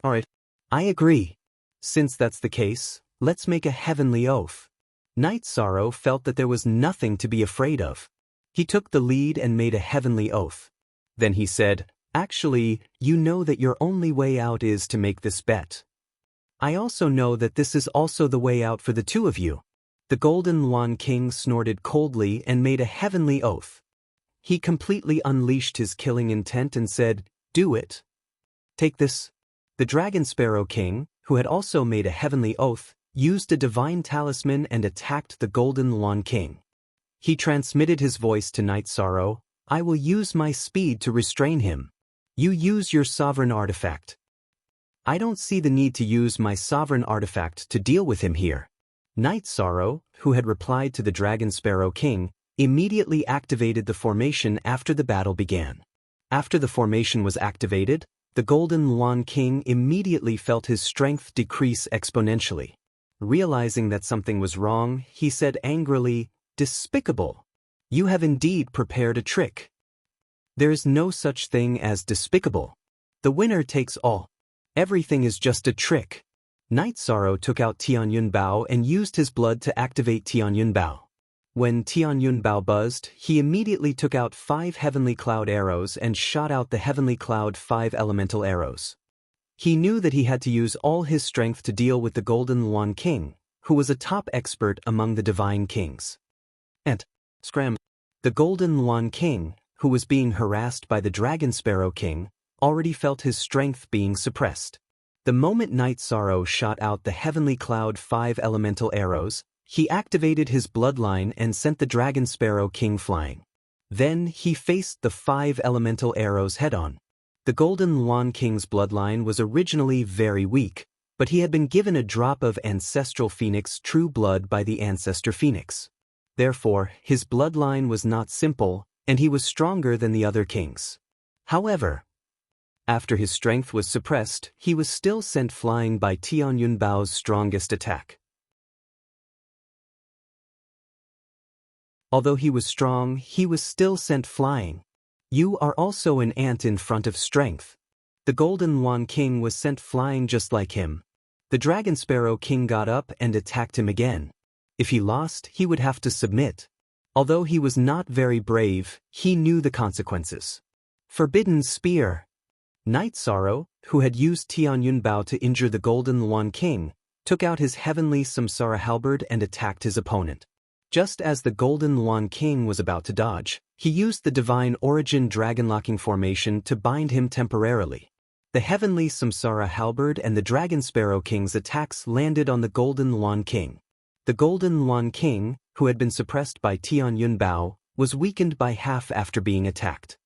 S1: All right. I agree. Since that's the case, let's make a heavenly oath. Night Sorrow felt that there was nothing to be afraid of. He took the lead and made a heavenly oath. Then he said, actually, you know that your only way out is to make this bet. I also know that this is also the way out for the two of you. The Golden Lawn King snorted coldly and made a heavenly oath. He completely unleashed his killing intent and said, do it. Take this. The Dragon Sparrow King, who had also made a heavenly oath, used a divine talisman and attacked the Golden Lawn King. He transmitted his voice to Night Sorrow, I will use my speed to restrain him. You use your sovereign artifact. I don't see the need to use my sovereign artifact to deal with him here. Night Sorrow, who had replied to the Dragon Sparrow King, immediately activated the formation after the battle began. After the formation was activated, the Golden Lawn King immediately felt his strength decrease exponentially. Realizing that something was wrong, he said angrily, despicable! You have indeed prepared a trick. There is no such thing as despicable. The winner takes all. Everything is just a trick. Night Sorrow took out Tianyun Bao and used his blood to activate Tianyun Bao. When Tianyun Bao buzzed, he immediately took out 5 Heavenly Cloud arrows and shot out the Heavenly Cloud 5 elemental arrows. He knew that he had to use all his strength to deal with the Golden Lawn King, who was a top expert among the Divine Kings. And, scram, the Golden Lawn King, who was being harassed by the Dragon Sparrow King, already felt his strength being suppressed. The moment Night Sorrow shot out the Heavenly Cloud 5 elemental arrows, he activated his bloodline and sent the Dragon Sparrow King flying. Then he faced the 5 elemental arrows head-on. The Golden Lawn King's bloodline was originally very weak, but he had been given a drop of Ancestral Phoenix true blood by the Ancestor Phoenix. Therefore, his bloodline was not simple, and he was stronger than the other kings. However, after his strength was suppressed, he was still sent flying by Tianyun Bao's strongest attack. Although he was strong, he was still sent flying. You are also an ant in front of strength. The Golden Lawn King was sent flying just like him. The Dragon Sparrow King got up and attacked him again. If he lost, he would have to submit. Although he was not very brave, he knew the consequences. Forbidden Spear. Night Sorrow, who had used Tianyun Bao to injure the Golden Lawn King, took out his Heavenly Samsara Halberd and attacked his opponent. Just as the Golden Lawn King was about to dodge, he used the Divine Origin Dragon-locking formation to bind him temporarily. The Heavenly Samsara Halberd and the Dragon Sparrow King's attacks landed on the Golden Lawn King. The Golden Lawn King, who had been suppressed by Tianyun Bao, was weakened by half after being attacked.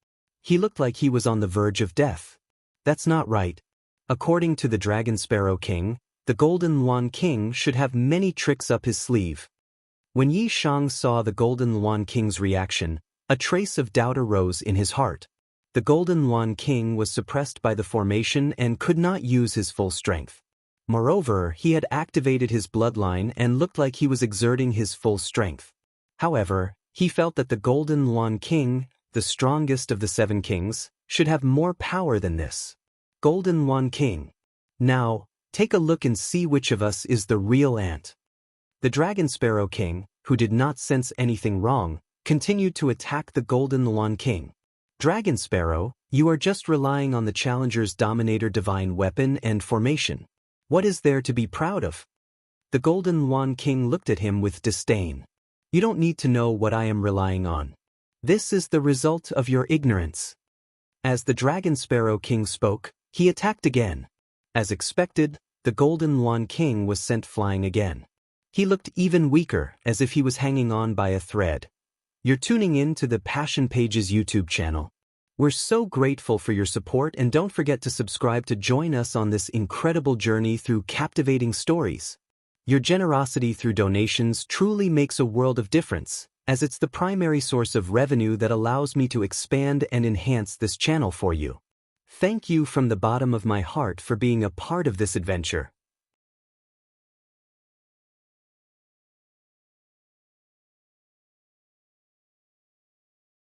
S1: He looked like he was on the verge of death. That's not right. According to the Dragon Sparrow King, the Golden Lawn King should have many tricks up his sleeve. When Yi Shang saw the Golden Luan King's reaction, a trace of doubt arose in his heart. The Golden Luan King was suppressed by the formation and could not use his full strength. Moreover, he had activated his bloodline and looked like he was exerting his full strength. However, he felt that the Golden Luan King, the strongest of the 7 kings, should have more power than this. Golden Luan King. Now, take a look and see which of us is the real ant. The Dragon Sparrow King, who did not sense anything wrong, continued to attack the Golden Luan King. Dragon Sparrow, you are just relying on the challenger's Dominator divine weapon and formation. What is there to be proud of? The Golden Luan King looked at him with disdain. You don't need to know what I am relying on. This is the result of your ignorance. As the Dragon Sparrow King spoke, he attacked again. As expected, the Golden Luan King was sent flying again. He looked even weaker, as if he was hanging on by a thread. You're tuning in to the Passion Pages YouTube channel. We're so grateful for your support, and don't forget to subscribe to join us on this incredible journey through captivating stories. Your generosity through donations truly makes a world of difference, as it's the primary source of revenue that allows me to expand and enhance this channel for you. Thank you from the bottom of my heart for being a part of this adventure.